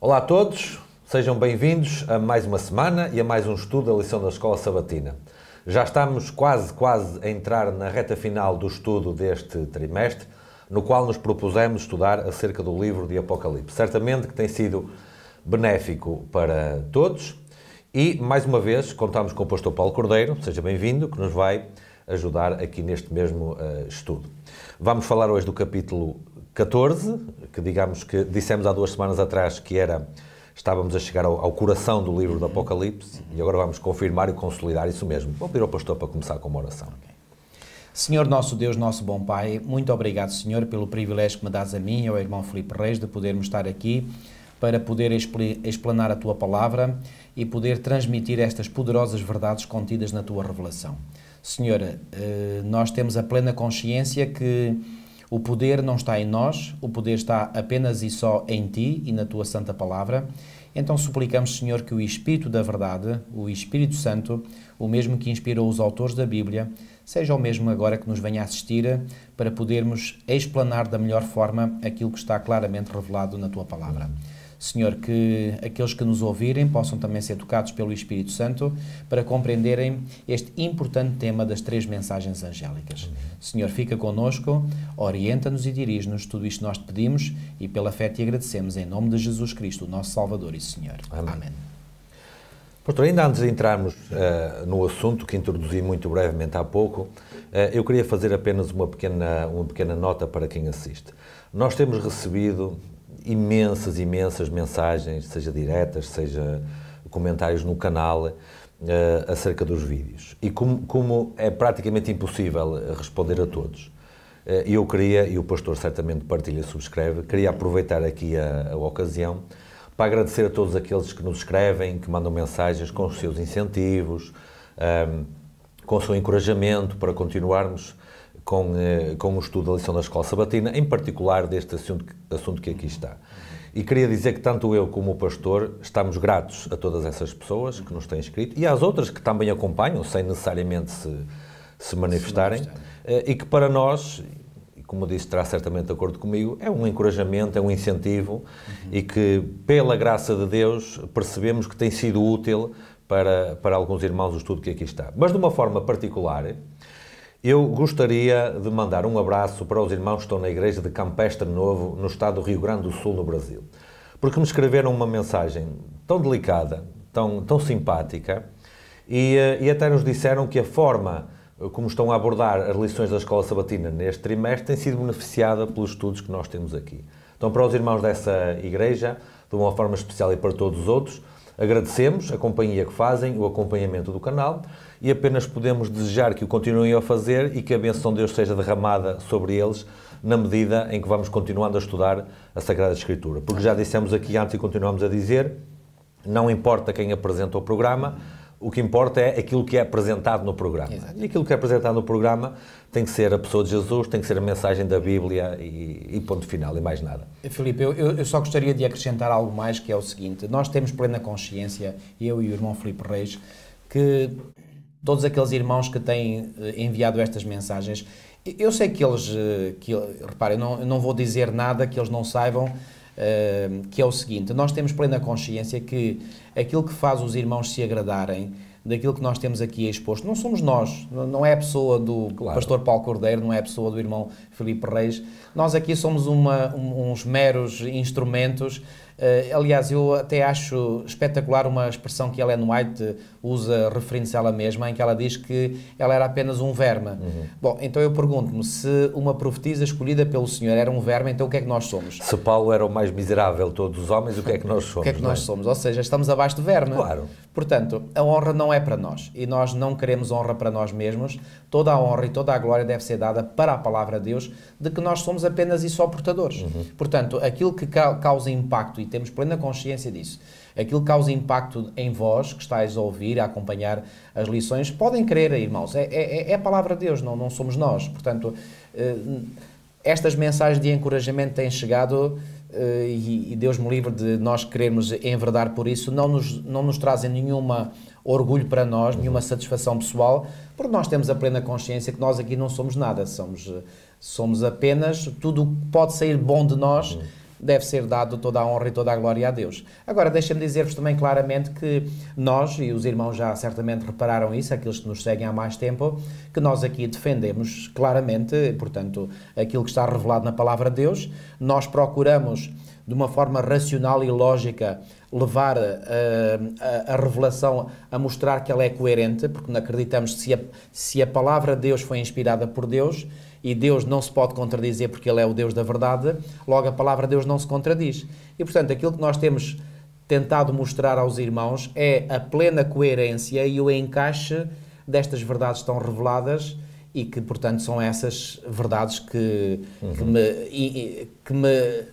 Olá a todos, sejam bem-vindos a mais uma semana e a mais um estudo da lição da Escola Sabatina. Já estamos quase a entrar na reta final do estudo deste trimestre, no qual nos propusemos estudar acerca do livro de Apocalipse. Certamente que tem sido benéfico para todos e, mais uma vez, contamos com o pastor Paulo Cordeiro, seja bem-vindo, que nos vai ajudar aqui neste mesmo estudo. Vamos falar hoje do capítulo 14, que digamos que dissemos há 2 semanas atrás que estávamos a chegar ao coração do livro do Apocalipse e agora vamos confirmar e consolidar isso mesmo. Vou pedir ao pastor para começar com uma oração. Senhor nosso Deus, nosso bom Pai, muito obrigado, Senhor, pelo privilégio que me dás a mim e ao irmão Filipe Reis de podermos estar aqui para poder explanar a Tua Palavra e poder transmitir estas poderosas verdades contidas na Tua revelação. Senhor, nós temos a plena consciência que o poder não está em nós, o poder está apenas e só em Ti e na Tua Santa Palavra. Então suplicamos, Senhor, que o Espírito da Verdade, o Espírito Santo, o mesmo que inspirou os autores da Bíblia, seja o mesmo agora que nos venha assistir para podermos explanar da melhor forma aquilo que está claramente revelado na Tua Palavra. Senhor, que aqueles que nos ouvirem possam também ser tocados pelo Espírito Santo para compreenderem este importante tema das 3 mensagens angélicas. Senhor, fica connosco, orienta-nos e dirige-nos, tudo isto nós te pedimos e pela fé te agradecemos, em nome de Jesus Cristo, o nosso Salvador e Senhor. Amém. Pastor, ainda antes de entrarmos no assunto que introduzi muito brevemente há pouco, eu queria fazer apenas uma pequena nota para quem assiste. Nós temos recebido imensas mensagens, seja diretas, seja comentários no canal, acerca dos vídeos. E como é praticamente impossível responder a todos, eu queria, e o pastor certamente partilha e subscreve, queria aproveitar aqui a ocasião para agradecer a todos aqueles que nos escrevem, que mandam mensagens com os seus incentivos, com o seu encorajamento para continuarmos com o estudo da lição da Escola Sabatina, em particular deste assunto que aqui está. E queria dizer que tanto eu como o pastor estamos gratos a todas essas pessoas que nos têm escrito e às outras que também acompanham, sem necessariamente se manifestarem, e que para nós, e como disse, estará certamente de acordo comigo, é um encorajamento, é um incentivo e que, pela graça de Deus, percebemos que tem sido útil para alguns irmãos o estudo que aqui está. Mas de uma forma particular, eu gostaria de mandar um abraço para os irmãos que estão na igreja de Campestre Novo, no estado do Rio Grande do Sul, no Brasil. Porque me escreveram uma mensagem tão delicada, tão simpática, e até nos disseram que a forma como estão a abordar as lições da Escola Sabatina neste trimestre tem sido beneficiada pelos estudos que nós temos aqui. Então, para os irmãos dessa igreja, de uma forma especial e para todos os outros, agradecemos a companhia que fazem, o acompanhamento do canal e apenas podemos desejar que o continuem a fazer e que a bênção de Deus seja derramada sobre eles na medida em que vamos continuando a estudar a Sagrada Escritura. Porque já dissemos aqui antes e continuamos a dizer, não importa quem apresenta o programa, o que importa é aquilo que é apresentado no programa. Exato. E aquilo que é apresentado no programa tem que ser a pessoa de Jesus, tem que ser a mensagem da Bíblia e ponto final, e mais nada. Filipe, eu só gostaria de acrescentar algo mais, que é o seguinte: nós temos plena consciência, eu e o irmão Filipe Reis, que todos aqueles irmãos que têm enviado estas mensagens, eu sei que eles, reparem, eu não vou dizer nada que eles não saibam, que é o seguinte: nós temos plena consciência que aquilo que faz os irmãos se agradarem daquilo que nós temos aqui exposto, não somos nós, não é a pessoa do pastor Paulo Cordeiro, não é a pessoa do irmão Filipe Reis, nós aqui somos uns meros instrumentos. Aliás, eu até acho espetacular uma expressão que Ellen White usa referindo-se a ela mesma, em que ela diz que ela era apenas um verme. Bom, então eu pergunto-me, se uma profetisa escolhida pelo Senhor era um verme, então o que é que nós somos? Se Paulo era o mais miserável de todos os homens, o que é que nós somos? O que é que nós somos? Ou seja, estamos abaixo de verme. Claro. Portanto, a honra não é para nós e nós não queremos honra para nós mesmos. Toda a honra e toda a glória deve ser dada para a palavra de Deus, de que nós somos apenas e só portadores. Portanto, aquilo que causa impacto, e temos plena consciência disso, aquilo que causa impacto em vós, que estáis a ouvir, a acompanhar as lições, podem crer, irmãos, é a palavra de Deus, não somos nós. Portanto, estas mensagens de encorajamento têm chegado e Deus me livre de nós querermos enverdar por isso, não nos trazem nenhuma orgulho para nós, nenhuma satisfação pessoal, porque nós temos a plena consciência que nós aqui não somos nada, somos apenas tudo o que pode sair bom de nós, deve ser dado toda a honra e toda a glória a Deus. Agora, deixem-me dizer-vos também claramente que nós, e os irmãos já certamente repararam isso, aqueles que nos seguem há mais tempo, que nós aqui defendemos claramente, portanto, aquilo que está revelado na Palavra de Deus. Nós procuramos, de uma forma racional e lógica, levar a revelação a mostrar que ela é coerente, porque não acreditamos que se a Palavra de Deus foi inspirada por Deus, e Deus não se pode contradizer porque Ele é o Deus da verdade, logo a Palavra de Deus não se contradiz. E, portanto, aquilo que nós temos tentado mostrar aos irmãos é a plena coerência e o encaixe destas verdades tão reveladas e que, portanto, são essas verdades que me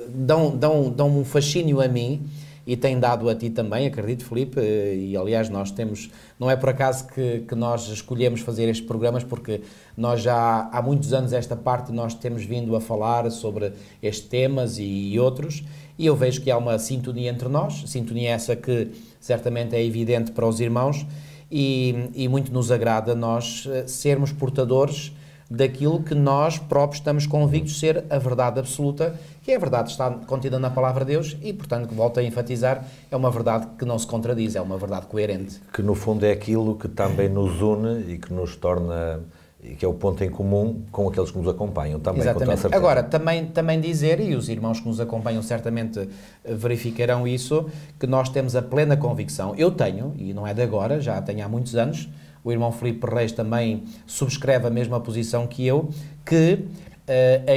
dão um fascínio a mim e tem dado a ti também, acredito, Filipe, e aliás nós temos, não é por acaso que nós escolhemos fazer estes programas, porque nós já há muitos anos esta parte nós temos vindo a falar sobre estes temas e outros, e eu vejo que há uma sintonia entre nós, sintonia essa que certamente é evidente para os irmãos, e muito nos agrada nós sermos portadores daquilo que nós próprios estamos convictos de ser a verdade absoluta, que é a verdade que está contida na Palavra de Deus e, portanto, volto a enfatizar, é uma verdade que não se contradiz, é uma verdade coerente. Que, no fundo, é aquilo que também nos une e que nos torna, e que é o ponto em comum com aqueles que nos acompanham, também. Exatamente. Com toda certeza. Agora, também dizer, e os irmãos que nos acompanham certamente verificarão isso, que nós temos a plena convicção, eu tenho, e não é de agora, já tenho há muitos anos, o irmão Filipe Reis também subscreve a mesma posição que eu, que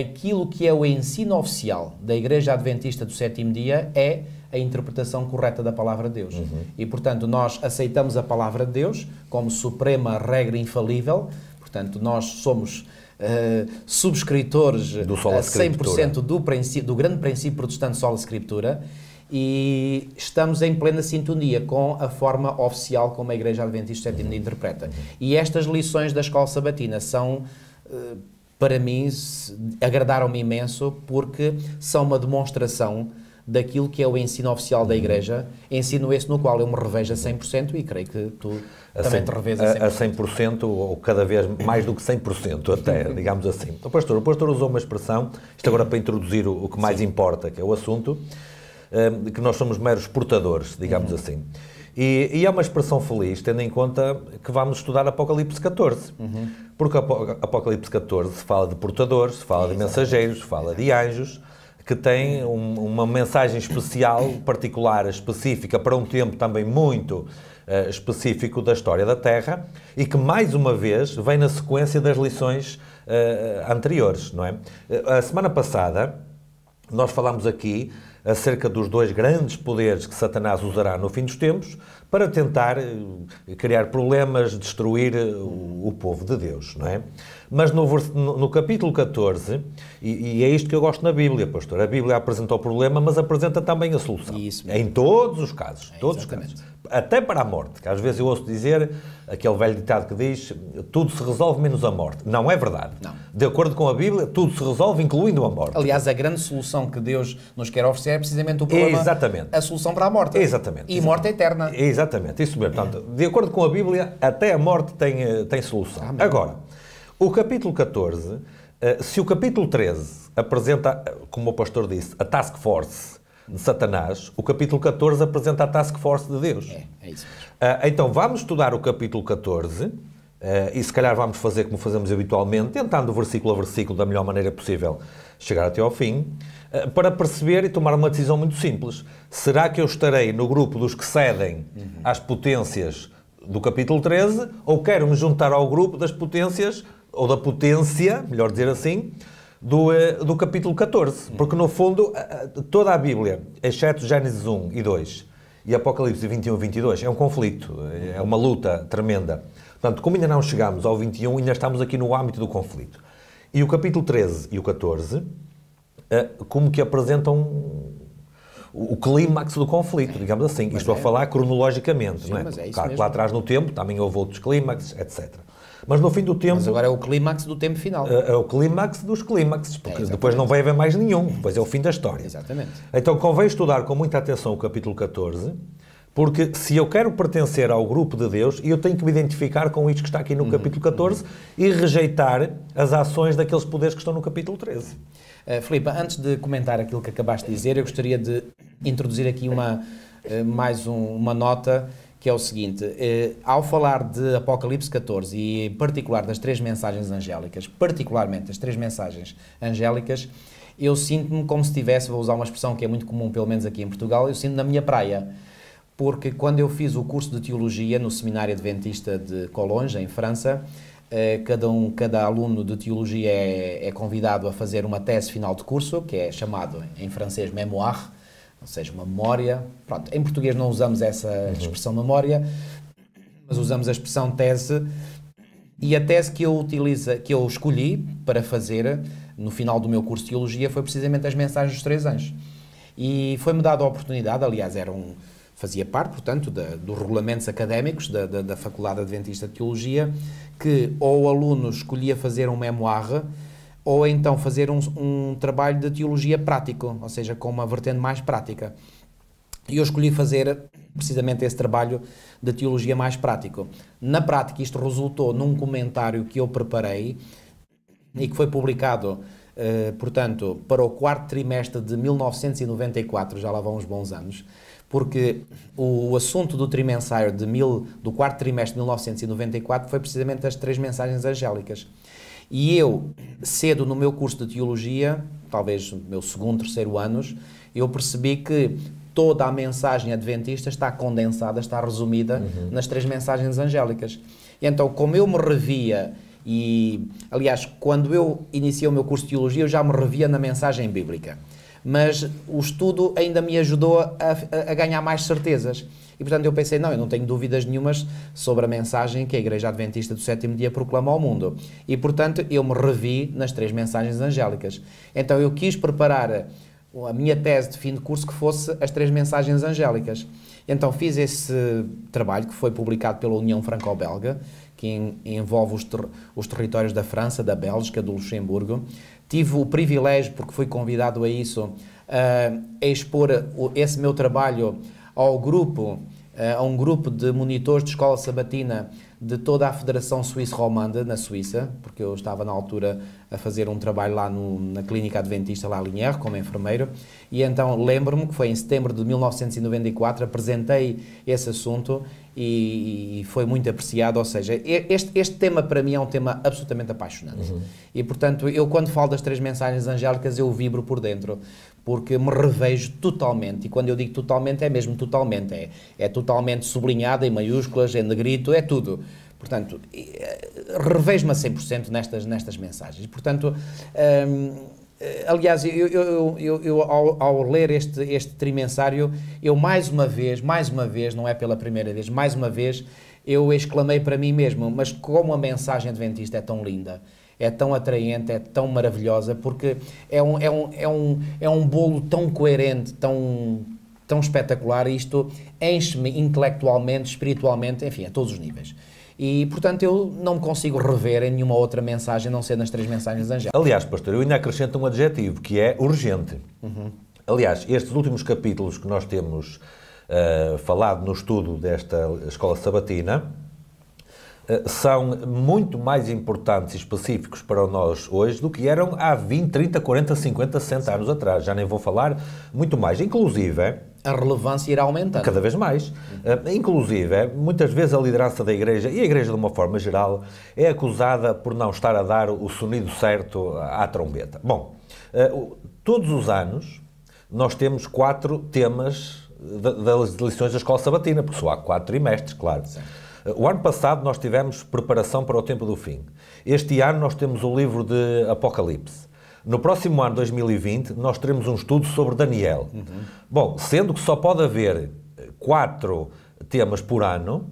aquilo que é o ensino oficial da Igreja Adventista do Sétimo Dia é a interpretação correta da Palavra de Deus. E, portanto, nós aceitamos a Palavra de Deus como suprema regra infalível, portanto, nós somos subscritores do Sola a 100% do grande princípio protestante Sola Scriptura, e estamos em plena sintonia com a forma oficial como a Igreja Adventista do Sétimo Dia interpreta. E estas lições da Escola Sabatina são, para mim, agradaram-me imenso, porque são uma demonstração daquilo que é o ensino oficial da Igreja, ensino esse no qual eu me revejo a 100% e creio que tu também te revês a 100%. A 100% ou cada vez mais do que 100% até, digamos assim. O pastor usou uma expressão, isto agora para introduzir o que mais importa, que é o assunto, que nós somos meros portadores, digamos assim. E é uma expressão feliz, tendo em conta que vamos estudar Apocalipse 14. Porque Apocalipse 14 fala de portadores, fala de mensageiros, fala de anjos, que têm uma mensagem especial, particular, específica, para um tempo também muito específico da história da Terra, e que, mais uma vez, vem na sequência das lições anteriores, não é? A semana passada, nós falámos aqui acerca dos dois grandes poderes que Satanás usará no fim dos tempos para tentar criar problemas, destruir o povo de Deus, não é? Mas no capítulo 14, e é isto que eu gosto na Bíblia, pastor, a Bíblia apresenta o problema, mas apresenta também a solução. Isso em todos os casos, todos os casos. Até para a morte, que às vezes eu ouço dizer, aquele velho ditado que diz, tudo se resolve menos a morte. Não é verdade. Não. De acordo com a Bíblia, tudo se resolve, incluindo a morte. Aliás, a grande solução que Deus nos quer oferecer é precisamente o problema, a solução para a morte. Exatamente. E morte eterna. Exatamente, isso mesmo. Portanto, de acordo com a Bíblia, até a morte tem solução. Amém. Agora, o capítulo 14, se o capítulo 13 apresenta, como o pastor disse, a task force de Satanás, o capítulo 14 apresenta a task force de Deus. É isso mesmo. Então vamos estudar o capítulo 14 e se calhar vamos fazer como fazemos habitualmente, tentando versículo a versículo da melhor maneira possível chegar até ao fim, para perceber e tomar uma decisão muito simples. Será que eu estarei no grupo dos que cedem às potências do capítulo 13 ou quero me juntar ao grupo das potências, ou da potência, melhor dizer assim, do capítulo 14? Porque, no fundo, toda a Bíblia, exceto Gênesis 1 e 2 e Apocalipse 21 e 22, é um conflito, é uma luta tremenda. Portanto, como ainda não chegamos ao 21, ainda estamos aqui no âmbito do conflito. E o capítulo 13 e o 14, como que apresentam o clímax do conflito, digamos assim. Estou a falar cronologicamente, sim, não é? Mas é isso claro, mesmo. lá atrás no tempo também houve outros clímaxes, etc. Mas no fim do tempo... Mas agora é o clímax do tempo final. É o clímax dos clímaxes, porque depois não vai haver mais nenhum, depois é o fim da história. Exatamente. Então convém estudar com muita atenção o capítulo 14, Porque se eu quero pertencer ao grupo de Deus, eu tenho que me identificar com isto que está aqui no capítulo 14 e rejeitar as ações daqueles poderes que estão no capítulo 13. Filipe, antes de comentar aquilo que acabaste de dizer, eu gostaria de introduzir aqui mais uma nota, que é o seguinte: ao falar de Apocalipse 14 e em particular das 3 mensagens angélicas, particularmente as 3 mensagens angélicas, eu sinto-me como se estivesse, vou usar uma expressão que é muito comum, pelo menos aqui em Portugal, eu sinto na minha praia, porque quando eu fiz o curso de Teologia no Seminário Adventista de Collonges, em França, cada aluno de Teologia é convidado a fazer uma tese final de curso, que é chamado em francês mémoire, ou seja, uma memória. Pronto, em português não usamos essa expressão memória, mas usamos a expressão tese. E a tese que eu escolhi para fazer no final do meu curso de Teologia foi precisamente as mensagens dos 3 anjos. E foi-me dada a oportunidade, aliás, fazia parte, portanto, dos regulamentos académicos da Faculdade Adventista de Teologia, que ou o aluno escolhia fazer um memoire ou então fazer um trabalho de teologia prático, ou seja, com uma vertente mais prática. E eu escolhi fazer precisamente esse trabalho de teologia mais prático. Na prática, isto resultou num comentário que eu preparei e que foi publicado, portanto, para o 4º trimestre de 1994, já lá vão uns bons anos, porque o assunto do trimensário do 4º trimestre de 1994 foi precisamente as 3 mensagens angélicas. E eu, cedo no meu curso de Teologia, talvez no meu 2º, 3º anos, eu percebi que toda a mensagem adventista está condensada, está resumida nas 3 mensagens angélicas. E então, como eu me revia, e aliás, quando eu iniciei o meu curso de Teologia, eu já me revia na mensagem bíblica. Mas o estudo ainda me ajudou a ganhar mais certezas. E, portanto, eu pensei, eu não tenho dúvidas nenhumas sobre a mensagem que a Igreja Adventista do 7º dia proclama ao mundo. E, portanto, eu me revi nas 3 mensagens angélicas. Então, eu quis preparar a minha tese de fim de curso que fosse as 3 mensagens angélicas. Então, fiz esse trabalho que foi publicado pela União Franco-Belga, que envolve os territórios da França, da Bélgica, do Luxemburgo. Tive o privilégio, porque fui convidado a isso, a expor esse meu trabalho a um grupo de monitores de escola sabatina de toda a Federação Suíça Romanda, na Suíça, porque eu estava na altura a fazer um trabalho lá na Clínica Adventista La Linière, como enfermeiro, e então lembro-me que foi em setembro de 1994, apresentei esse assunto e foi muito apreciado, ou seja, este tema para mim é um tema absolutamente apaixonante. E, portanto, eu quando falo das 3 mensagens angélicas, eu vibro por dentro, porque me revejo totalmente, e quando eu digo totalmente, é mesmo totalmente, é totalmente sublinhada, em maiúsculas, em negrito, é tudo. Portanto, revejo-me a 100% nestas mensagens. Portanto, aliás, eu ao ler este trimensário, eu mais uma vez, não é pela primeira vez, mais uma vez, eu exclamei para mim mesmo, mas como a mensagem adventista é tão linda, é tão atraente, é tão maravilhosa, porque é um bolo tão coerente, tão espetacular, e isto enche-me intelectualmente, espiritualmente, enfim, a todos os níveis. E, portanto, eu não me consigo rever em nenhuma outra mensagem, a não ser nas 3 mensagens angélicas. Aliás, pastor, eu ainda acrescento um adjetivo, que é urgente. Aliás, estes últimos capítulos que nós temos falado no estudo desta escola sabatina são muito mais importantes e específicos para nós hoje do que eram há 20, 30, 40, 50, 60 anos atrás. Já nem vou falar muito mais. Inclusive, a relevância irá aumentando. Cada vez mais. Inclusive, muitas vezes a liderança da Igreja, e a Igreja de uma forma geral, é acusada por não estar a dar o sonido certo à trombeta. Bom, todos os anos nós temos 4 temas das lições da Escola Sabatina, porque só há 4 trimestres, claro. Sim. O ano passado nós tivemos preparação para o tempo do fim. Este ano nós temos o livro de Apocalipse. No próximo ano, 2020, nós teremos um estudo sobre Daniel. Bom, sendo que só pode haver 4 temas por ano,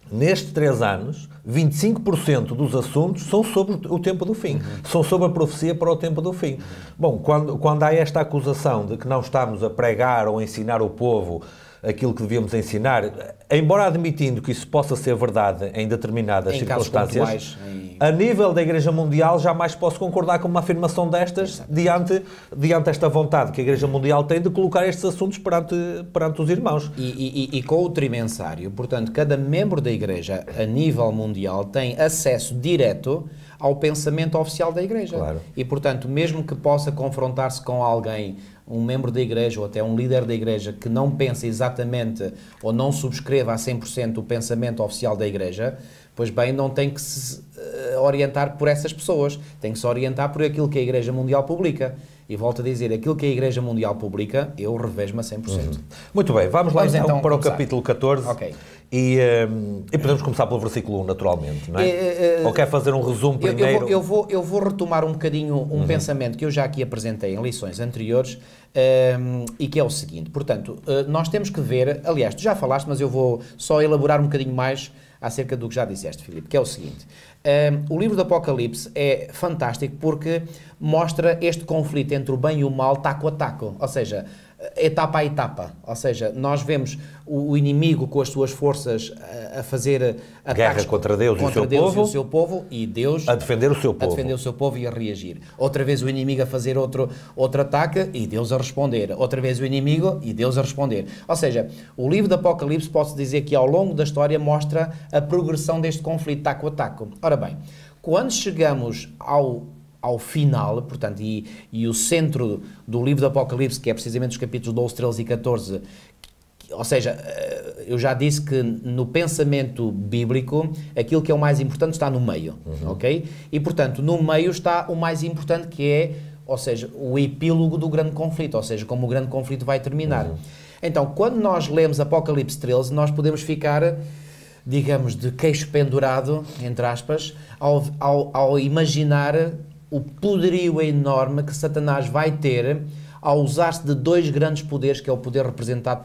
nestes 3 anos, 25% dos assuntos são sobre o tempo do fim. São sobre a profecia para o tempo do fim. Bom, quando há esta acusação de que não estamos a pregar ou a ensinar o povo aquilo que devíamos ensinar, embora admitindo que isso possa ser verdade em determinadas Em casos circunstâncias, pontuais, a nível da Igreja Mundial jamais posso concordar com uma afirmação destas diante esta vontade que a Igreja Mundial tem de colocar estes assuntos perante os irmãos. E com o trimensário, portanto, cada membro da Igreja a nível mundial tem acesso direto ao pensamento oficial da Igreja. Claro. E, portanto, mesmo que possa confrontar-se com alguém, um membro da Igreja ou até um líder da Igreja que não pensa exatamente ou não subscreva a 100% o pensamento oficial da Igreja, pois bem, não tem que se orientar por essas pessoas, tem que se orientar por aquilo que a Igreja Mundial publica. E volto a dizer, aquilo que a Igreja Mundial publica, eu revejo-me a 100%. Muito bem, vamos lá então para começar. O capítulo 14. Ok. E podemos começar pelo versículo 1, naturalmente, não é? Ou quer fazer um resumo primeiro? Eu vou retomar um bocadinho um pensamento que eu já aqui apresentei em lições anteriores, e que é o seguinte. Portanto, nós temos que ver, aliás, tu já falaste, mas eu vou só elaborar um bocadinho mais acerca do que já disseste, Filipe, que é o seguinte. O livro do Apocalipse é fantástico porque mostra este conflito entre o bem e o mal taco a taco, ou seja, etapa a etapa, ou seja, nós vemos o inimigo com as suas forças a fazer guerra contra Deus, e o seu povo e Deus a defender o seu povo. A defender o seu povo e a reagir. Outra vez o inimigo a fazer outro ataque e Deus a responder. Outra vez o inimigo e Deus a responder. Ou seja, o livro do Apocalipse, posso dizer que ao longo da história mostra a progressão deste conflito taco a taco. Ora bem, quando chegamos ao final, portanto, e o centro do livro do Apocalipse, que é precisamente os capítulos 12, 13 e 14, ou seja, eu já disse que no pensamento bíblico, aquilo que é o mais importante está no meio, ok? E, portanto, no meio está o mais importante que é, ou seja, o epílogo do grande conflito, ou seja, como o grande conflito vai terminar. Então, quando nós lemos Apocalipse 13, nós podemos ficar, digamos, de queixo pendurado, entre aspas, ao imaginar o poderio enorme que Satanás vai ter ao usar-se de dois grandes poderes, que é o poder representado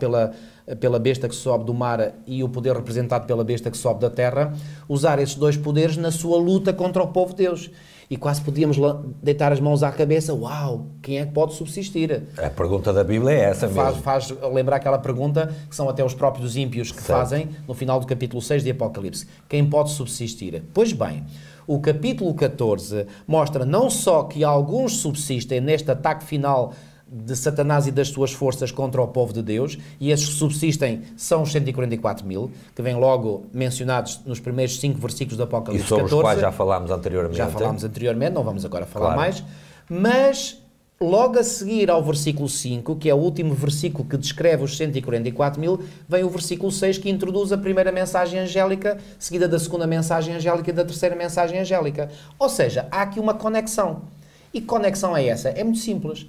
pela besta que sobe do mar e o poder representado pela besta que sobe da terra, usar esses dois poderes na sua luta contra o povo de Deus. E quase podíamos deitar as mãos à cabeça, uau, quem é que pode subsistir? A pergunta da Bíblia é essa mesmo. Faz lembrar aquela pergunta que são até os próprios ímpios que fazem no final do capítulo 6 de Apocalipse. Quem pode subsistir? Pois bem, o capítulo 14 mostra não só que alguns subsistem neste ataque final de Satanás e das suas forças contra o povo de Deus, e esses que subsistem são os 144 mil, que vêm logo mencionados nos primeiros 5 versículos do Apocalipse 14. E sobre os quais já falámos anteriormente. Já falámos anteriormente, não vamos agora falar mais, mas logo a seguir ao versículo 5, que é o último versículo que descreve os 144 mil, vem o versículo 6 que introduz a primeira mensagem angélica, seguida da segunda mensagem angélica e da terceira mensagem angélica. Ou seja, há aqui uma conexão. E que conexão é essa? É muito simples.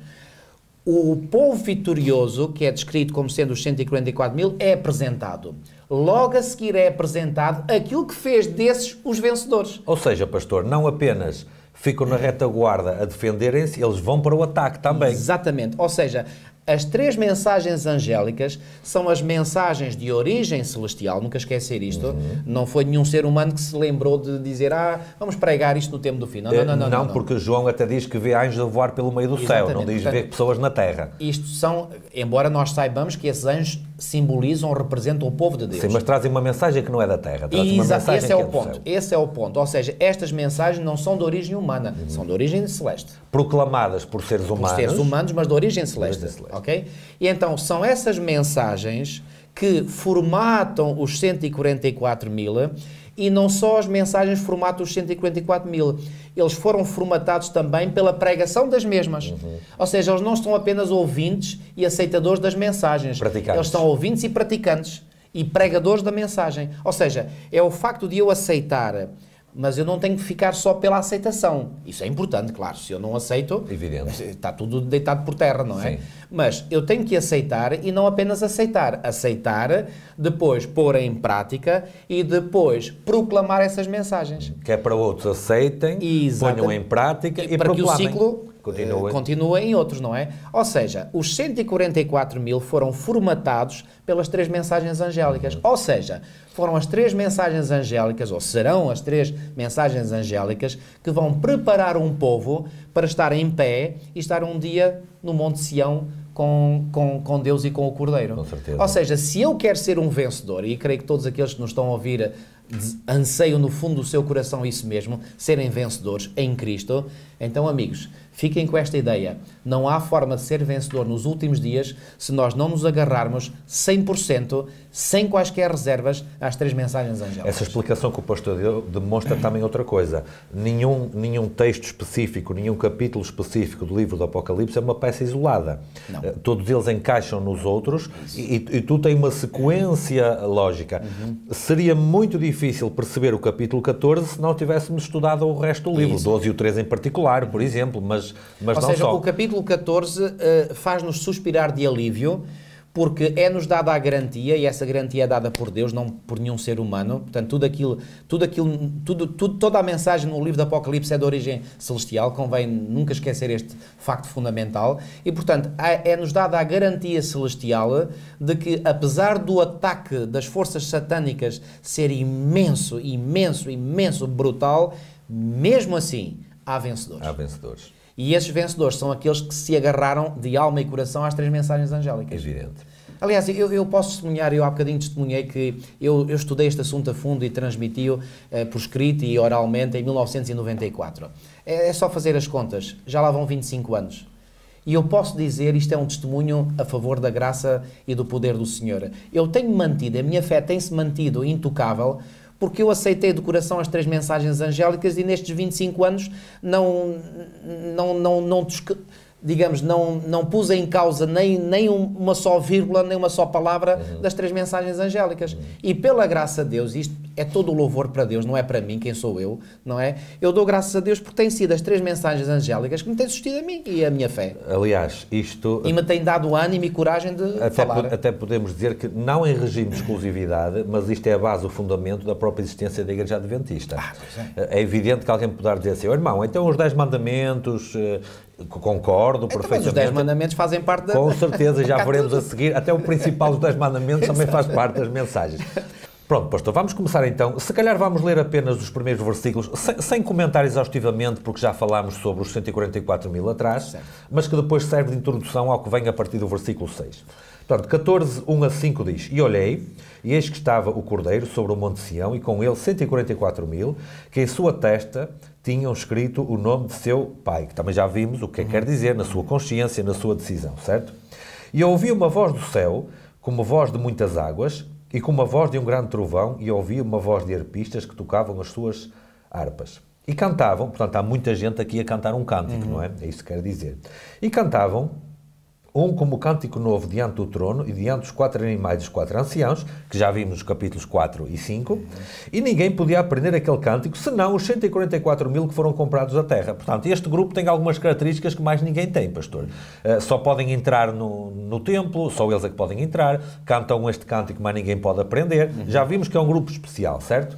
O povo vitorioso, que é descrito como sendo os 144 mil, é apresentado. Logo a seguir é apresentado aquilo que fez desses os vencedores. Ou seja, pastor, não apenas ficam na retaguarda a defenderem-se, eles vão para o ataque também. Exatamente. Ou seja, as 3 mensagens angélicas são as mensagens de origem celestial, nunca esquecer isto, não foi nenhum ser humano que se lembrou de dizer, vamos pregar isto no tempo do fim. Não, porque João até diz que vê anjos a voar pelo meio do céu, não diz ver pessoas na terra. Isto são, embora nós saibamos que esses anjos simbolizam, representam o povo de Deus. Sim, mas trazem uma mensagem que não é da terra, trazem uma mensagem esse é o ponto. Esse é o ponto, ou seja, estas mensagens não são de origem humana, são de origem celeste. Proclamadas por seres humanos. Por seres humanos, mas de origem celeste. Ok? E então são essas mensagens que formatam os 144 mil, e não só as mensagens formatam os 144 mil, eles foram formatados também pela pregação das mesmas. Ou seja, eles não estão apenas ouvintes e aceitadores das mensagens, eles são ouvintes e praticantes e pregadores da mensagem. Ou seja, é o facto de eu aceitar, mas eu não tenho que ficar só pela aceitação. Isso é importante, claro. Se eu não aceito, evidente, está tudo deitado por terra, não é? Sim. Mas eu tenho que aceitar e não apenas aceitar. Aceitar, depois pôr em prática e depois proclamar essas mensagens. Que é para outros aceitem, ponham em prática e para proclamem. Que o ciclo continua em outros, não é? Ou seja, os 144 mil foram formatados pelas 3 mensagens angélicas. Ou seja, foram as 3 mensagens angélicas, ou serão as 3 mensagens angélicas, que vão preparar um povo para estar em pé e estar um dia no Monte Sião com Deus e com o Cordeiro. Com certeza. Ou seja, se eu quero ser um vencedor, e creio que todos aqueles que nos estão a ouvir anseiam no fundo do seu coração isso mesmo, serem vencedores em Cristo, então, amigos, fiquem com esta ideia. Não há forma de ser vencedor nos últimos dias se nós não nos agarrarmos 100%, sem quaisquer reservas, às 3 mensagens angélicas. Essa explicação que o pastor deu demonstra também outra coisa. Nenhum texto específico, nenhum capítulo específico do livro do Apocalipse é uma peça isolada. Não. Todos eles encaixam nos outros e tu tens uma sequência lógica. Seria muito difícil perceber o capítulo 14 se não tivéssemos estudado o resto do livro, 12 e o 13 em particular, por exemplo, mas Ou não seja, só. o capítulo 14 faz-nos suspirar de alívio, porque é-nos dada a garantia, e essa garantia é dada por Deus, não por nenhum ser humano. Portanto, toda a mensagem no livro do Apocalipse é de origem celestial, convém nunca esquecer este facto fundamental. E, portanto, é-nos dada a garantia celestial de que, apesar do ataque das forças satânicas ser imenso, brutal, mesmo assim, há vencedores. Há vencedores. E esses vencedores são aqueles que se agarraram de alma e coração às 3 mensagens angélicas. Evidente. Aliás, eu posso testemunhar, eu há bocadinho testemunhei que eu estudei este assunto a fundo e transmiti-o por escrito e oralmente em 1994. É só fazer as contas, já lá vão 25 anos. E eu posso dizer, isto é um testemunho a favor da graça e do poder do Senhor. Eu tenho mantido, a minha fé tem-se mantido intocável, porque eu aceitei de coração as 3 mensagens angélicas e nestes 25 anos não pus em causa nem uma só vírgula, nem uma só palavra das 3 mensagens angélicas. E pela graça de Deus, isto é todo o louvor para Deus, não é para mim, quem sou eu, não é? Eu dou graças a Deus porque têm sido as 3 mensagens angélicas que me têm sustido a mim e a minha fé. Aliás, isto... E me têm dado ânimo e coragem de falar. Até podemos dizer que, não em regime de exclusividade, mas isto é a base, o fundamento da própria existência da Igreja Adventista. É evidente que alguém poderá dizer assim, irmão, então os 10 mandamentos... Concordo perfeitamente. Mas os 10 mandamentos fazem parte da... Com certeza, já veremos a seguir. Até o principal dos 10 mandamentos também faz parte das mensagens. Pronto, pastor, vamos começar então. Se calhar vamos ler apenas os primeiros versículos, sem comentar exaustivamente, porque já falámos sobre os 144.000 atrás, certo, mas que depois serve de introdução ao que vem a partir do versículo 6. Portanto, 14, 1 a 5 diz, e olhei, e eis que estava o Cordeiro sobre o monte Sião, e com ele 144.000, que em sua testa tinham escrito o nome de seu pai, que também já vimos o que quer dizer, na sua consciência, na sua decisão, certo? E eu ouvi uma voz do céu, como voz de muitas águas, e como a voz de um grande trovão, e ouvi uma voz de arpistas que tocavam as suas harpas. E cantavam, portanto, há muita gente aqui a cantar um cântico, não é? É isso que quer dizer. E cantavam, um como cântico novo diante do trono e diante dos 4 animais dos 4 anciãos, que já vimos nos capítulos 4 e 5, e ninguém podia aprender aquele cântico, senão os 144.000 que foram comprados da terra. Portanto, este grupo tem algumas características que mais ninguém tem, pastor. Só podem entrar no templo, só eles é que podem entrar, cantam este cântico, mas ninguém pode aprender. Já vimos que é um grupo especial, certo?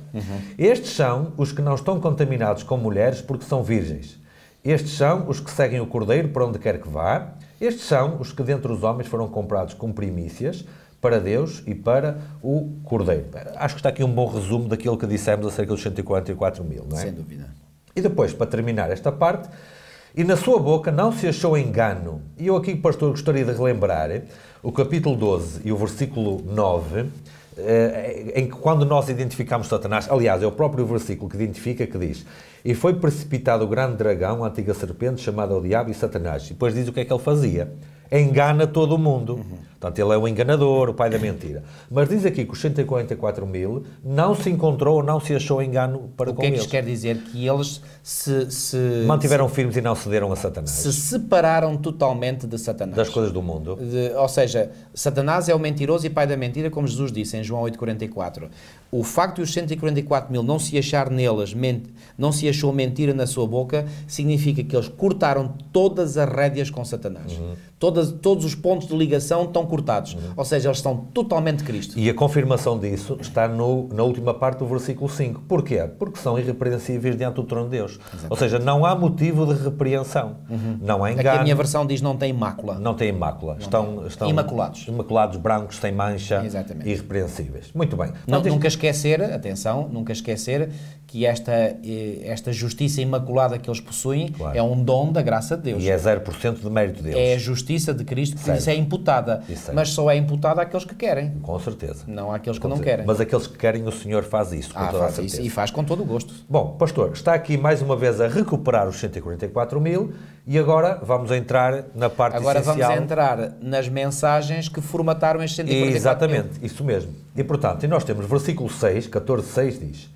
Estes são os que não estão contaminados com mulheres porque são virgens. Estes são os que seguem o Cordeiro para onde quer que vá. Estes são os que dentre os homens foram comprados com primícias para Deus e para o Cordeiro. Acho que está aqui um bom resumo daquilo que dissemos acerca dos 144.000, não é? Sem dúvida. E depois, para terminar esta parte, e na sua boca não se achou engano. E eu aqui, pastor, gostaria de relembrar o capítulo 12 e o versículo 9, em que quando nós identificamos Satanás, aliás, é o próprio versículo que identifica, que diz, e foi precipitado o grande dragão, a antiga serpente, chamada o diabo e Satanás. E depois diz o que é que ele fazia. Engana todo o mundo. Portanto, ele é o enganador, o pai da mentira. Mas diz aqui que os 144.000 não se encontrou, não se achou engano para com eles. O que é que isto quer dizer? Que eles se mantiveram firmes e não cederam a Satanás. Se separaram totalmente de Satanás. Das coisas do mundo. Ou seja, Satanás é o mentiroso e pai da mentira, como Jesus disse em João 8,44. O facto de os 144.000 não se achar neles, não se achou mentira na sua boca, significa que eles cortaram todas as rédeas com Satanás. Todos os pontos de ligação estão cortados. Ou seja, eles estão totalmente Cristo. E a confirmação disso está na última parte do versículo 5. Porquê? Porque são irrepreensíveis diante do trono de Deus. Exatamente. Ou seja, não há motivo de repreensão. Não há engano. Aqui a minha versão diz não tem mácula. Não tem mácula. Estão imaculados. Imaculados, brancos, sem mancha, exatamente, irrepreensíveis. Muito bem. Nunca esquecer, atenção, nunca esquecer que esta justiça imaculada que eles possuem, claro, é um dom da graça de Deus. E é 0% de mérito deles. É a justiça justiça de Cristo, que isso é imputada. Mas só é imputada àqueles que querem. Com certeza. Não àqueles que não querem. Mas aqueles que querem, o Senhor faz isso, com toda a certeza. Isso, e faz com todo o gosto. Bom, pastor, está aqui mais uma vez a recuperar os 144 mil e agora vamos entrar na parte essencial. Agora vamos entrar nas mensagens que formataram estes 144 mil. Exatamente, isso mesmo. E portanto, nós temos versículo 6, 14:6 diz: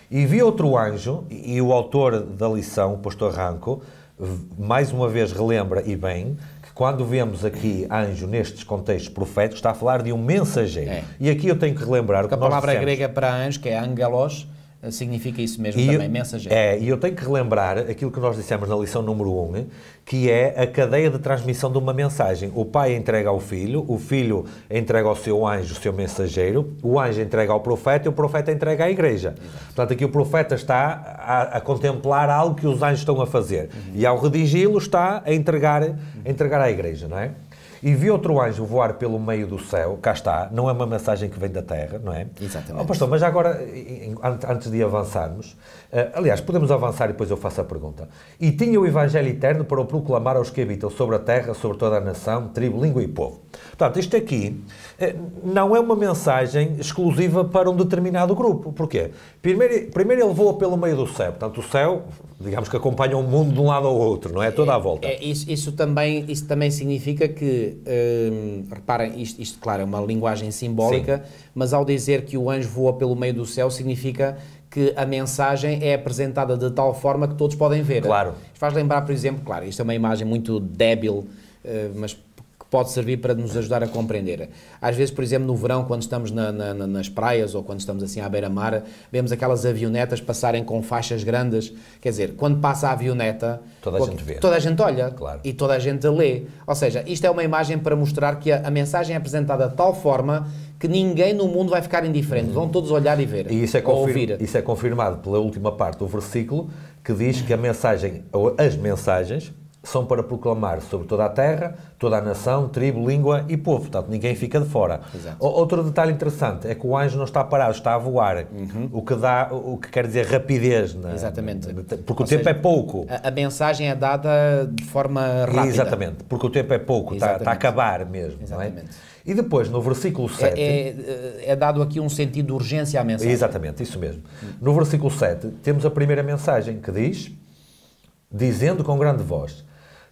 E vi outro anjo, e o autor da lição, o pastor Ranco, mais uma vez relembra, e bem, que quando vemos aqui anjo nestes contextos proféticos, está a falar de um mensageiro. E aqui eu tenho que relembrar o que a palavra grega para anjo, que é angelos, significa isso mesmo também, mensageiro. E eu tenho que relembrar aquilo que nós dissemos na lição número 1, que é a cadeia de transmissão de uma mensagem. O pai entrega ao filho, o filho entrega ao seu anjo, o seu mensageiro, o anjo entrega ao profeta e o profeta entrega à igreja. Exato. Portanto, aqui o profeta está a contemplar algo que os anjos estão a fazer. E ao redigi-lo está a entregar à igreja, não é? E vi outro anjo voar pelo meio do céu, cá está, não é uma mensagem que vem da terra, não é? Exatamente. Pastor, mas agora, antes de avançarmos, aliás, podemos avançar e depois eu faço a pergunta. E tinha o Evangelho eterno para o proclamar aos que habitam sobre a terra, sobre toda a nação, tribo, língua e povo. Portanto, isto aqui não é uma mensagem exclusiva para um determinado grupo. Porquê? Primeiro ele voa pelo meio do céu, portanto o céu, digamos que acompanha o mundo de um lado ao outro, não é? Toda a volta. Isso também significa que, reparem, isto claro é uma linguagem simbólica, sim, mas ao dizer que o anjo voa pelo meio do céu significa que a mensagem é apresentada de tal forma que todos podem ver. Claro. Isto faz lembrar, por exemplo, claro, isto é uma imagem muito débil, mas pode servir para nos ajudar a compreender. Às vezes, por exemplo, no verão, quando estamos nas praias ou quando estamos assim à beira-mar, vemos aquelas avionetas passarem com faixas grandes. Quer dizer, quando passa a avioneta, toda a gente vê. Toda a gente olha, claro, e toda a gente lê. Ou seja, isto é uma imagem para mostrar que a mensagem é apresentada de tal forma que ninguém no mundo vai ficar indiferente. Vão todos olhar e ver, e isso ouvir. Isso é confirmado pela última parte do versículo, que diz que a mensagem, ou as mensagens, são para proclamar sobre toda a terra, toda a nação, tribo, língua e povo. Portanto, ninguém fica de fora. Exato. Outro detalhe interessante é que o anjo não está parado, está a voar. O que quer dizer rapidez. Exatamente. Porque o tempo é pouco. A mensagem é dada de forma rápida. Exatamente. Porque o tempo é pouco. Está a acabar mesmo. Exatamente. Não é? E depois, no versículo 7... É dado aqui um sentido de urgência à mensagem. Exatamente, isso mesmo. No versículo 7, temos a primeira mensagem que diz, dizendo com grande voz: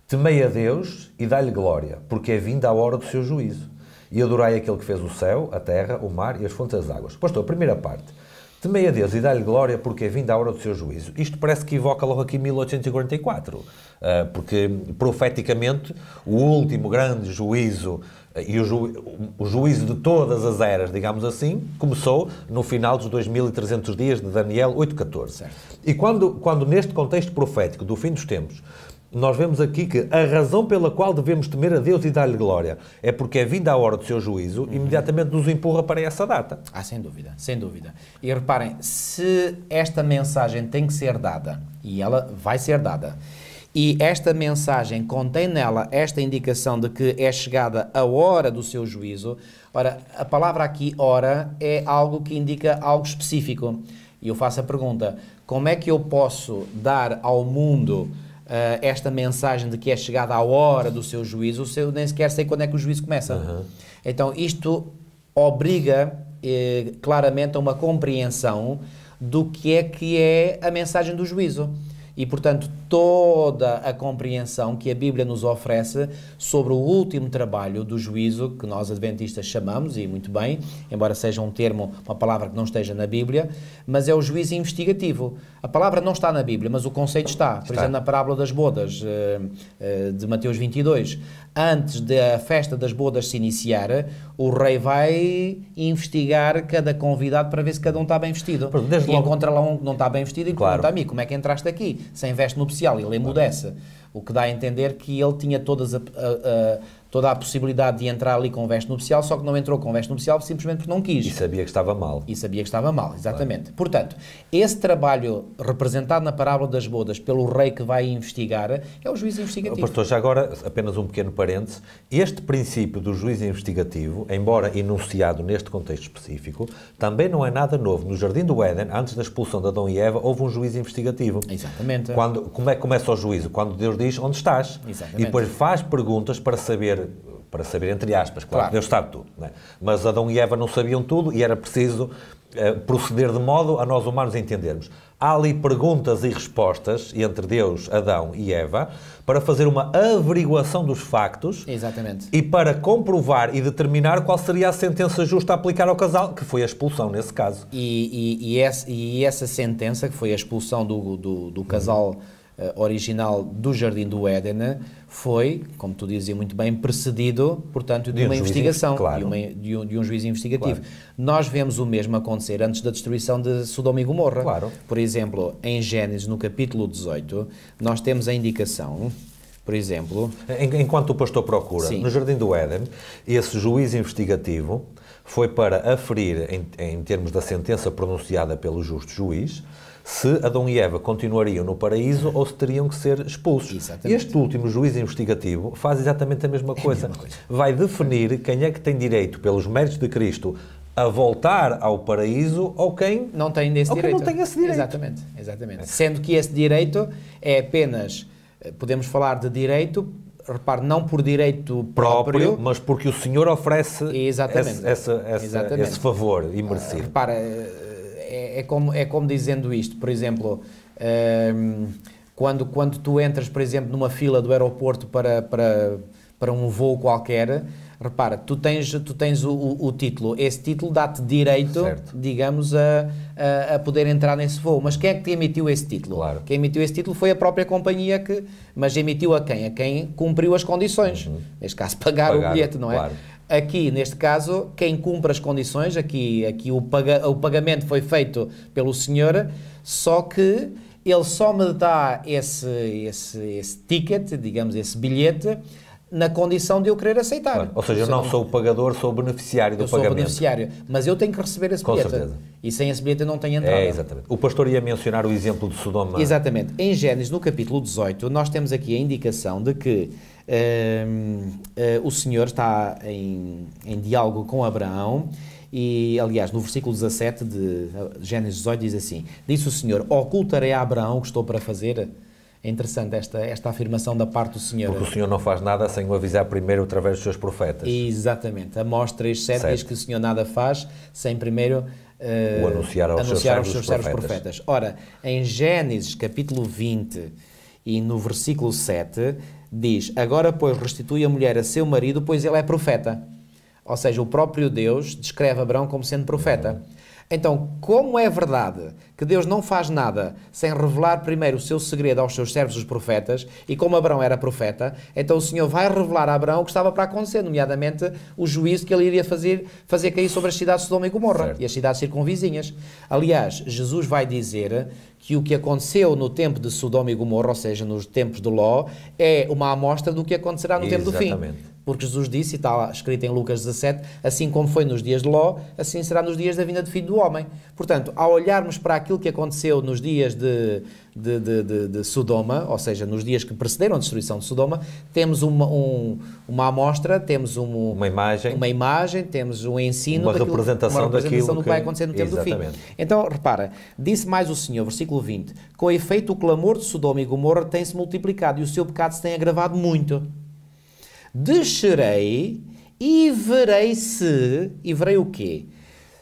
temei a Deus e dai-lhe glória, porque é vinda a hora do seu juízo. E adorai aquele que fez o céu, a terra, o mar e as fontes das águas. Pastor, a primeira parte. Temei a Deus e dai-lhe glória, porque é vinda a hora do seu juízo. Isto parece que evoca logo aqui 1844, porque profeticamente o último grande juízo e o juízo de todas as eras, digamos assim, começou no final dos 2300 dias de Daniel 8:14. Certo. E quando neste contexto profético do fim dos tempos, nós vemos aqui que a razão pela qual devemos temer a Deus e dar-lhe glória é porque é vinda a hora do seu juízo, imediatamente nos empurra para essa data. Sem dúvida, sem dúvida. E reparem, se esta mensagem tem que ser dada, e ela vai ser dada, e esta mensagem contém nela esta indicação de que é chegada a hora do seu juízo, ora, a palavra aqui, hora, é algo que indica algo específico. E eu faço a pergunta, como é que eu posso dar ao mundo esta mensagem de que é chegada a hora do seu juízo, se eu nem sequer sei quando é que o juízo começa? Então, isto obriga claramente a uma compreensão do que é a mensagem do juízo. E, portanto, toda a compreensão que a Bíblia nos oferece sobre o último trabalho do juízo, que nós adventistas chamamos, e muito bem, embora seja um termo, uma palavra que não esteja na Bíblia, mas é o juízo investigativo. A palavra não está na Bíblia, mas o conceito está. Por exemplo, na parábola das bodas, de Mateus 22. Antes da festa das bodas se iniciar, o rei vai investigar cada convidado para ver se cada um está bem vestido. E encontra lá um que não está bem vestido e pergunta a mim, como é que entraste aqui? Sem veste nupcial. Ele emudece. O que dá a entender que ele tinha toda a possibilidade de entrar ali com veste nupcial, só que não entrou com veste nupcial simplesmente porque não quis. E sabia que estava mal. Exatamente. Claro. Portanto, esse trabalho representado na parábola das bodas pelo rei que vai investigar é o juízo investigativo. Pastor, já agora, apenas um pequeno parêntese. Este princípio do juízo investigativo, embora enunciado neste contexto específico, também não é nada novo. No Jardim do Éden, antes da expulsão de Adão e Eva, houve um juízo investigativo. Exatamente. Como é que começa o juízo? Quando Deus diz onde estás. Exatamente. E depois faz perguntas para saber saber entre aspas, claro. Claro. Deus sabe tudo, não é? Mas Adão e Eva não sabiam tudo e era preciso proceder de modo a nós humanos entendermos. Há ali perguntas e respostas entre Deus, Adão e Eva para fazer uma averiguação dos factos. Exatamente. E para comprovar e determinar qual seria a sentença justa a aplicar ao casal, que foi a expulsão nesse caso. E essa sentença, que foi a expulsão do casal original do Jardim do Éden, foi, como tu dizia muito bem, precedido, portanto, de uma investigação, claro. de um juízo investigativo. Claro. Nós vemos o mesmo acontecer antes da destruição de Sodoma e Gomorra. Claro. Por exemplo, em Gênesis, no capítulo 18, nós temos a indicação, por exemplo... Enquanto o pastor procura, Sim. no Jardim do Éden, esse juízo investigativo foi para aferir, em termos da sentença pronunciada pelo justo juiz, se Adão e Eva continuariam no paraíso ou se teriam que ser expulsos. Exatamente. Este último juízo investigativo faz exatamente a mesma coisa. Vai definir quem é que tem direito, pelos méritos de Cristo, a voltar ao paraíso ou quem não tem esse direito. Não tem esse direito. Exatamente. Sendo que esse direito é apenas, podemos falar de direito, repare, não por direito próprio, mas porque o Senhor oferece esse favor imerecido. Repara, é como dizendo isto, por exemplo, quando tu entras, por exemplo, numa fila do aeroporto para um voo qualquer, repara, tu tens o título, esse título dá-te direito, certo, digamos, a poder entrar nesse voo. Mas quem é que te emitiu esse título? Claro. Quem emitiu esse título foi a própria companhia mas emitiu a quem? A quem cumpriu as condições. Neste caso, pagar o bilhete, não é? Claro. Aqui, neste caso, quem cumpre as condições, aqui o pagamento foi feito pelo senhor, só que ele só me dá esse ticket, digamos, esse bilhete, na condição de eu querer aceitar. Claro. Ou seja, eu não sou o pagador, sou o beneficiário do pagamento. Eu sou o beneficiário, mas eu tenho que receber esse bilhete. Com certeza. E sem esse bilhete eu não tenho entrada. Exatamente. O pastor ia mencionar o exemplo de Sodoma. Exatamente. Em Gênesis, no capítulo 18, nós temos aqui a indicação de que o Senhor está em diálogo com Abraão e, aliás, no versículo 17 de Gênesis 18 diz assim: disse o Senhor, ocultarei a Abraão o que estou para fazer. É interessante esta afirmação da parte do Senhor. Porque o Senhor não faz nada sem o avisar primeiro através dos seus profetas. Exatamente. Amós 3:7 diz que o Senhor nada faz sem primeiro o anunciar aos seus servos profetas. Ora, em Gênesis capítulo 20 e no versículo 7 diz: agora, pois, restitui a mulher a seu marido, pois ele é profeta. Ou seja, o próprio Deus descreve Abraão como sendo profeta. Então, como é verdade que Deus não faz nada sem revelar primeiro o seu segredo aos seus servos, os profetas, e como Abraão era profeta, então o Senhor vai revelar a Abraão o que estava para acontecer, nomeadamente o juízo que ele iria fazer cair sobre as cidades de Sodoma e Gomorra, certo, e as cidades circunvizinhas. Aliás, Jesus vai dizer que o que aconteceu no tempo de Sodoma e Gomorra, ou seja, nos tempos de Ló, é uma amostra do que acontecerá no tempo do fim. Porque Jesus disse, e está escrito em Lucas 17, assim como foi nos dias de Ló, assim será nos dias da vinda do Filho do Homem. Portanto, ao olharmos para aquilo que aconteceu nos dias de Sodoma, ou seja, nos dias que precederam a destruição de Sodoma, temos uma amostra, temos uma imagem, temos um ensino, uma representação do que vai acontecer no tempo do fim. Então, repara, disse mais o Senhor, versículo 20, com efeito o clamor de Sodoma e Gomorra tem-se multiplicado e o seu pecado se tem agravado muito. Descerei e verei o quê?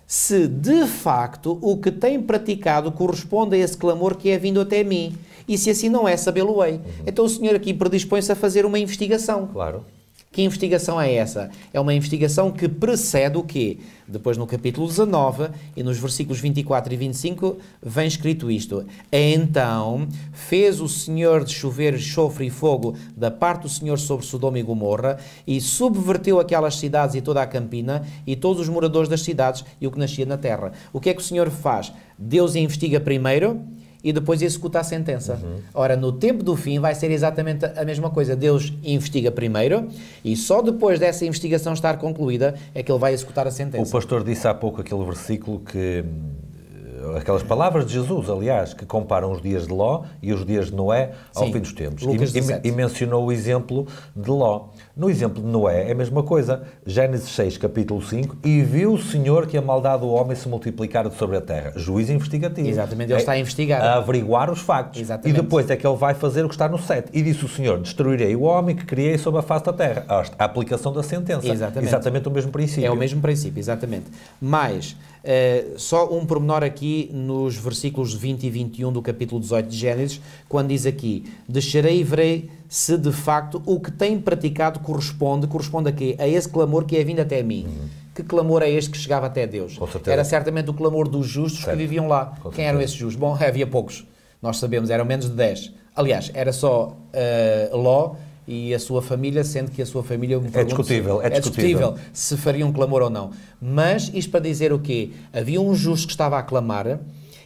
Se de facto o que tem praticado corresponde a esse clamor que é vindo até mim. E se assim não é, sabê-lo-ei. Então o Senhor aqui predispõe-se a fazer uma investigação. Claro. Que investigação é essa? É uma investigação que precede o quê? Depois no capítulo 19 e nos versículos 24 e 25 vem escrito isto: então fez o Senhor de chover enxofre e fogo da parte do Senhor sobre Sodoma e Gomorra e subverteu aquelas cidades e toda a campina e todos os moradores das cidades e o que nascia na terra. O que é que o Senhor faz? Deus investiga primeiro e depois executa a sentença. Ora, no tempo do fim vai ser exatamente a mesma coisa. Deus investiga primeiro e só depois dessa investigação estar concluída é que ele vai executar a sentença. O pastor disse há pouco aquele versículo que aquelas palavras de Jesus, aliás, que comparam os dias de Ló e os dias de Noé ao fim dos tempos. E mencionou o exemplo de Ló. No exemplo de Noé é a mesma coisa. Gênesis 6, capítulo 5, e viu o Senhor que a maldade do homem se multiplicara sobre a terra. Juízo investigativo. Exatamente, ele está a investigar. A averiguar os factos. Exatamente. E depois é que ele vai fazer o que está no 7. E disse o Senhor, destruirei o homem que criei sobre a face da terra. A aplicação da sentença. Exatamente o mesmo princípio. É o mesmo princípio, exatamente. Mas, só um pormenor aqui nos versículos 20 e 21 do capítulo 18 de Gênesis, quando diz aqui, descerei e verei se de facto o que tem praticado corresponde a quê? A esse clamor que é vindo até mim. Que clamor é este que chegava até Deus? Era certamente o clamor dos justos que viviam lá. Quem eram esses justos? Bom, havia poucos. Nós sabemos, eram menos de 10. Aliás, era só Ló e a sua família, sendo que a sua família... É discutível se faria um clamor ou não. Mas isto para dizer o quê? Havia um justo que estava a clamar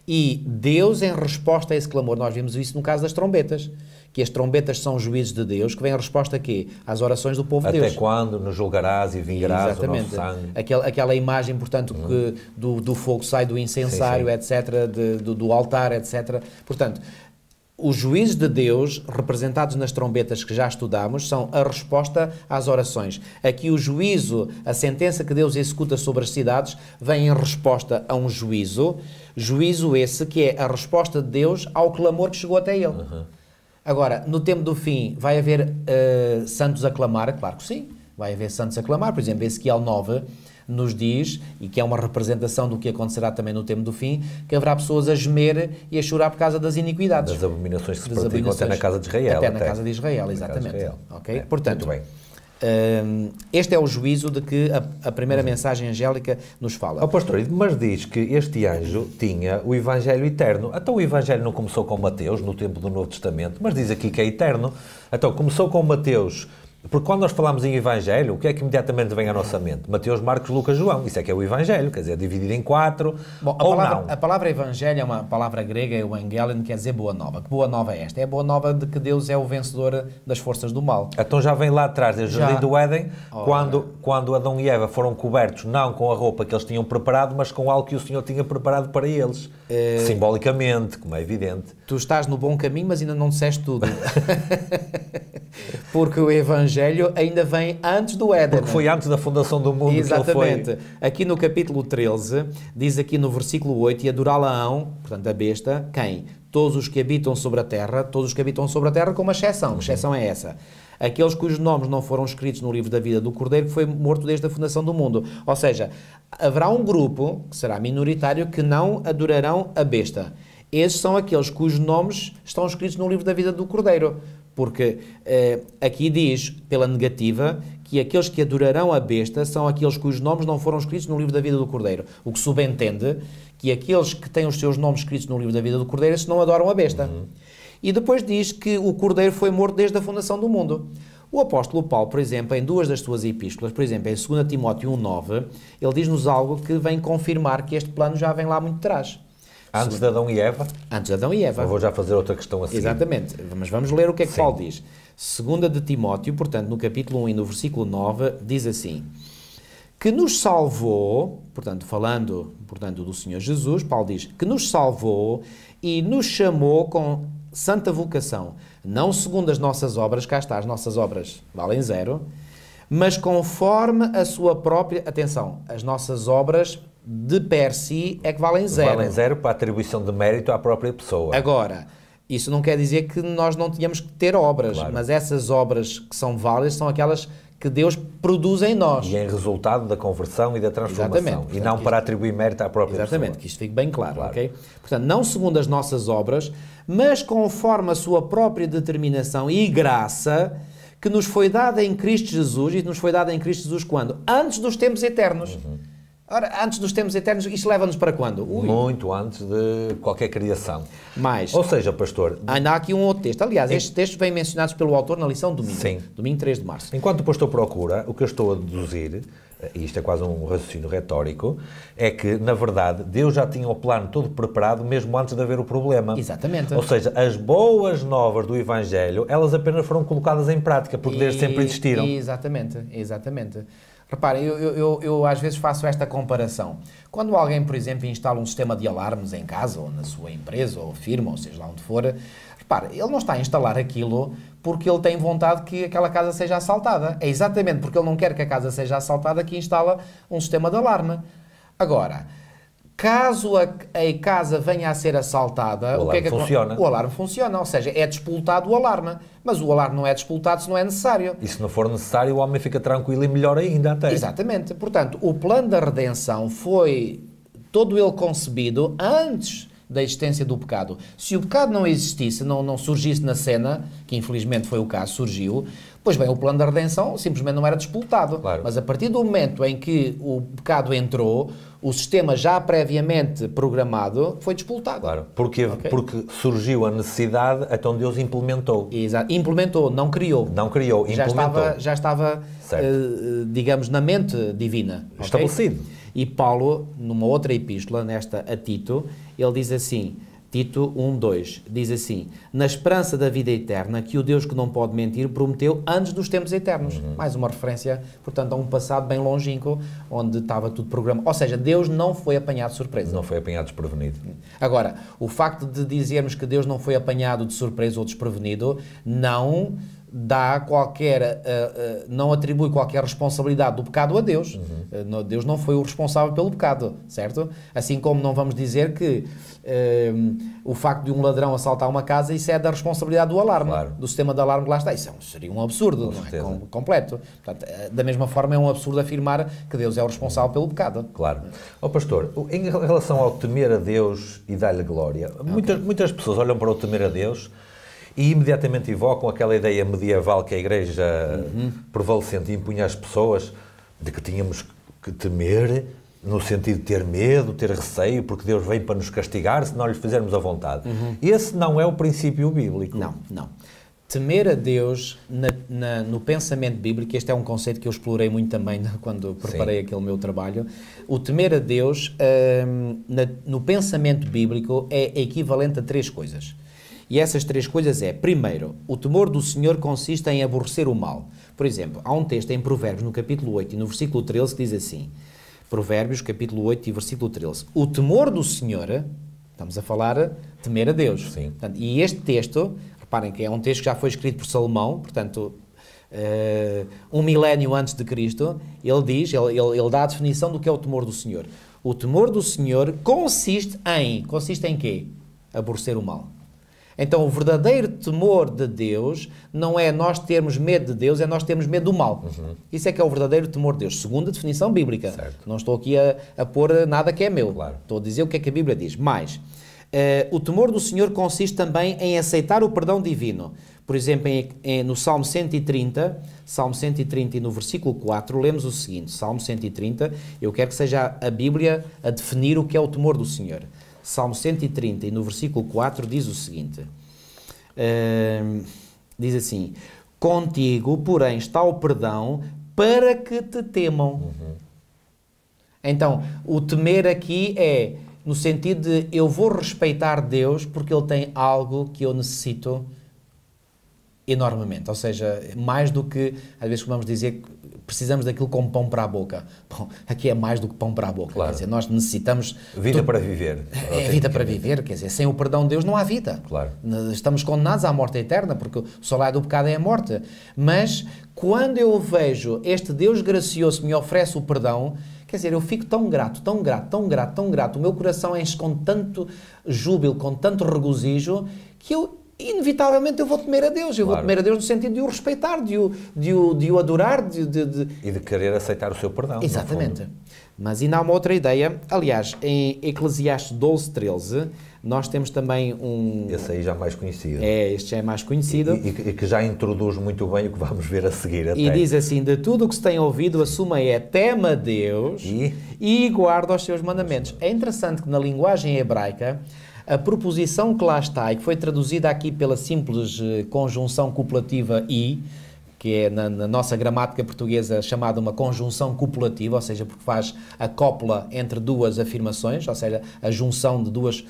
e Deus, em resposta a esse clamor, nós vimos isso no caso das trombetas, que as trombetas são juízos de Deus, que vêm em resposta a quê? Às orações do povo de Deus. Até quando nos julgarás e vingarás o nosso sangue. Aquela imagem, portanto, que do fogo sai do incensário, etc., do altar, etc. Portanto, os juízos de Deus, representados nas trombetas que já estudámos, são a resposta às orações. Aqui o juízo, a sentença que Deus executa sobre as cidades, vem em resposta a um juízo esse que é a resposta de Deus ao clamor que chegou até ele. Agora, no tempo do fim, vai haver santos a clamar? Claro que sim, vai haver santos a clamar. Por exemplo, Ezequiel 9 nos diz, e que é uma representação do que acontecerá também no tempo do fim, que haverá pessoas a gemer e a chorar por causa das iniquidades. Das abominações que se praticam até na casa de Israel. Até na casa de Israel, exatamente. Okay? Portanto, muito bem. Este é o juízo de que a primeira mensagem angélica nos fala. Pastor, mas diz que este anjo tinha o Evangelho eterno. Então o Evangelho não começou com Mateus, no tempo do Novo Testamento, mas diz aqui que é eterno. Então começou com Mateus. Porque quando nós falamos em Evangelho, o que é que imediatamente vem à nossa mente? Mateus, Marcos, Lucas, João. Isso é que é o Evangelho, quer dizer, dividido em 4. Bom, a palavra Evangelho é uma palavra grega, é o Evangelion, quer dizer boa nova. Que boa nova é esta? É a boa nova de que Deus é o vencedor das forças do mal. Então já vem lá atrás, desde o Jardim do Éden, quando Adão e Eva foram cobertos, não com a roupa que eles tinham preparado, mas com algo que o Senhor tinha preparado para eles. Simbolicamente, como é evidente. Tu estás no bom caminho, mas ainda não disseste tudo. Porque o Evangelho ainda vem antes do Éden. Porque foi antes da fundação do mundo. Exatamente. Que ele foi... Aqui no capítulo 13, diz aqui no versículo 8, e adorá-la-ão, portanto a besta, quem? Todos os que habitam sobre a terra, com uma exceção. Que exceção é essa? Aqueles cujos nomes não foram escritos no livro da vida do Cordeiro, que foi morto desde a fundação do mundo. Ou seja, haverá um grupo, que será minoritário, que não adorarão a besta. Esses são aqueles cujos nomes estão escritos no livro da vida do Cordeiro. Porque aqui diz, pela negativa, que aqueles que adorarão a besta são aqueles cujos nomes não foram escritos no livro da vida do Cordeiro. O que subentende que aqueles que têm os seus nomes escritos no livro da vida do Cordeiro, esses não adoram a besta. E depois diz que o Cordeiro foi morto desde a fundação do mundo. O apóstolo Paulo, por exemplo, em duas das suas epístolas, por exemplo, em 2 Timóteo 1,9, ele diz-nos algo que vem confirmar que este plano já vem lá muito atrás. Antes de Adão e Eva? Antes de Adão e Eva. Eu vou já fazer outra questão assim. Exatamente. Mas vamos ler o que é que Paulo diz. 2 de Timóteo, portanto, no capítulo 1 e no versículo 9, diz assim: que nos salvou, portanto, falando do Senhor Jesus, Paulo diz, que nos salvou e nos chamou com santa vocação, não segundo as nossas obras, cá está, as nossas obras valem zero, mas conforme a sua própria, atenção, as nossas obras de per si é que valem zero. Valem zero para a atribuição de mérito à própria pessoa. Agora, isso não quer dizer que nós não tenhamos que ter obras, claro. Mas essas obras que são válidas são aquelas que Deus produz em nós. E em resultado da conversão e da transformação. Exatamente. E não para atribuir mérito à própria pessoa. Exatamente, que isto fique bem claro, ok? Portanto, não segundo as nossas obras, mas conforme a sua própria determinação e graça, que nos foi dada em Cristo Jesus, e nos foi dada em Cristo Jesus quando? Antes dos tempos eternos. Ora, antes dos tempos eternos, isto leva-nos para quando? Muito antes de qualquer criação. Mas, ou seja, pastor... Ainda há aqui um outro texto. Aliás, estes textos vêm mencionados pelo autor na lição de domingo. Sim. Domingo 3 de março. Enquanto o pastor procura, o que eu estou a deduzir, e isto é quase um raciocínio retórico, é que, na verdade, Deus já tinha o plano todo preparado mesmo antes de haver o problema. Exatamente. Ou seja, as boas novas do Evangelho, elas apenas foram colocadas em prática, porque desde sempre existiram. Exatamente, exatamente. Reparem, eu às vezes faço esta comparação. Quando alguém, por exemplo, instala um sistema de alarmes em casa, ou na sua empresa, ou firma, ou seja lá onde for, repare, ele não está a instalar aquilo porque ele tem vontade que aquela casa seja assaltada. É exatamente porque ele não quer que a casa seja assaltada que instala um sistema de alarme. Agora, caso a casa venha a ser assaltada, o alarme funciona. O alarme funciona, ou seja, é despoltado o alarme. Mas o alarme não é despoltado se não é necessário. E se não for necessário, o homem fica tranquilo e melhor ainda até. Exatamente. Portanto, o plano da redenção foi todo ele concebido antes da existência do pecado. Se o pecado não existisse, não surgisse na cena, que infelizmente foi o caso, surgiu, pois bem, o plano da redenção simplesmente não era despoltado. Claro. Mas a partir do momento em que o pecado entrou, o sistema já previamente programado foi despoltado. Claro, porque surgiu a necessidade, então Deus implementou. Exato. Implementou, não criou. Não criou, implementou. Já estava digamos, na mente divina. Estabelecido. Okay? E Paulo, numa outra epístola, nesta a Tito, ele diz assim, Tito 1:2, diz assim: na esperança da vida eterna, que o Deus que não pode mentir prometeu antes dos tempos eternos. Mais uma referência, portanto, a um passado bem longínquo, onde estava tudo programado. Ou seja, Deus não foi apanhado de surpresa. Não foi apanhado desprevenido. Agora, o facto de dizermos que Deus não foi apanhado de surpresa ou desprevenido, não dá qualquer, não atribui qualquer responsabilidade do pecado a Deus. Deus não foi o responsável pelo pecado, certo? Assim como não vamos dizer que o facto de um ladrão assaltar uma casa, isso é da responsabilidade do alarme, claro, do sistema de alarme que lá está. Isso seria um absurdo, não é? Completo. Portanto, da mesma forma é um absurdo afirmar que Deus é o responsável pelo pecado. Claro. Ó pastor, em relação ao temer a Deus e dar-lhe glória, muitas pessoas olham para o temer a Deus e imediatamente evocam aquela ideia medieval que a Igreja prevalecente impunha às pessoas de que tínhamos que temer, no sentido de ter medo, ter receio, porque Deus vem para nos castigar se não lhe fizermos a vontade. Esse não é o princípio bíblico. Não. Temer a Deus no pensamento bíblico, este é um conceito que eu explorei muito também quando preparei aquele meu trabalho. O temer a Deus no pensamento bíblico é equivalente a três coisas. E essas três coisas é, primeiro, o temor do Senhor consiste em aborrecer o mal. Por exemplo, há um texto em Provérbios, no capítulo 8 e no versículo 13, que diz assim, Provérbios, capítulo 8 e versículo 13, o temor do Senhor, estamos a falar temer a Deus. Sim. Portanto, e este texto, reparem que é um texto que já foi escrito por Salomão, portanto, um milénio antes de Cristo, ele diz, ele dá a definição do que é o temor do Senhor. O temor do Senhor consiste em quê? Aborrecer o mal. Então, o verdadeiro temor de Deus não é nós termos medo de Deus, é nós termos medo do mal. Isso é que é o verdadeiro temor de Deus, segundo a definição bíblica. Certo. Não estou aqui a pôr nada que é meu. Claro. Estou a dizer o que é que a Bíblia diz. Mas, o temor do Senhor consiste também em aceitar o perdão divino. Por exemplo, no Salmo 130 e no versículo 4, lemos o seguinte, Salmo 130, eu quero que seja a Bíblia a definir o que é o temor do Senhor. Salmo 130 e no versículo 4 diz o seguinte, diz assim, contigo, porém, está o perdão para que te temam. Então, o temer aqui é no sentido de eu vou respeitar Deus porque Ele tem algo que eu necessito enormemente, ou seja, mais do que, às vezes vamos dizer que precisamos daquilo como pão para a boca. Bom, aqui é mais do que pão para a boca. Claro. Quer dizer, nós necessitamos... Vida para viver. É vida para viver, quer dizer, sem o perdão de Deus não há vida. Claro. Estamos condenados à morte eterna, porque o salário do pecado é a morte. Mas, quando eu vejo este Deus gracioso que me oferece o perdão, quer dizer, eu fico tão grato, o meu coração enche com tanto júbilo, com tanto regozijo, que eu... inevitavelmente eu vou temer a Deus. Eu vou temer a Deus no sentido de o respeitar, de o adorar. E de querer aceitar o seu perdão. Exatamente. Mas ainda há uma outra ideia. Aliás, em Eclesiastes 12:13, nós temos também um... Esse aí já mais conhecido. Este já é mais conhecido. E que já introduz muito bem o que vamos ver a seguir até. E diz assim, de tudo o que se tem ouvido, assuma tema a Deus e guarda os seus mandamentos. É interessante que na linguagem hebraica, a proposição que lá está, e que foi traduzida aqui pela simples conjunção copulativa i, que é na nossa gramática portuguesa chamada uma conjunção copulativa, ou seja, porque faz a cópula entre duas afirmações, ou seja, a junção de duas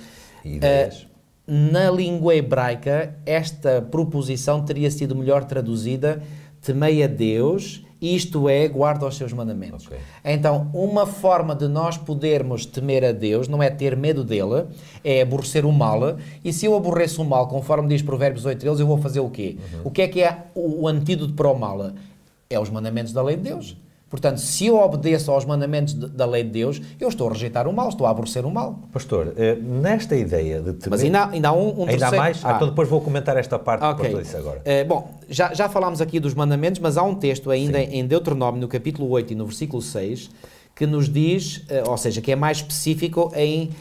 ideias. Na língua hebraica, esta proposição teria sido melhor traduzida: temei a Deus isto é, guarda os seus mandamentos. Okay. Então, uma forma de nós podermos temer a Deus não é ter medo dele, é aborrecer o mal, e se eu aborreço o mal, conforme diz Provérbios 8:13, eu vou fazer o quê? O que é o antídoto para o mal? É os mandamentos da lei de Deus. Portanto, se eu obedeço aos mandamentos da lei de Deus, eu estou a rejeitar o mal, estou a aborrecer o mal. Pastor, nesta ideia de temer... Mas ainda há um terceiro... Ainda há mais? Então depois vou comentar esta parte que eu disse agora. Bom, já falámos aqui dos mandamentos, mas há um texto ainda em Deuteronômio, no capítulo 8 e no versículo 6, que nos diz, ou seja, que é mais específico em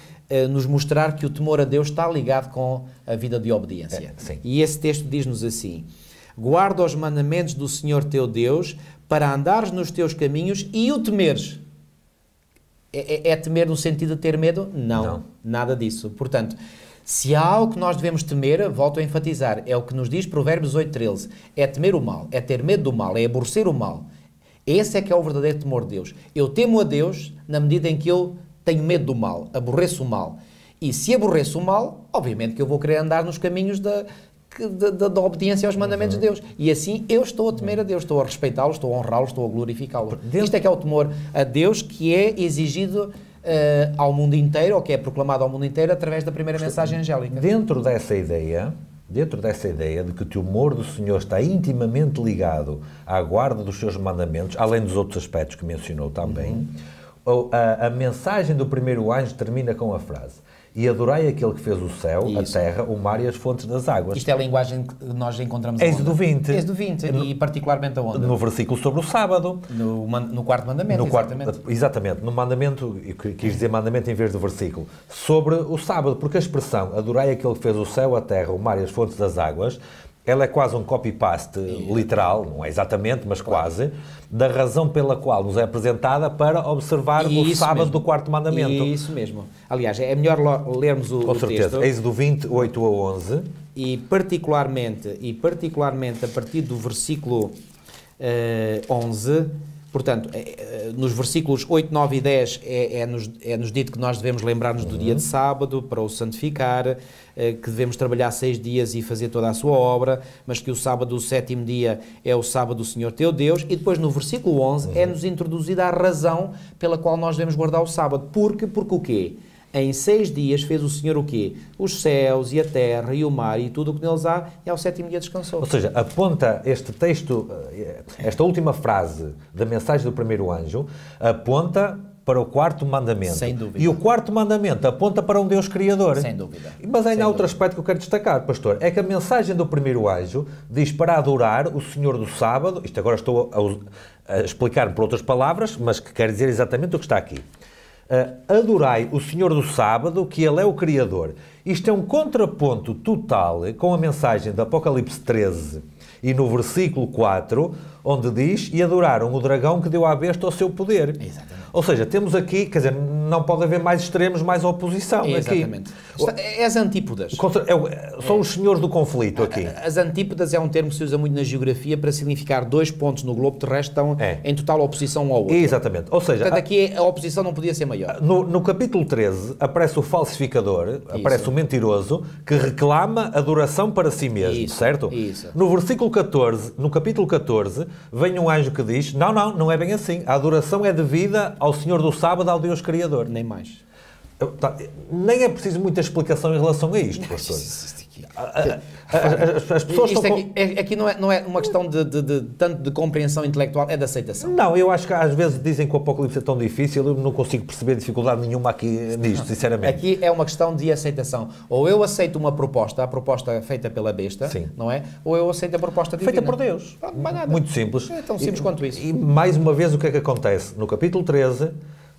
nos mostrar que o temor a Deus está ligado com a vida de obediência. E esse texto diz-nos assim: guarda os mandamentos do Senhor teu Deus para andares nos teus caminhos e o temeres. É temer no sentido de ter medo? Não, nada disso. Portanto, se há algo que nós devemos temer, volto a enfatizar, é o que nos diz Provérbios 8:13, é temer o mal, é ter medo do mal, é aborrecer o mal. Esse é que é o verdadeiro temor de Deus. Eu temo a Deus na medida em que eu tenho medo do mal, aborreço o mal. E se aborreço o mal, obviamente que eu vou querer andar nos caminhos da obediência aos mandamentos de Deus. E assim eu estou a temer a Deus, estou a respeitá-lo, estou a honrá-lo, estou a glorificá-lo. Isto é que é o temor a Deus que é exigido ao mundo inteiro, ou que é proclamado ao mundo inteiro através da primeira mensagem angélica. Dentro dessa ideia de que o temor do Senhor está intimamente ligado à guarda dos seus mandamentos, além dos outros aspectos que mencionou também, a mensagem do primeiro anjo termina com a frase: e adorai aquele que fez o céu, a terra, o mar e as fontes das águas. Isto é a linguagem que nós encontramos Êxodo 20. Êxodo 20, e particularmente aonde? No versículo sobre o sábado. No quarto mandamento, exatamente. Exatamente, no mandamento, eu quis dizer mandamento em vez do versículo, sobre o sábado, porque a expressão adorai aquele que fez o céu, a terra, o mar e as fontes das águas, ela é quase um copy-paste literal, não é exatamente, mas quase, da razão pela qual nos é apresentada para observar o sábado do quarto mandamento. Isso mesmo. Aliás, é melhor lermos o texto. Com certeza. Êxodo 20, 8 a 11. E particularmente a partir do versículo 11... Portanto, nos versículos 8, 9 e 10 é-nos dito que nós devemos lembrar-nos do dia de sábado para o santificar, que devemos trabalhar 6 dias e fazer toda a sua obra, mas que o sábado, o 7º dia, é o sábado do Senhor teu Deus. E depois no versículo 11 é-nos introduzida a razão pela qual nós devemos guardar o sábado. Porque o quê? Em 6 dias fez o Senhor o quê? Os céus e a terra e o mar e tudo o que neles há, e ao 7º dia descansou. Ou seja, aponta este texto, esta última frase da mensagem do primeiro anjo, aponta para o quarto mandamento. Sem dúvida. E o quarto mandamento aponta para um Deus Criador. Sem dúvida. Mas ainda há outro aspecto que eu quero destacar, pastor, é que a mensagem do primeiro anjo diz para adorar o Senhor do sábado, isto agora estou a explicar por outras palavras, mas que quer dizer exatamente o que está aqui. Adorai o Senhor do sábado, que Ele é o Criador. Isto é um contraponto total com a mensagem de Apocalipse 13 e no versículo 4, onde diz: e adoraram o dragão que deu à besta o seu poder. Exatamente. Ou seja, temos aqui, quer dizer, não pode haver mais extremos, mais oposição. Exatamente. Aqui. É as antípodas. São os senhores do conflito aqui. As antípodas é um termo que se usa muito na geografia para significar 2 pontos no globo terrestre que estão em total oposição um ao outro. Exatamente. Ou seja, portanto, aqui a oposição não podia ser maior. No capítulo 13 aparece o falsificador, aparece o mentiroso, que reclama adoração para si mesmo, certo? Isso. No versículo 14, no capítulo 14, vem um anjo que diz: não é bem assim. A adoração é devida ao Senhor do sábado, ao Deus Criador. Nem mais. Nem é preciso muita explicação em relação a isto, pastor. As pessoas aqui não é uma questão tanto de compreensão intelectual, é de aceitação. Não, eu acho que às vezes dizem que o Apocalipse é tão difícil, eu não consigo perceber dificuldade nenhuma aqui nisto, sinceramente. Aqui é uma questão de aceitação. Ou eu aceito uma proposta, a proposta feita pela besta, não é? Ou eu aceito a proposta divina. Feita por Deus. Não vai nada. Muito simples. É tão simples quanto isso. E mais uma vez o que é que acontece? No capítulo 13...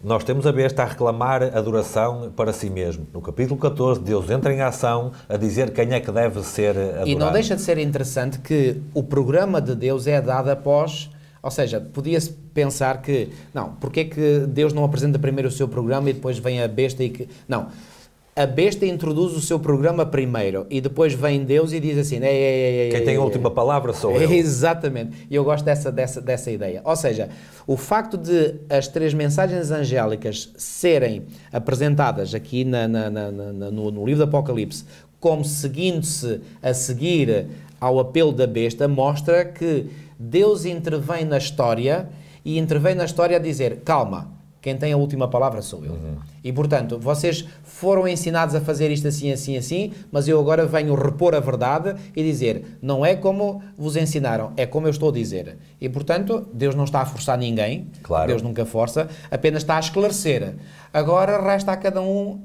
nós temos a besta a reclamar adoração para si mesmo. No capítulo 14, Deus entra em ação a dizer quem é que deve ser adorado. E não deixa de ser interessante que o programa de Deus é dado após... Ou seja, podia-se pensar que... Não, porque é que Deus não apresenta primeiro o seu programa e depois vem a besta e que... Não. A besta introduz o seu programa primeiro e depois vem Deus e diz assim... Quem tem a última palavra sou eu. Exatamente. E eu gosto dessa ideia. Ou seja, o facto de as 3 mensagens angélicas serem apresentadas aqui no livro do Apocalipse como seguindo-se a seguir ao apelo da besta, mostra que Deus intervém na história e intervém na história a dizer, calma, quem tem a última palavra sou eu. E, portanto, vocês foram ensinados a fazer isto assim, assim, assim, mas eu agora venho repor a verdade e dizer, não é como vos ensinaram, é como eu estou a dizer. E, portanto, Deus não está a forçar ninguém, claro. Deus nunca força, apenas está a esclarecer. Agora resta a cada um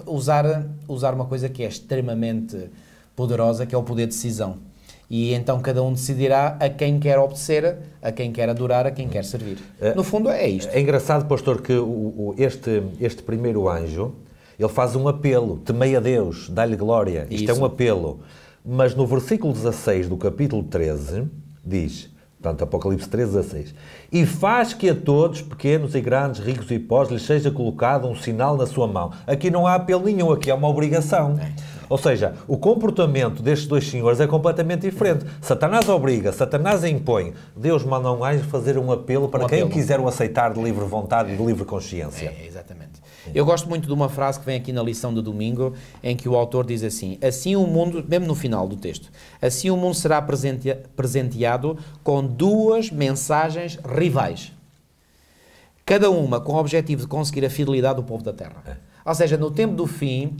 usar uma coisa que é extremamente poderosa, que é o poder de decisão. E então cada um decidirá a quem quer obedecer, a quem quer adorar, a quem quer servir. No fundo é isto. É engraçado, pastor, que este primeiro anjo, ele faz um apelo, temei a Deus, dá-lhe glória. Isto é um apelo. Mas no versículo 16 do capítulo 13, diz, portanto, Apocalipse 13, 16, e faz que a todos, pequenos e grandes, ricos e pobres, lhes seja colocado um sinal na sua mão. Aqui não há apelo nenhum, aqui há uma obrigação. Ou seja, o comportamento destes dois senhores é completamente diferente. Satanás obriga, Satanás impõe. Deus manda um anjo fazer um apelo para quem quiser o aceitar de livre vontade e de livre consciência. Exatamente. Eu gosto muito de uma frase que vem aqui na lição de domingo, em que o autor diz assim o mundo, mesmo no final do texto, assim o mundo será presenteado com duas mensagens rivais. Cada uma com o objetivo de conseguir a fidelidade do povo da terra. Ou seja, no tempo do fim,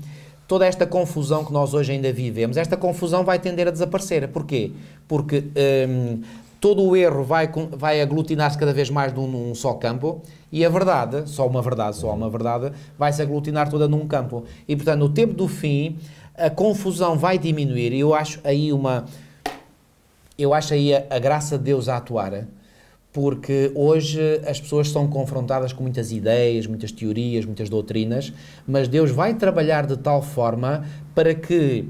toda esta confusão que nós hoje ainda vivemos, esta confusão vai tender a desaparecer. Porquê? Porque todo o erro vai aglutinar-se cada vez mais num só campo e a verdade, só uma verdade, vai se aglutinar toda num campo. E, portanto, no tempo do fim, a confusão vai diminuir e eu acho aí a graça de Deus a atuar, porque hoje as pessoas são confrontadas com muitas ideias, muitas teorias, muitas doutrinas, mas Deus vai trabalhar de tal forma para que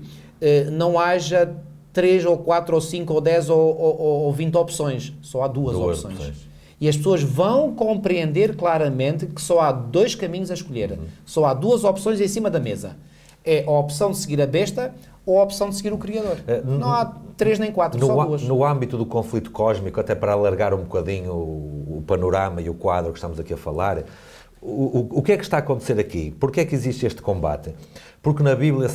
não haja 3 ou 4 ou 5 ou 10 ou 20 opções. Só há duas opções. E as pessoas vão compreender claramente que só há 2 caminhos a escolher. Só há 2 opções em cima da mesa. É a opção de seguir a besta ou a opção de seguir o Criador. Não há 3 nem 4, só 2. No âmbito do conflito cósmico, até para alargar um bocadinho o panorama e o quadro que estamos aqui a falar, o que é que está a acontecer aqui? Porquê é que existe este combate? Porque na Bíblia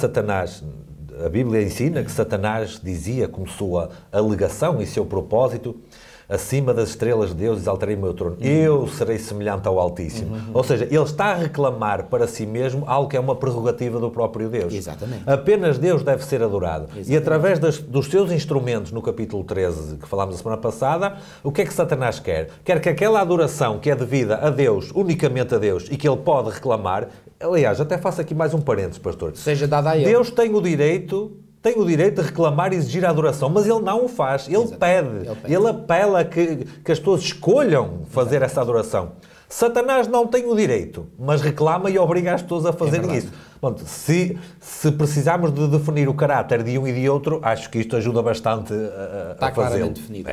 a Bíblia ensina que Satanás dizia, como sua alegação e seu propósito, acima das estrelas de Deus exaltarei o meu trono. Eu serei semelhante ao Altíssimo. Ou seja, ele está a reclamar para si mesmo algo que é uma prerrogativa do próprio Deus. Exatamente. Apenas Deus deve ser adorado. Exatamente. E através dos seus instrumentos, no capítulo 13, que falámos a semana passada, o que é que Satanás quer? Quer que aquela adoração que é devida a Deus, unicamente a Deus, e que ele pode reclamar, aliás, até faço aqui mais um parênteses, pastor. Seja dada a ele. Deus tem o direito de reclamar e exigir a adoração, mas ele não o faz, ele pede, ele apela que as pessoas escolham fazer essa adoração. Satanás não tem o direito, mas reclama e obriga as pessoas a fazerem isso. Bom, se precisarmos de definir o caráter de um e de outro, acho que isto ajuda bastante a está claramente definido.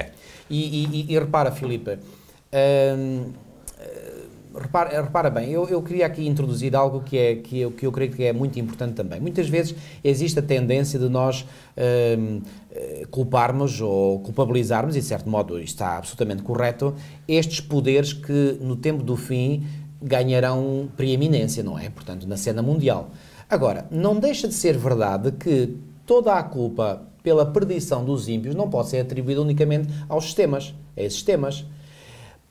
E repara, Filipe, repara bem, eu queria aqui introduzir algo que eu creio que é muito importante também. Muitas vezes existe a tendência de nós culparmos ou culpabilizarmos, e de certo modo isto está absolutamente correto, estes poderes que no tempo do fim ganharão preeminência, não é? Portanto, na cena mundial. Agora, não deixa de ser verdade que toda a culpa pela perdição dos ímpios não pode ser atribuída unicamente aos sistemas, a esses sistemas.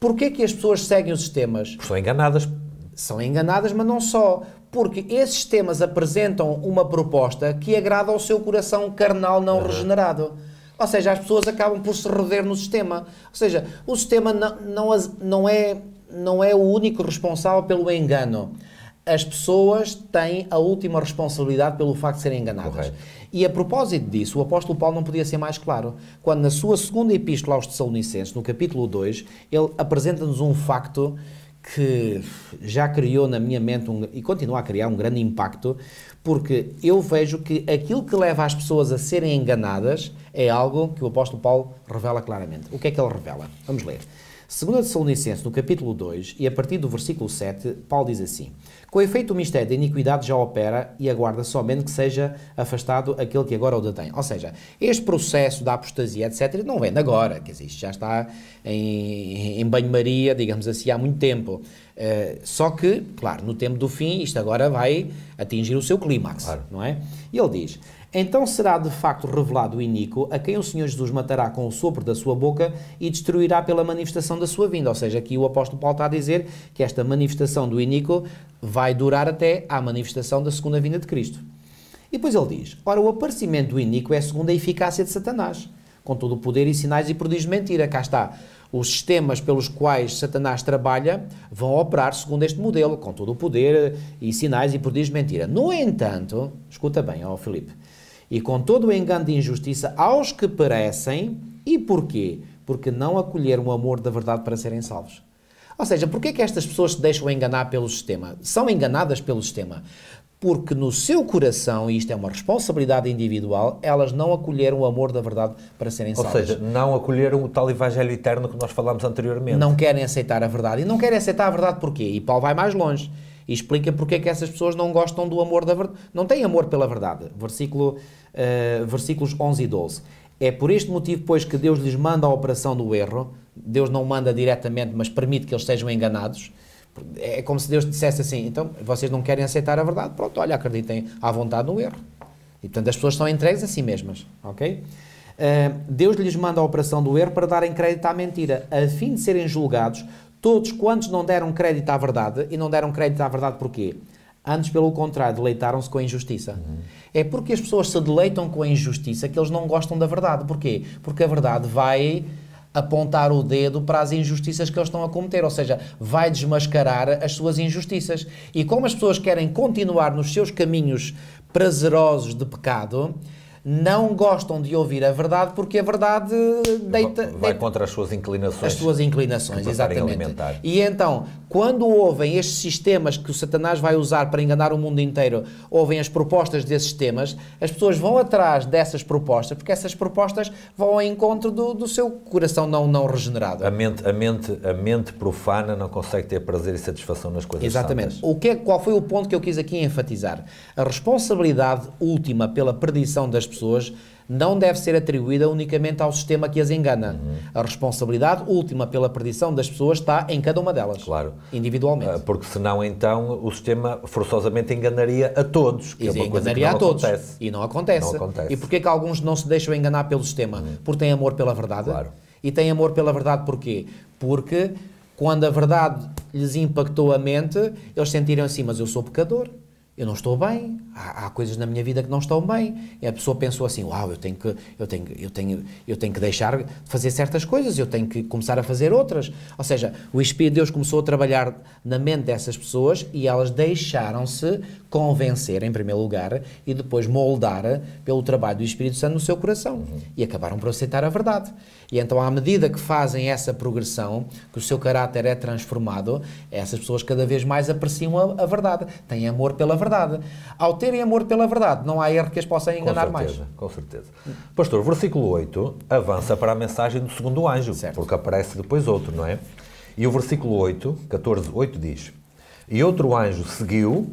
Porquê que as pessoas seguem os sistemas? Porque são enganadas. São enganadas, mas não só. Porque esses sistemas apresentam uma proposta que agrada ao seu coração carnal não regenerado. Ou seja, as pessoas acabam por se rever no sistema. Ou seja, o sistema não é o único responsável pelo engano. As pessoas têm a última responsabilidade pelo facto de serem enganadas. Correto. E a propósito disso, o apóstolo Paulo não podia ser mais claro. Quando na sua segunda epístola aos Tessalonicenses, no capítulo 2, ele apresenta-nos um facto que já criou na minha mente e continua a criar um grande impacto, porque eu vejo que aquilo que leva as pessoas a serem enganadas é algo que o apóstolo Paulo revela claramente. O que é que ele revela? Vamos ler. 2 Tessalonicenses, no capítulo 2, e a partir do versículo 7, Paulo diz assim: Com efeito, o mistério da iniquidade já opera e aguarda somente que seja afastado aquele que agora o detém. Ou seja, este processo da apostasia, etc., não vem de agora, quer dizer, isto já está em banho-maria, digamos assim, há muito tempo. Só que, claro, no tempo do fim, isto agora vai atingir o seu clímax, claro. Não é? E ele diz: então será de facto revelado o iníquo, a quem o Senhor Jesus matará com o sopro da sua boca e destruirá pela manifestação da sua vinda. Ou seja, aqui o apóstolo Paulo está a dizer que esta manifestação do iníquo vai durar até à manifestação da segunda vinda de Cristo. E depois ele diz: ora, o aparecimento do iníquo é segundo a eficácia de Satanás, com todo o poder e sinais e prodígios de mentira. Cá está. Os sistemas pelos quais Satanás trabalha vão operar segundo este modelo, com todo o poder e sinais e prodígios de mentira. No entanto, escuta bem, ó Filipe, e com todo o engano de injustiça aos que perecem. E porquê? Porque não acolheram o amor da verdade para serem salvos. Ou seja, porquê que estas pessoas se deixam enganar pelo sistema? São enganadas pelo sistema. Porque no seu coração, e isto é uma responsabilidade individual, elas não acolheram o amor da verdade para serem salvas. Ou seja, não acolheram o tal evangelho eterno que nós falámos anteriormente. Não querem aceitar a verdade. E não querem aceitar a verdade porquê? E Paulo vai mais longe e explica porque é que essas pessoas não gostam do amor da verdade, não têm amor pela verdade. Versículos 11 e 12. É por este motivo, pois, que Deus lhes manda a operação do erro. Deus não manda diretamente, mas permite que eles sejam enganados. É como se Deus dissesse assim: então, vocês não querem aceitar a verdade? Pronto, olha, acreditem à vontade no erro. E, portanto, as pessoas são entregues a si mesmas, ok? Deus lhes manda a operação do erro para darem crédito à mentira, a fim de serem julgados todos quantos não deram crédito à verdade. E não deram crédito à verdade porquê? Antes, pelo contrário, deleitaram-se com a injustiça. É porque as pessoas se deleitam com a injustiça que eles não gostam da verdade. Porquê? Porque a verdade vai apontar o dedo para as injustiças que eles estão a cometer, ou seja, vai desmascarar as suas injustiças. E como as pessoas querem continuar nos seus caminhos prazerosos de pecado, não gostam de ouvir a verdade porque a verdade vai contra as suas inclinações. As suas inclinações, exatamente. E então, quando ouvem estes sistemas que o Satanás vai usar para enganar o mundo inteiro, ouvem as propostas desses sistemas, as pessoas vão atrás dessas propostas, porque essas propostas vão ao encontro do seu coração não regenerado. A mente profana não consegue ter prazer e satisfação nas coisas exatamente. santas. Qual foi o ponto que eu quis aqui enfatizar? A responsabilidade última pela perdição das pessoas não deve ser atribuída unicamente ao sistema que as engana. A responsabilidade última pela perdição das pessoas está em cada uma delas. Claro. Individualmente. Porque senão, então, o sistema forçosamente enganaria a todos. Que é uma coisa que não acontece. E não acontece. E porquê que alguns não se deixam enganar pelo sistema? Porque têm amor pela verdade. Claro. E têm amor pela verdade porquê? Porque quando a verdade lhes impactou a mente, eles sentiram assim: mas eu sou pecador. Eu não estou bem, há coisas na minha vida que não estão bem. E a pessoa pensou assim: uau, eu tenho que deixar de fazer certas coisas, eu tenho que começar a fazer outras. Ou seja, o Espírito de Deus começou a trabalhar na mente dessas pessoas e elas deixaram-se convencer, em primeiro lugar, e depois moldar pelo trabalho do Espírito Santo no seu coração. E acabaram por aceitar a verdade. E então, à medida que fazem essa progressão, que o seu caráter é transformado, essas pessoas cada vez mais apreciam a verdade, têm amor pela verdade. Ao terem amor pela verdade, não há erro que as possa enganar mais. Com certeza. Pastor, versículo 8 avança para a mensagem do segundo anjo, certo, porque aparece depois outro, não é? E o versículo 8, 14:8 diz: e outro anjo seguiu.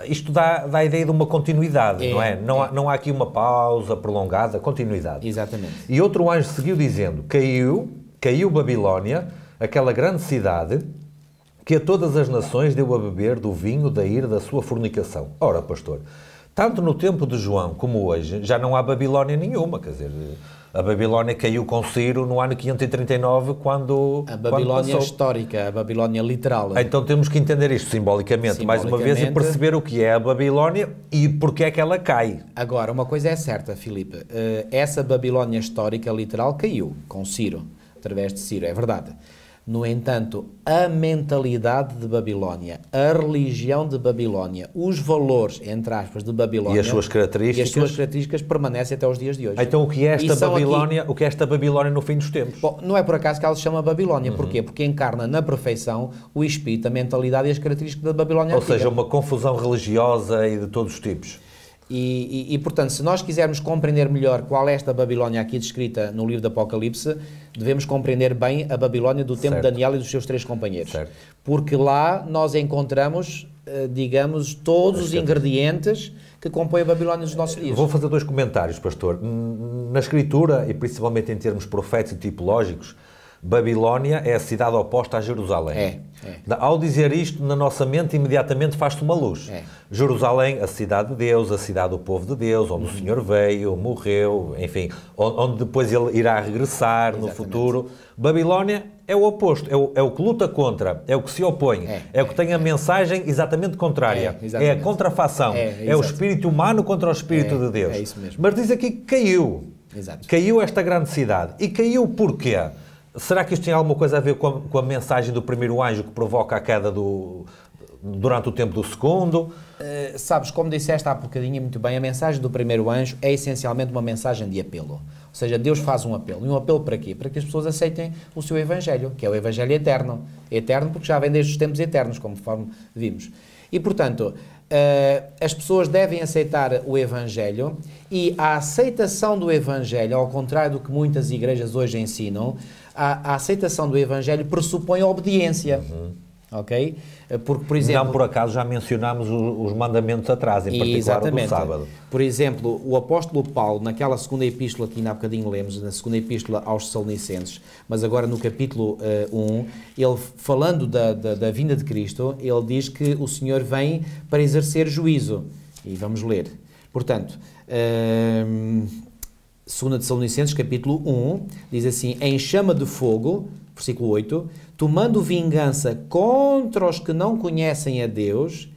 Isto dá a ideia de uma continuidade, não é? Não há aqui uma pausa prolongada, continuidade. Exatamente. E outro anjo seguiu dizendo: caiu Babilónia, aquela grande cidade, que a todas as nações deu a beber do vinho da ira da sua fornicação. Ora, pastor, tanto no tempo de João como hoje, já não há Babilónia nenhuma, quer dizer, a Babilónia caiu com Ciro no ano 539, quando a Babilónia histórica, a Babilónia literal. Então temos que entender isto simbolicamente, mais uma vez, e perceber o que é a Babilónia e porque é que ela cai. Agora, uma coisa é certa, Filipe, essa Babilónia histórica literal caiu com Ciro, através de Ciro, é verdade. No entanto, a mentalidade de Babilónia, a religião de Babilónia, os valores, entre aspas, de Babilónia... E as suas características permanecem até os dias de hoje. Então, o que é esta Babilónia no fim dos tempos? Bom, não é por acaso que ela se chama Babilónia. Porquê? Porque encarna na perfeição o espírito, a mentalidade e as características da Babilónia antiga. Ou seja, uma confusão religiosa e de todos os tipos. E, portanto, se nós quisermos compreender melhor qual é esta Babilónia aqui descrita no livro do Apocalipse, devemos compreender bem a Babilónia do tempo de Daniel e dos seus 3 companheiros. Certo. Porque lá nós encontramos digamos, todos os ingredientes que compõem a Babilónia dos nossos dias. Vou fazer 2 comentários, pastor. Na Escritura, e principalmente em termos proféticos e tipológicos, Babilónia é a cidade oposta a Jerusalém. Ao dizer isto, na nossa mente, imediatamente faz-se uma luz. Jerusalém, a cidade de Deus, a cidade do povo de Deus, onde o Senhor veio, morreu, enfim, onde depois ele irá regressar no futuro. Babilónia é o oposto, é o que luta contra, é o que se opõe, é o que tem a mensagem exatamente contrária. É a contrafação, é o espírito humano contra o espírito de Deus. É isso mesmo. Mas diz aqui que caiu. Exato. Caiu esta grande cidade. E caiu porquê? Será que isto tem alguma coisa a ver com a mensagem do primeiro anjo que provoca a queda durante o tempo do segundo? Sabes, como disseste há bocadinho muito bem, a mensagem do primeiro anjo é essencialmente uma mensagem de apelo. Ou seja, Deus faz um apelo. E um apelo para quê? Para que as pessoas aceitem o seu Evangelho, que é o Evangelho eterno. Eterno porque já vem desde os tempos eternos, conforme vimos. E, portanto, as pessoas devem aceitar o Evangelho, e a aceitação do Evangelho, ao contrário do que muitas igrejas hoje ensinam, a aceitação do Evangelho pressupõe obediência. Ok? Porque, por exemplo... Não por acaso já mencionámos os mandamentos atrás, em particular o do sábado. Por exemplo, o apóstolo Paulo, naquela segunda epístola que ainda há bocadinho lemos, na segunda epístola aos Tessalonicenses, mas agora no capítulo 1, ele, falando da vinda de Cristo, ele diz que o Senhor vem para exercer juízo. E vamos ler. Portanto... 2 Tessalonicenses, capítulo 1, diz assim: em chama de fogo, versículo 8, tomando vingança contra os que não conhecem a Deus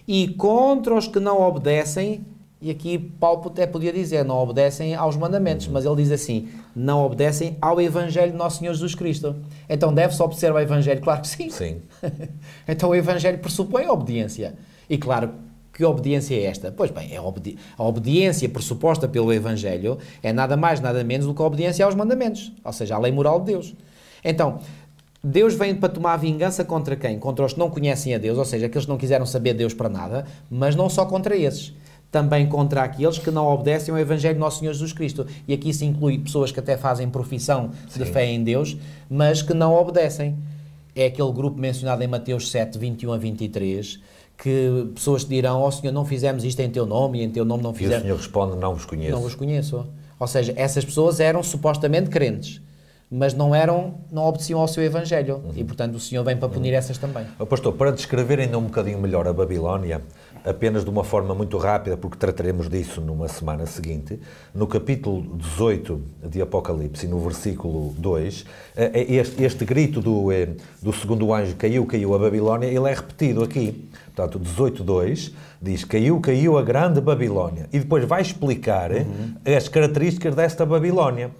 e contra os que não obedecem, e aqui Paulo até podia dizer, não obedecem aos mandamentos, mas ele diz assim, não obedecem ao Evangelho de Nosso Senhor Jesus Cristo. Então deve-se obedecer ao Evangelho? Claro que sim. Sim. Então o Evangelho pressupõe a obediência. E claro, que obediência é esta? Pois bem, a obediência pressuposta pelo Evangelho é nada mais, nada menos do que a obediência aos mandamentos, ou seja, à lei moral de Deus. Então, Deus vem para tomar vingança contra quem? Contra os que não conhecem a Deus, ou seja, aqueles que não quiseram saber Deus para nada, mas não só contra esses, também contra aqueles que não obedecem ao Evangelho de Nosso Senhor Jesus Cristo. E aqui se inclui pessoas que até fazem profissão de fé em Deus, mas que não obedecem. É aquele grupo mencionado em Mateus 7, 21 a 23, que pessoas te dirão, ó Senhor, não fizemos isto em Teu nome, e em Teu nome não fizemos. E o Senhor responde, não vos conheço. Não vos conheço. Ou seja, essas pessoas eram supostamente crentes, mas não obedeciam ao seu Evangelho. E, portanto, o Senhor vem para punir essas também. Pastor, para descrever ainda um bocadinho melhor a Babilónia, apenas de uma forma muito rápida, porque trataremos disso numa semana seguinte, no capítulo 18 de Apocalipse, no versículo 2, este grito do segundo anjo, caiu a Babilónia, ele é repetido aqui. Portanto, 18.2 diz, caiu a grande Babilónia. E depois vai explicar as características desta Babilónia.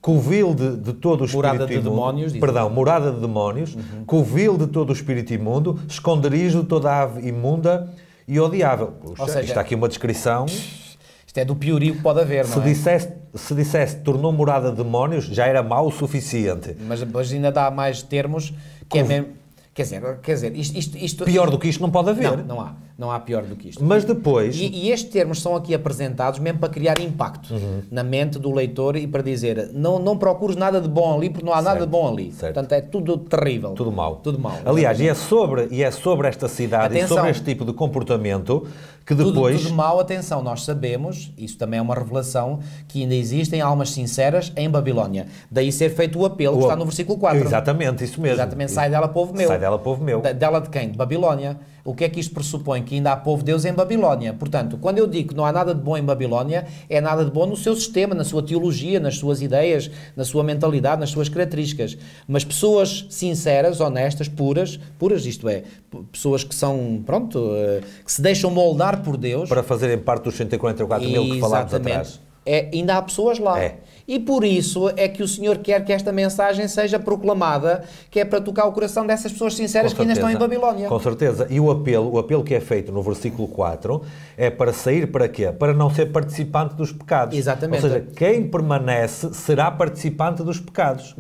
Covil de todo o espírito morada de imundo, demónios, morada de demónios, covil de todo o espírito imundo, esconderijo de toda a ave imunda e odiável. Puxa, seja, está aqui uma descrição. Isto é do piorio que pode haver, não é? Se dissesse tornou morada de demónios, já era mau o suficiente. Mas depois ainda dá mais termos que é mesmo... Quer dizer, isto... Pior do que isto não pode haver. Não há pior do que isto. Mas depois... E estes termos são aqui apresentados mesmo para criar impacto na mente do leitor e para dizer, não procures nada de bom ali, porque não há nada de bom ali. Certo. Portanto, é tudo terrível. Tudo mau. Tudo mau. Aliás, e é sobre esta cidade, e sobre este tipo de comportamento que depois... Tudo mau, atenção, nós sabemos, isso também é uma revelação, que ainda existem almas sinceras em Babilónia. Daí ser feito o apelo que está no versículo 4. Exatamente, isso mesmo. Exatamente, sai dela, povo meu. Sai dela, povo meu. Dela de quem? De Babilónia. O que é que isto pressupõe? Que ainda há povo de Deus em Babilónia. Portanto, quando eu digo que não há nada de bom em Babilónia, é nada de bom no seu sistema, na sua teologia, nas suas ideias, na sua mentalidade, nas suas características. Mas pessoas sinceras, honestas, puras, isto é, pessoas que são, que se deixam moldar por Deus. Para fazerem parte dos 144 mil que falámos atrás. Ainda há pessoas lá. E por isso é que o Senhor quer que esta mensagem seja proclamada, que é para tocar o coração dessas pessoas sinceras que ainda estão em Babilónia. Com certeza. E o apelo que é feito no versículo 4 é para sair para quê? Para não ser participante dos pecados. Exatamente. Ou seja, quem permanece será participante dos pecados.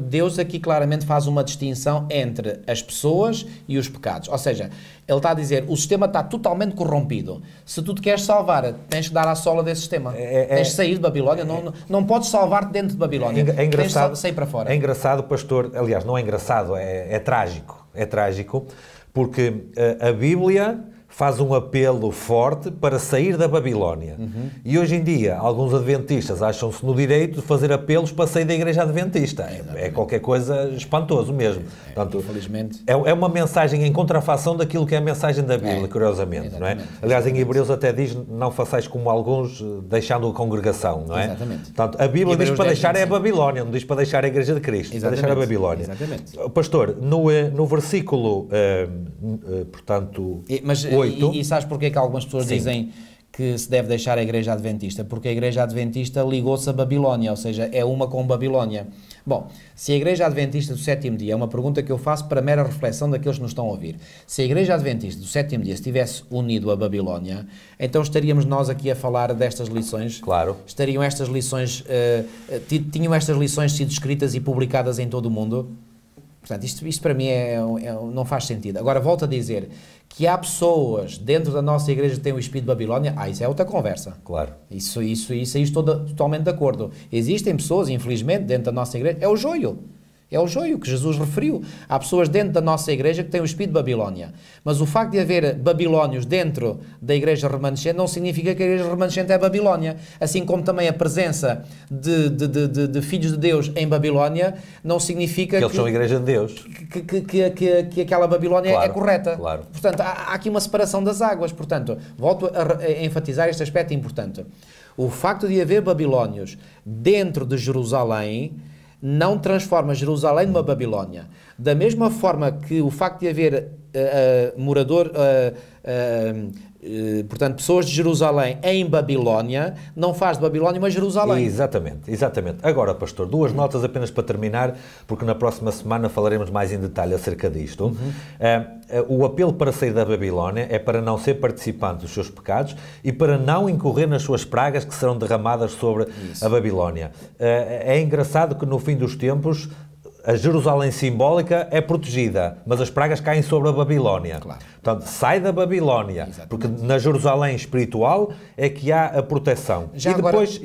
Deus aqui claramente faz uma distinção entre as pessoas e os pecados. Ou seja, ele está a dizer, o sistema está totalmente corrompido. Se tu te queres salvar, tens que dar à sola desse sistema. Tens de sair de Babilónia. Não podes salvar-te dentro de Babilónia. É engraçado, tens de sair para fora. É engraçado, pastor. Aliás, não é engraçado, é trágico. É trágico, Porque a Bíblia faz um apelo forte para sair da Babilónia. E hoje em dia, alguns adventistas acham-se no direito de fazer apelos para sair da Igreja Adventista. É qualquer coisa espantoso mesmo. Portanto, infelizmente. É uma mensagem em contrafação daquilo que é a mensagem da Bíblia, curiosamente. Não é? Aliás, em Hebreus até diz, não façais como alguns, deixando a congregação. Não é? Exatamente. Portanto, a Bíblia diz para deixar é a Babilónia, não diz para deixar a Igreja de Cristo, para deixar a Babilónia. Exatamente. Pastor, no versículo, portanto, 8... E sabes porquê que algumas pessoas dizem que se deve deixar a Igreja Adventista? Porque a Igreja Adventista ligou-se a Babilónia, ou seja, é uma com Babilónia. Bom, se a Igreja Adventista do sétimo dia, é uma pergunta que eu faço para mera reflexão daqueles que nos estão a ouvir, se a Igreja Adventista do sétimo dia estivesse unido a Babilónia, então estaríamos nós aqui a falar destas lições? Claro. Estariam estas lições, tinham estas lições sido escritas e publicadas em todo o mundo? Portanto, isto para mim não faz sentido. Agora, volto a dizer que há pessoas dentro da nossa igreja que têm o espírito de Babilónia, isso é outra conversa. Claro. Isso estou totalmente de acordo. Existem pessoas, infelizmente, dentro da nossa igreja, é o joio. É o joio que Jesus referiu. Há pessoas dentro da nossa igreja que têm o espírito de Babilónia. Mas o facto de haver babilónios dentro da igreja remanescente não significa que a igreja remanescente é Babilónia. Assim como também a presença de filhos de Deus em Babilónia não significa que eles são a igreja de Deus. Que aquela Babilónia é correta. Claro. Portanto, há aqui uma separação das águas. Portanto, volto a enfatizar este aspecto importante. O facto de haver babilónios dentro de Jerusalém não transforma Jerusalém numa Babilónia. Da mesma forma que o facto de haver portanto, pessoas de Jerusalém em Babilónia, não faz de Babilónia uma Jerusalém. Exatamente. Agora, pastor, duas notas apenas para terminar, porque na próxima semana falaremos mais em detalhe acerca disto. O apelo para sair da Babilónia é para não ser participante dos seus pecados e para não incorrer nas suas pragas que serão derramadas sobre a Babilónia. É engraçado que no fim dos tempos a Jerusalém simbólica é protegida, mas as pragas caem sobre a Babilónia. Claro. Portanto, sai da Babilónia, porque na Jerusalém espiritual é que há a proteção. E depois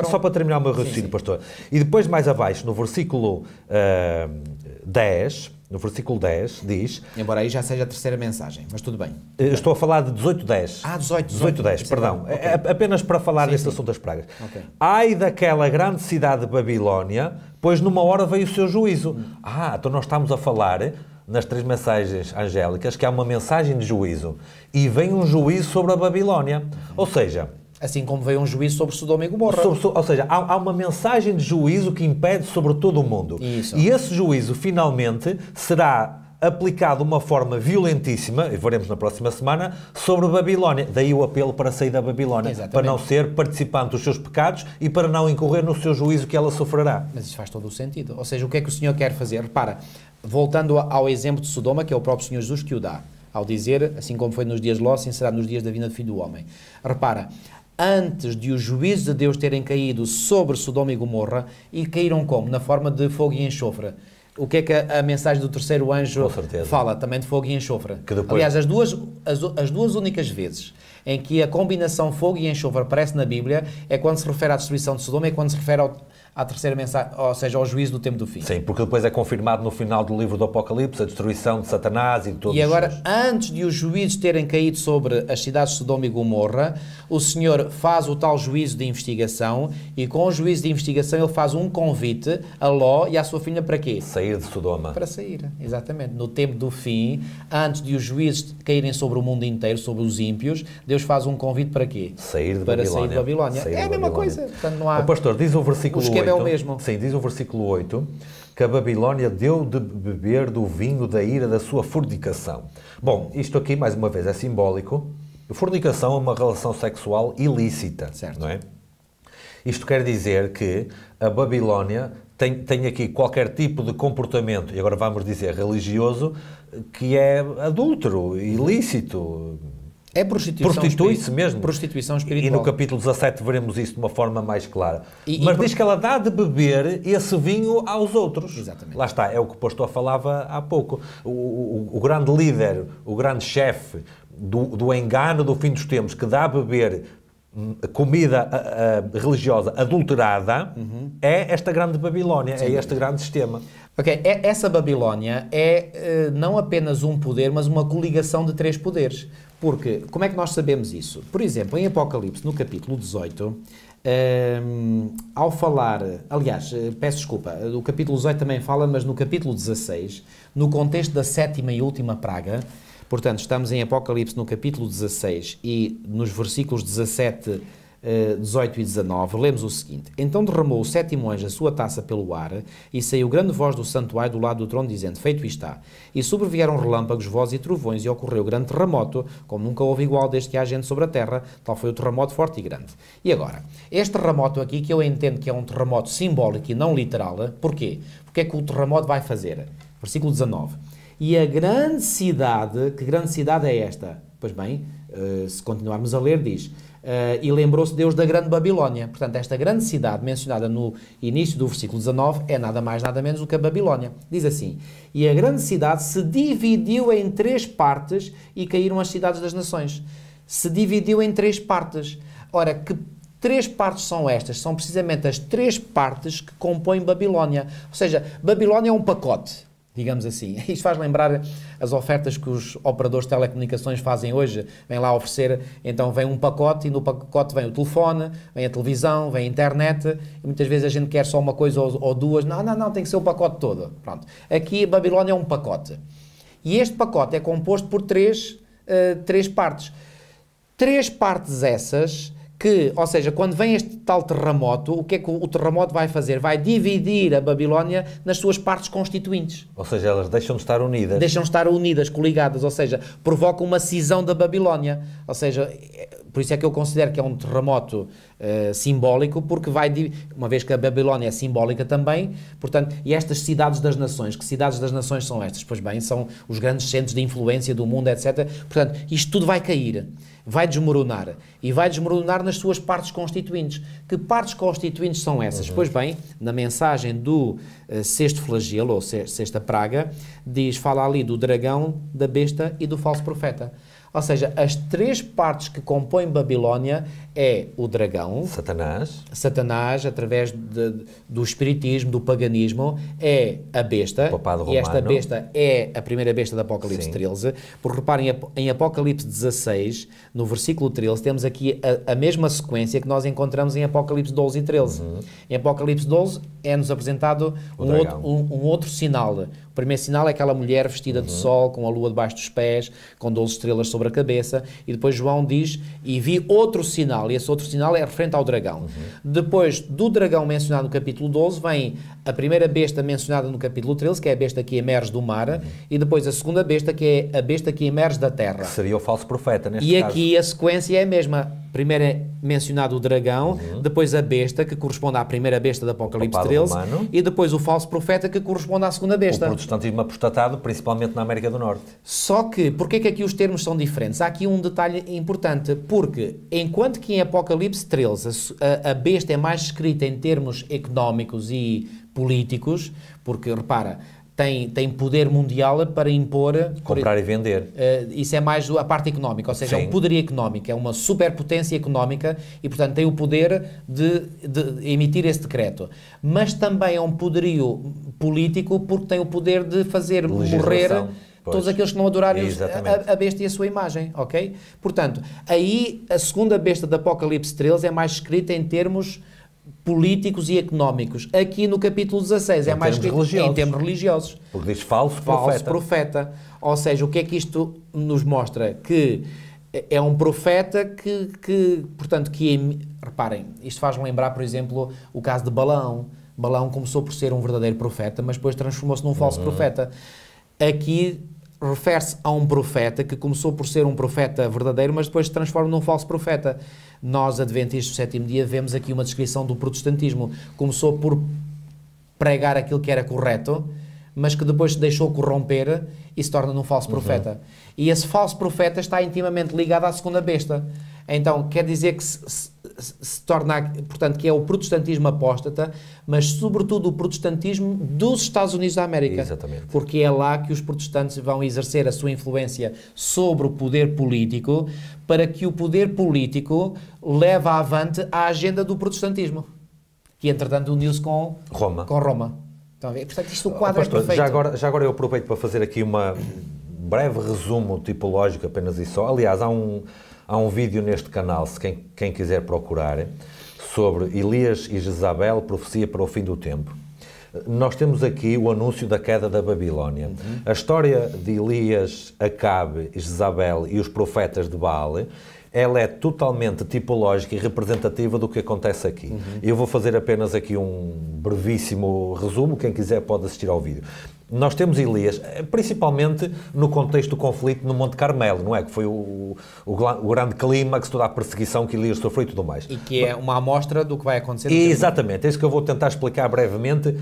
só para terminar o meu raciocínio, pastor, e depois mais abaixo, no versículo 10, diz... Embora aí já seja a terceira mensagem, mas tudo bem. Estou a falar de 18:10. 18:10, perdão. Okay. Apenas para falar deste assunto das pragas. Okay. Ai daquela grande cidade de Babilónia, pois numa hora veio o seu juízo. Então nós estamos a falar, nas três mensagens angélicas, que há uma mensagem de juízo. E vem um juízo sobre a Babilónia. Ou seja... Assim como veio um juízo sobre Sodoma e Gomorra. Ou seja, há uma mensagem de juízo que impede sobre todo o mundo. Isso. E esse juízo, finalmente, será aplicado de uma forma violentíssima, e veremos na próxima semana, sobre a Babilónia. Daí o apelo para sair da Babilónia. Exatamente. Para não ser participante dos seus pecados e para não incorrer no seu juízo que ela sofrerá. Mas isso faz todo o sentido. Ou seja, o que é que o Senhor quer fazer? Repara, voltando ao exemplo de Sodoma, que é o próprio Senhor Jesus que o dá, ao dizer, assim como foi nos dias de Ló, assim será nos dias da vinda do Filho do Homem. Repara, antes de os juízos de Deus terem caído sobre Sodoma e Gomorra, e caíram como? Na forma de fogo e enxofre. O que é que a mensagem do terceiro anjo fala? Também de fogo e enxofre. Aliás, as duas únicas vezes em que a combinação fogo e enxofre aparece na Bíblia é quando se refere à destruição de Sodoma e quando se refere à terceira mensagem, ou seja, ao juízo do tempo do fim. Sim, porque depois é confirmado no final do livro do Apocalipse a destruição de Satanás e de todos os... E agora, antes de os juízos terem caído sobre as cidades de Sodoma e Gomorra, o Senhor faz o tal juízo de investigação e com o juízo de investigação ele faz um convite a Ló e à sua filha para quê? Sair de Sodoma. Para sair, exatamente. No tempo do fim, antes de os juízos caírem sobre o mundo inteiro, sobre os ímpios, Deus faz um convite para quê? Sair de Babilónia. É a mesma coisa. Portanto, não há... O pastor, diz o versículo 8... é o mesmo. Sim, diz o versículo 8 que a Babilónia deu de beber do vinho da ira da sua fornicação. Bom, isto aqui, mais uma vez, é simbólico. Fornicação é uma relação sexual ilícita, certo. Não é? Isto quer dizer que a Babilónia tem aqui qualquer tipo de comportamento, e agora vamos dizer religioso, que é adúltero, ilícito... É prostitui-se mesmo. Prostituição espiritual. E no capítulo 17 veremos isso de uma forma mais clara. Mas diz que ela dá de beber esse vinho aos outros. Exatamente. Lá está, é o que o pastor falava há pouco. O grande líder, o grande chefe do engano do fim dos tempos, que dá a beber comida religiosa adulterada, é esta grande Babilónia, é este grande sistema. Ok, essa Babilónia é não apenas um poder, mas uma coligação de 3 poderes. Porque, como é que nós sabemos isso? Por exemplo, em Apocalipse, no capítulo 18, ao falar, aliás, peço desculpa, o capítulo 18 também fala, mas no capítulo 16, no contexto da 7ª e última praga, portanto, estamos em Apocalipse no capítulo 16 e nos versículos 17, 18 e 19, lemos o seguinte: Então derramou o 7º anjo a sua taça pelo ar, e saiu grande voz do santuário do lado do trono, dizendo: Feito está. E sobrevieram relâmpagos, vozes e trovões, e ocorreu grande terremoto, como nunca houve igual desde que há gente sobre a terra, tal foi o terremoto forte e grande. E agora, este terremoto aqui, que eu entendo que é um terremoto simbólico e não literal, porquê? Porque é que o terremoto vai fazer? Versículo 19. E a grande cidade, que grande cidade é esta? Pois bem, se continuarmos a ler, diz: e lembrou-se Deus da grande Babilónia. Portanto, esta grande cidade mencionada no início do versículo 19 é nada mais, nada menos do que a Babilónia. Diz assim: E a grande cidade se dividiu em 3 partes e caíram as cidades das nações. Se dividiu em 3 partes. Ora, que 3 partes são estas? São precisamente as 3 partes que compõem Babilónia. Ou seja, Babilónia é um pacote, digamos assim. Isto faz lembrar as ofertas que os operadores de telecomunicações fazem hoje. Vêm lá oferecer, então vem um pacote, e no pacote vem o telefone, vem a televisão, vem a internet, e muitas vezes a gente quer só uma coisa ou duas. Não, tem que ser o pacote todo. Pronto. Aqui a Babilónia é um pacote. E este pacote é composto por 3 partes. 3 partes essas que, ou seja, quando vem este tal terremoto, o que é que o terremoto vai fazer? Vai dividir a Babilónia nas suas partes constituintes. Ou seja, elas deixam de estar unidas. Deixam de estar unidas, coligadas, ou seja, provoca uma cisão da Babilónia. Ou seja, por isso é que eu considero que é um terremoto simbólico, porque uma vez que a Babilónia é simbólica também, portanto, e estas cidades das nações, que cidades das nações são estas? Pois bem, são os grandes centros de influência do mundo, etc. Portanto, isto tudo vai cair, vai desmoronar, e vai desmoronar nas suas partes constituintes. Que partes constituintes são essas? Pois bem, na mensagem do sexto flagelo, ou sexta praga, fala ali do dragão, da besta e do falso profeta. Ou seja, as 3 partes que compõem Babilónia é o dragão, Satanás através do espiritismo, do paganismo, é a besta, e esta besta é a primeira besta de Apocalipse 13, porque reparem, em Apocalipse 16, no versículo 13, temos aqui a mesma sequência que nós encontramos em Apocalipse 12 e 13. Em Apocalipse 12 é-nos apresentado um outro sinal. O primeiro sinal é aquela mulher vestida de sol, com a lua debaixo dos pés, com 12 estrelas sobre a cabeça, e depois João diz: e vi outro sinal, e esse outro sinal é referente ao dragão. Depois do dragão mencionado no capítulo 12, vem a primeira besta mencionada no capítulo 13, que é a besta que emerge do mar, e depois a segunda besta, que é a besta que emerge da terra. Que seria o falso profeta, neste caso. E aqui a sequência é a mesma. Primeiro é mencionado o dragão, depois a besta, que corresponde à primeira besta de Apocalipse 13, e depois o falso profeta, que corresponde à segunda besta. O protestantismo apostatado, principalmente na América do Norte. Só que, porquê que aqui os termos são diferentes? Há aqui um detalhe importante, porque enquanto que em Apocalipse 13 a besta é mais escrita em termos económicos e políticos, porque, repara, tem poder mundial para impor... Comprar e vender. Isso é mais a parte económica, ou seja, é um poderio económico, é uma superpotência económica e, portanto, tem o poder de emitir esse decreto. Mas também é um poderio político porque tem o poder de fazer morrer todos aqueles que não adorarem a besta e a sua imagem, ok? Portanto, aí a segunda besta de Apocalipse 13 é mais escrita em termos políticos e económicos. Aqui no capítulo 16 é mais escrito em termos religiosos. Porque diz falso profeta. Ou seja, o que é que isto nos mostra? Que é um profeta portanto, reparem, isto faz-me lembrar, por exemplo, o caso de Balaão. Balaão começou por ser um verdadeiro profeta, mas depois transformou-se num falso profeta. Aqui refere-se a um profeta que começou por ser um profeta verdadeiro, mas depois se transforma num falso profeta. Nós, adventistas do sétimo dia, vemos aqui uma descrição do protestantismo. Começou por pregar aquilo que era correto, mas que depois se deixou corromper e se torna num falso profeta. E esse falso profeta está intimamente ligado à segunda besta. Então, quer dizer que se torna, portanto, que é o protestantismo apóstata, mas sobretudo o protestantismo dos Estados Unidos da América. Exatamente. Porque é lá que os protestantes vão exercer a sua influência sobre o poder político, para que o poder político leve avante a agenda do protestantismo, que entretanto uniu-se com Roma. Então, portanto, isto o quadro Pastor, é perfeito. já agora eu aproveito para fazer aqui um breve resumo tipológico, apenas isso só. Aliás, há um vídeo neste canal, se quem quiser procurar, sobre Elias e Jezabel, profecia para o fim do tempo. Nós temos aqui o anúncio da queda da Babilónia. A história de Elias, Acabe, Jezabel e os profetas de Baal, ela é totalmente tipológica e representativa do que acontece aqui. Eu vou fazer apenas aqui um brevíssimo resumo, quem quiser pode assistir ao vídeo. Nós temos Elias, principalmente no contexto do conflito no Monte Carmelo, não é? Que foi o grande clímax, toda a perseguição que Elias sofreu e tudo mais. E que é uma amostra do que vai acontecer. Exatamente, é isso que eu vou tentar explicar brevemente,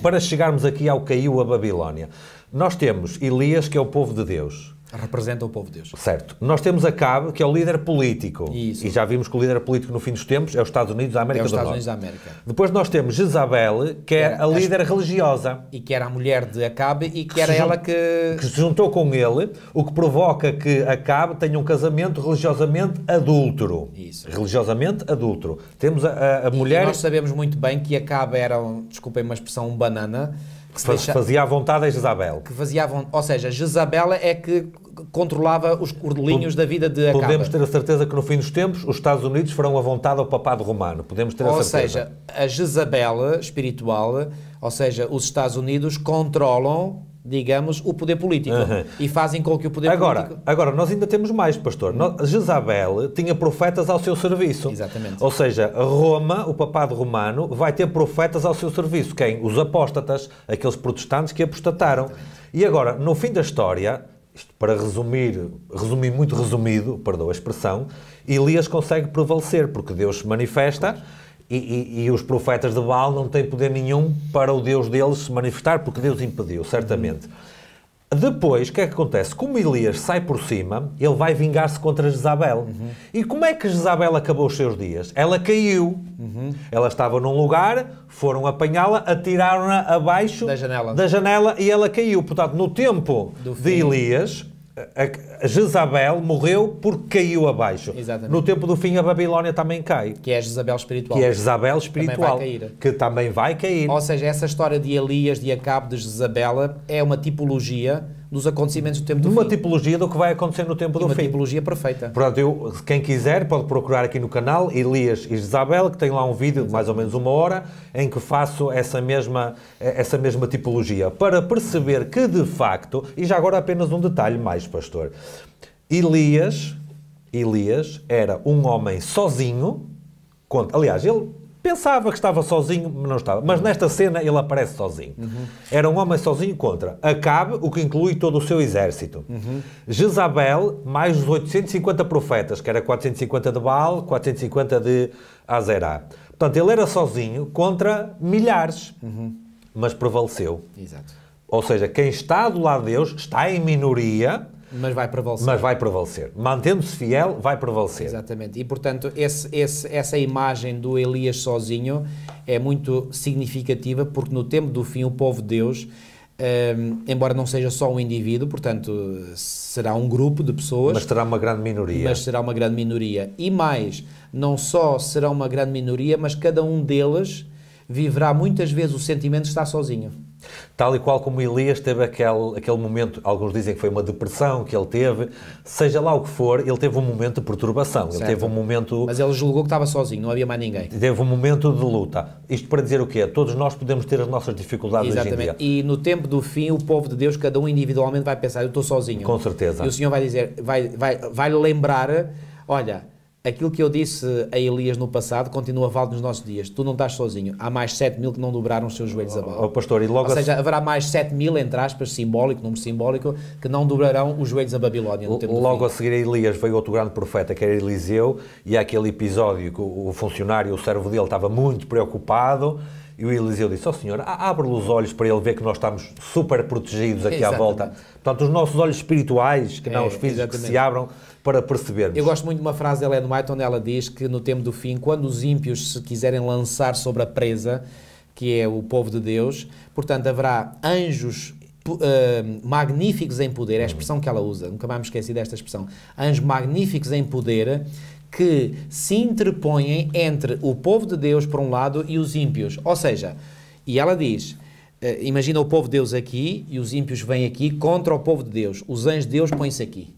para chegarmos aqui ao caiu a Babilónia. Nós temos Elias, que é o povo de Deus. Representa o povo de Deus. Certo. Nós temos Acabe, que é o líder político. Isso. E já vimos que o líder político no fim dos tempos é os Estados Unidos da América do Norte. Unidos da América. Depois nós temos Jezabel, que é a líder religiosa. E que era a mulher de Acabe e que era ela que se juntou com ele, o que provoca que Acabe tenha um casamento religiosamente adúltero. Isso. Religiosamente adúltero. Temos a mulher... E nós sabemos muito bem que Acabe era, desculpem uma expressão, um banana, que fazia à vontade a Jezabel. Que fazia ou seja, Jezabel é que controlava os cordelinhos da vida de Acabe. Podemos ter a certeza que no fim dos tempos os Estados Unidos farão à vontade ao papado romano. Podemos ter a certeza. Ou seja, a Jezabel espiritual, ou seja, os Estados Unidos controlam, digamos, o poder político. E fazem com que o poder político... Agora, nós ainda temos mais, pastor. Jezabel tinha profetas ao seu serviço. Exatamente. Ou seja, Roma, o papado romano, vai ter profetas ao seu serviço. Quem? Os apóstatas, aqueles protestantes que apostataram. Exatamente. E agora, no fim da história, isto para resumir muito resumido, perdoa a expressão, Elias consegue prevalecer, porque Deus se manifesta e os profetas de Baal não têm poder nenhum para o Deus deles se manifestar, porque Deus impediu, certamente. Depois, o que é que acontece? Como Elias sai por cima, ele vai vingar-se contra Jezabel. E como é que Jezabel acabou os seus dias? Ela caiu. Ela estava num lugar, foram apanhá-la, atiraram-na abaixo da janela e ela caiu. Portanto, no tempo de Elias, a Jezabel morreu porque caiu abaixo. Exatamente. No tempo do fim, a Babilónia também cai. Que é a Jezabel espiritual. Que é a Jezabel espiritual. Que também vai cair. Ou seja, essa história de Elias, de Acabe, de Jezabel, é uma tipologia dos acontecimentos do tempo do fim. Uma tipologia do que vai acontecer no tempo do fim. Uma tipologia perfeita. Portanto, quem quiser pode procurar aqui no canal Elias e Jezabel, que tem lá um vídeo de mais ou menos 1 hora, em que faço essa mesma tipologia, para perceber que, de facto, e já agora apenas um detalhe mais, pastor, Elias era um homem sozinho, aliás, ele pensava que estava sozinho, mas não estava. Mas nesta cena ele aparece sozinho. Era um homem sozinho contra Acabe, o que inclui todo o seu exército. Jezabel, mais os 850 profetas, que era 450 de Baal, 450 de Azerá. Portanto, ele era sozinho contra milhares, mas prevaleceu. Exato. Ou seja, quem está do lado de Deus está em minoria, mas vai prevalecer. Mantendo-se fiel, vai prevalecer. Exatamente. E, portanto, essa imagem do Elias sozinho é muito significativa, porque no tempo do fim o povo de Deus, embora não seja só um indivíduo, portanto, será um grupo de pessoas... Mas será uma grande minoria. E mais, não só será uma grande minoria, mas cada um deles viverá muitas vezes o sentimento de estar sozinho. Tal e qual como Elias teve aquele momento, alguns dizem que foi uma depressão que ele teve, seja lá o que for, ele teve um momento de perturbação, ele teve um momento... Mas ele julgou que estava sozinho, não havia mais ninguém. Teve um momento de luta. Isto para dizer o quê? Todos nós podemos ter as nossas dificuldades hoje em dia. E no tempo do fim, o povo de Deus, cada um individualmente vai pensar, eu estou sozinho. Com certeza. E o Senhor vai dizer, vai lembrar, olha... Aquilo que eu disse a Elias no passado continua válido nos nossos dias. Tu não estás sozinho. Há mais 7.000 que não dobraram os seus joelhos a Baal. Pastor, e logo ou seja, haverá mais 7.000, entre aspas, número simbólico, que não dobrarão os joelhos a Babilónia. No tempo logo a seguir a Elias veio outro grande profeta, que era Eliseu, e há aquele episódio que o funcionário, o servo dele, estava muito preocupado, E o Eliseu disse, Senhor, abre os olhos para ele ver que nós estamos super protegidos aqui à volta. Portanto, os nossos olhos espirituais, que não os físicos, que se abram para percebermos. Eu gosto muito de uma frase de Ellen White, onde ela diz que no tempo do fim, quando os ímpios se quiserem lançar sobre a presa, que é o povo de Deus, portanto, haverá anjos magníficos em poder, é a expressão que ela usa, nunca mais me esqueci desta expressão, anjos magníficos em poder, que se interpõem entre o povo de Deus, por um lado, e os ímpios. Ou seja, e ela diz, imagina o povo de Deus aqui, e os ímpios vêm aqui contra o povo de Deus. Os anjos de Deus põem-se aqui.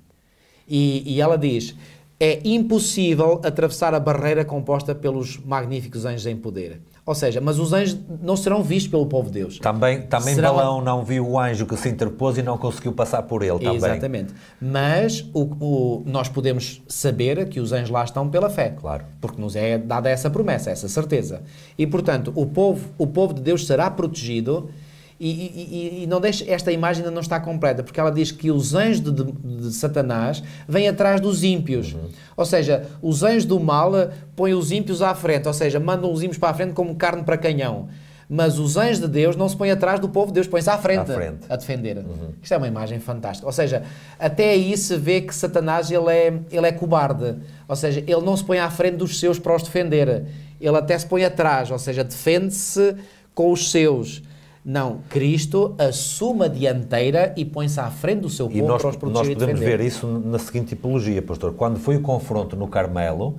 E ela diz, é impossível atravessar a barreira composta pelos magníficos anjos em poder. Ou seja, mas os anjos não serão vistos pelo povo de Deus. Também Balaão não viu o anjo que se interpôs e não conseguiu passar por ele também. Exatamente. Mas nós podemos saber que os anjos lá estão pela fé. Claro. Porque nos é dada essa promessa, essa certeza. E, portanto, o povo de Deus será protegido. E não deixe, esta imagem ainda não está completa, porque ela diz que os anjos de Satanás vêm atrás dos ímpios. Ou seja, os anjos do mal põem os ímpios à frente, ou seja, mandam os ímpios para a frente como carne para canhão. Mas os anjos de Deus não se põem atrás do povo de Deus, põem-se à frente a defender. Isto é uma imagem fantástica. Ou seja, até aí se vê que Satanás ele é cobarde. Ou seja, ele não se põe à frente dos seus para os defender. Ele até se põe atrás, ou seja, defende-se com os seus. Não, Cristo assume a dianteira e põe-se à frente do seu povo para os proteger e defender. Nós podemos ver isso na seguinte tipologia, pastor. Quando foi o confronto no Carmelo,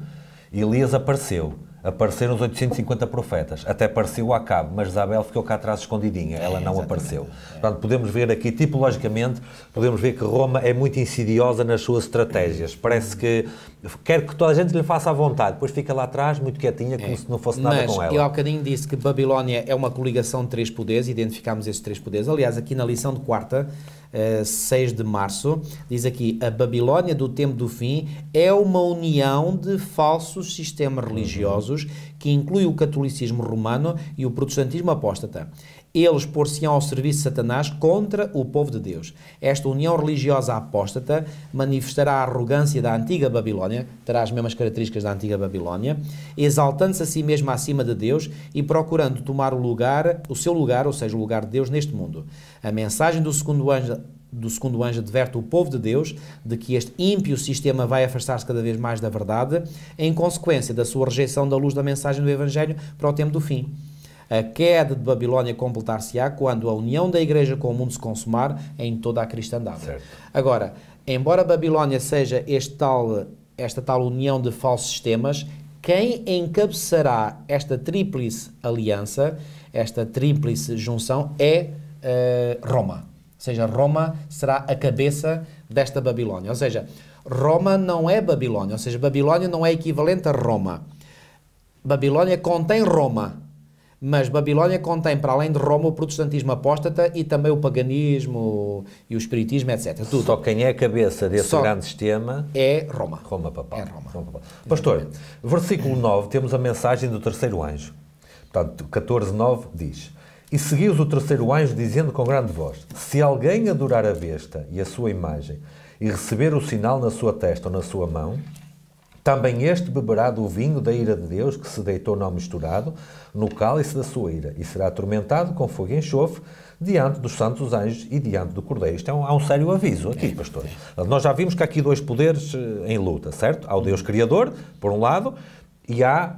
Elias apareceu. Apareceram os 850 profetas. Até apareceu Acabe, mas Isabel ficou cá atrás escondidinha. Ela não apareceu. Portanto, podemos ver aqui, tipologicamente, podemos ver que Roma é muito insidiosa nas suas estratégias. Parece que quer que toda a gente lhe faça à vontade. Depois fica lá atrás, muito quietinha, como se não fosse nada com ela. Eu há bocadinho disse que Babilónia é uma coligação de 3 poderes. Identificámos esses 3 poderes. Aliás, aqui na lição de quarta, 6 de março, diz aqui, a Babilónia do tempo do fim é uma união de falsos sistemas religiosos que inclui o catolicismo romano e o protestantismo apóstata. Eles pôr-se-ão ao serviço de Satanás contra o povo de Deus. Esta união religiosa apóstata manifestará a arrogância da antiga Babilónia, terá as mesmas características da antiga Babilónia, exaltando-se a si mesma acima de Deus e procurando tomar o seu lugar, ou seja, o lugar de Deus neste mundo. A mensagem do segundo anjo adverte o povo de Deus de que este ímpio sistema vai afastar-se cada vez mais da verdade, em consequência da sua rejeição da luz da mensagem do Evangelho para o tempo do fim. A queda de Babilónia completar-se-á quando a união da Igreja com o mundo se consumar em toda a cristandade. Certo. Agora, embora Babilónia seja esta tal união de falsos sistemas, quem encabeçará esta tríplice aliança, esta tríplice junção, é Roma. Ou seja, Roma será a cabeça desta Babilónia. Ou seja, Roma não é Babilónia. Ou seja, Babilónia não é equivalente a Roma. Babilónia contém Roma. Mas Babilónia contém, para além de Roma, o protestantismo apóstata e também o paganismo e o espiritismo, etc. Tudo. Só quem é a cabeça desse grande sistema é Roma. Roma papal. É Roma. Pastor, versículo 9, temos a mensagem do terceiro anjo. Portanto, 14:9 diz: E seguiu-os o terceiro anjo, dizendo com grande voz: Se alguém adorar a besta e a sua imagem, e receber o sinal na sua testa ou na sua mão, também este beberá do vinho da ira de Deus, que se deitou não misturado, no cálice da sua ira, e será atormentado com fogo e enxofre, diante dos santos anjos e diante do Cordeiro. Isto há um sério aviso aqui, pastor. Nós já vimos que há aqui 2 poderes em luta, certo? Há o Deus Criador, por um lado, e há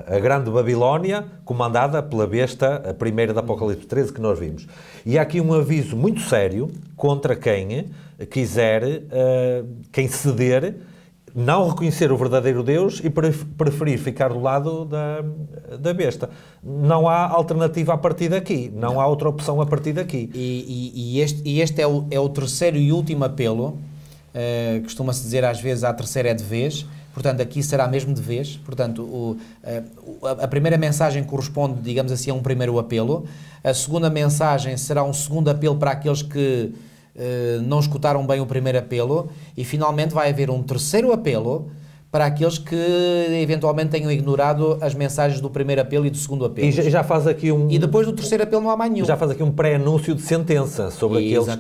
a grande Babilónia, comandada pela besta, a primeira da Apocalipse 13, que nós vimos. E há aqui um aviso muito sério contra quem quiser, quem ceder, não reconhecer o verdadeiro Deus e preferir ficar do lado da besta. Não há alternativa a partir daqui. Não há outra opção a partir daqui. E este é o terceiro e último apelo. Costuma-se dizer às vezes a terceira é de vez. Portanto, aqui será mesmo de vez. Portanto, a primeira mensagem corresponde, digamos assim, a um primeiro apelo. A segunda mensagem será um segundo apelo para aqueles que não escutaram bem o primeiro apelo, e finalmente vai haver um terceiro apelo para aqueles que eventualmente tenham ignorado as mensagens do primeiro apelo e do segundo apelo. E já faz aqui E depois do terceiro apelo não há mais nenhum. Já faz aqui um pré-anúncio de sentença sobre aqueles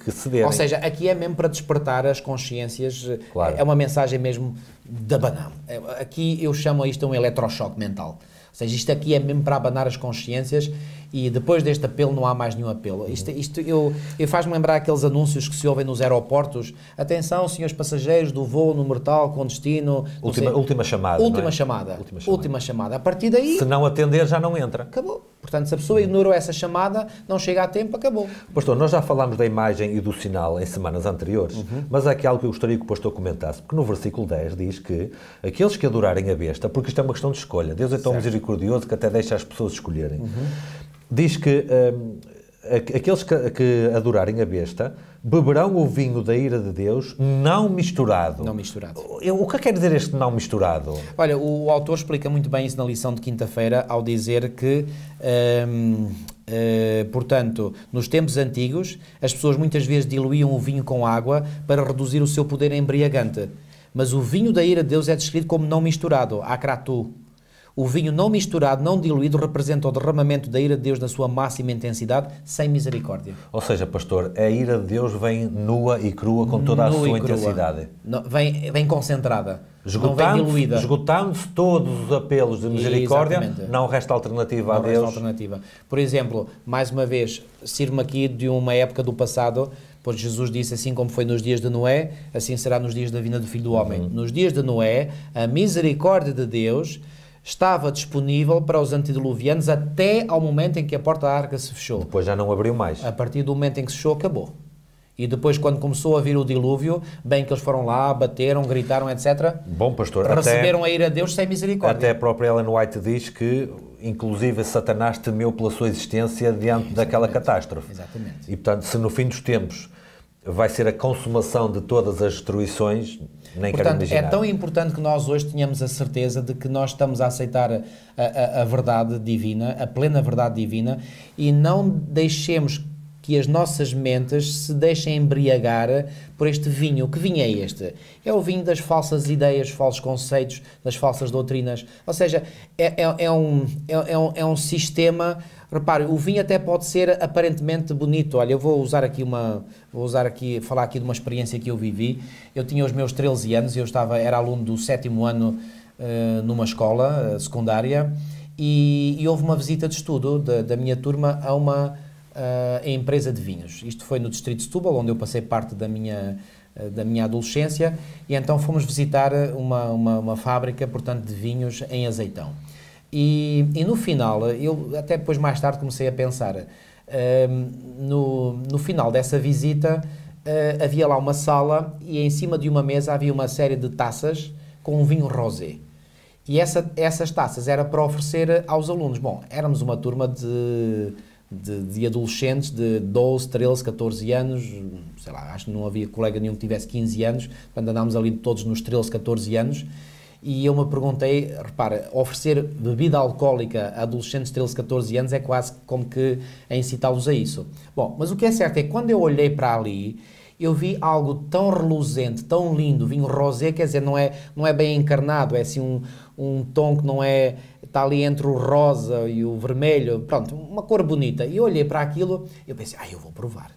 que cederem. Ou seja, aqui é mesmo para despertar as consciências. Claro. É uma mensagem mesmo de abanão. Aqui eu chamo isto um eletrochoque mental. Ou seja, isto aqui é mesmo para abanar as consciências e depois deste apelo não há mais nenhum apelo. Eu faz-me lembrar aqueles anúncios que se ouvem nos aeroportos. Atenção, senhores passageiros do voo número tal, com destino... Última chamada. Última chamada. A partir daí... Se não atender, já não entra. Acabou. Portanto, se a pessoa ignorou essa chamada, não chega a tempo, acabou. Pastor, nós já falámos da imagem e do sinal em semanas anteriores, mas há aqui algo que eu gostaria que o pastor comentasse, porque no versículo 10 diz que aqueles que adorarem a besta, porque isto é uma questão de escolha, Deus é tão misericordioso que até deixa as pessoas escolherem. Diz que aqueles que adorarem a besta beberão o vinho da ira de Deus não misturado. Não misturado. O que quer dizer este não misturado? Olha, o autor explica muito bem isso na lição de quinta-feira ao dizer que, portanto, nos tempos antigos, as pessoas muitas vezes diluíam o vinho com água para reduzir o seu poder embriagante. Mas o vinho da ira de Deus é descrito como não misturado, akratu. O vinho não misturado, não diluído, representa o derramamento da ira de Deus na sua máxima intensidade, sem misericórdia. Ou seja, pastor, a ira de Deus vem nua e crua com toda a sua intensidade. Não, vem concentrada, não vem diluída. Esgotando-se todos os apelos de misericórdia, exatamente. Não resta alternativa a Deus. Não resta alternativa. Por exemplo, mais uma vez, sirvo-me aqui de uma época do passado, pois Jesus disse, assim como foi nos dias de Noé, assim será nos dias da vinda do Filho do Homem. Nos dias de Noé, a misericórdia de Deus estava disponível para os antediluvianos até ao momento em que a porta da arca se fechou. Depois já não abriu mais. A partir do momento em que se fechou, acabou. E depois, quando começou a vir o dilúvio, bem que eles foram lá, bateram, gritaram, etc. Bom, pastor, receberam a ira de Deus sem misericórdia. Até a própria Ellen White diz que, inclusive, Satanás temeu pela sua existência diante daquela catástrofe. Exatamente. E, portanto, se no fim dos tempos vai ser a consumação de todas as destruições, nem quero imaginar. É tão importante que nós hoje tenhamos a certeza de que nós estamos a aceitar a verdade divina, a plena verdade divina, e não deixemos que as nossas mentes se deixem embriagar por este vinho. Que vinho é este? É o vinho das falsas ideias, falsos conceitos, das falsas doutrinas. Ou seja, é um sistema... Repare, o vinho até pode ser aparentemente bonito. Olha, eu vou falar aqui de uma experiência que eu vivi. Eu tinha os meus 13 anos, era aluno do 7º ano numa escola secundária e houve uma visita de estudo da minha turma a uma empresa de vinhos. Isto foi no distrito de Setúbal, onde eu passei parte da minha adolescência, e então fomos visitar uma fábrica, portanto, de vinhos em Azeitão. E no final, eu até depois mais tarde comecei a pensar, no final dessa visita havia lá uma sala e em cima de uma mesa havia uma série de taças com um vinho rosé. E essas taças era para oferecer aos alunos. Bom, éramos uma turma de adolescentes de 12, 13, 14 anos, sei lá, acho que não havia colega nenhum que tivesse 15 anos, portanto andámos ali todos nos 13, 14 anos. E eu me perguntei, repara, oferecer bebida alcoólica a adolescentes de 13, 14 anos é quase como que a incitá-los a isso. Bom, mas o que é certo é que quando eu olhei para ali, eu vi algo tão reluzente, tão lindo, vinho rosé, quer dizer, não é bem encarnado, é assim um tom que não é, está ali entre o rosa e o vermelho, pronto, uma cor bonita. E eu olhei para aquilo e eu pensei, eu vou provar.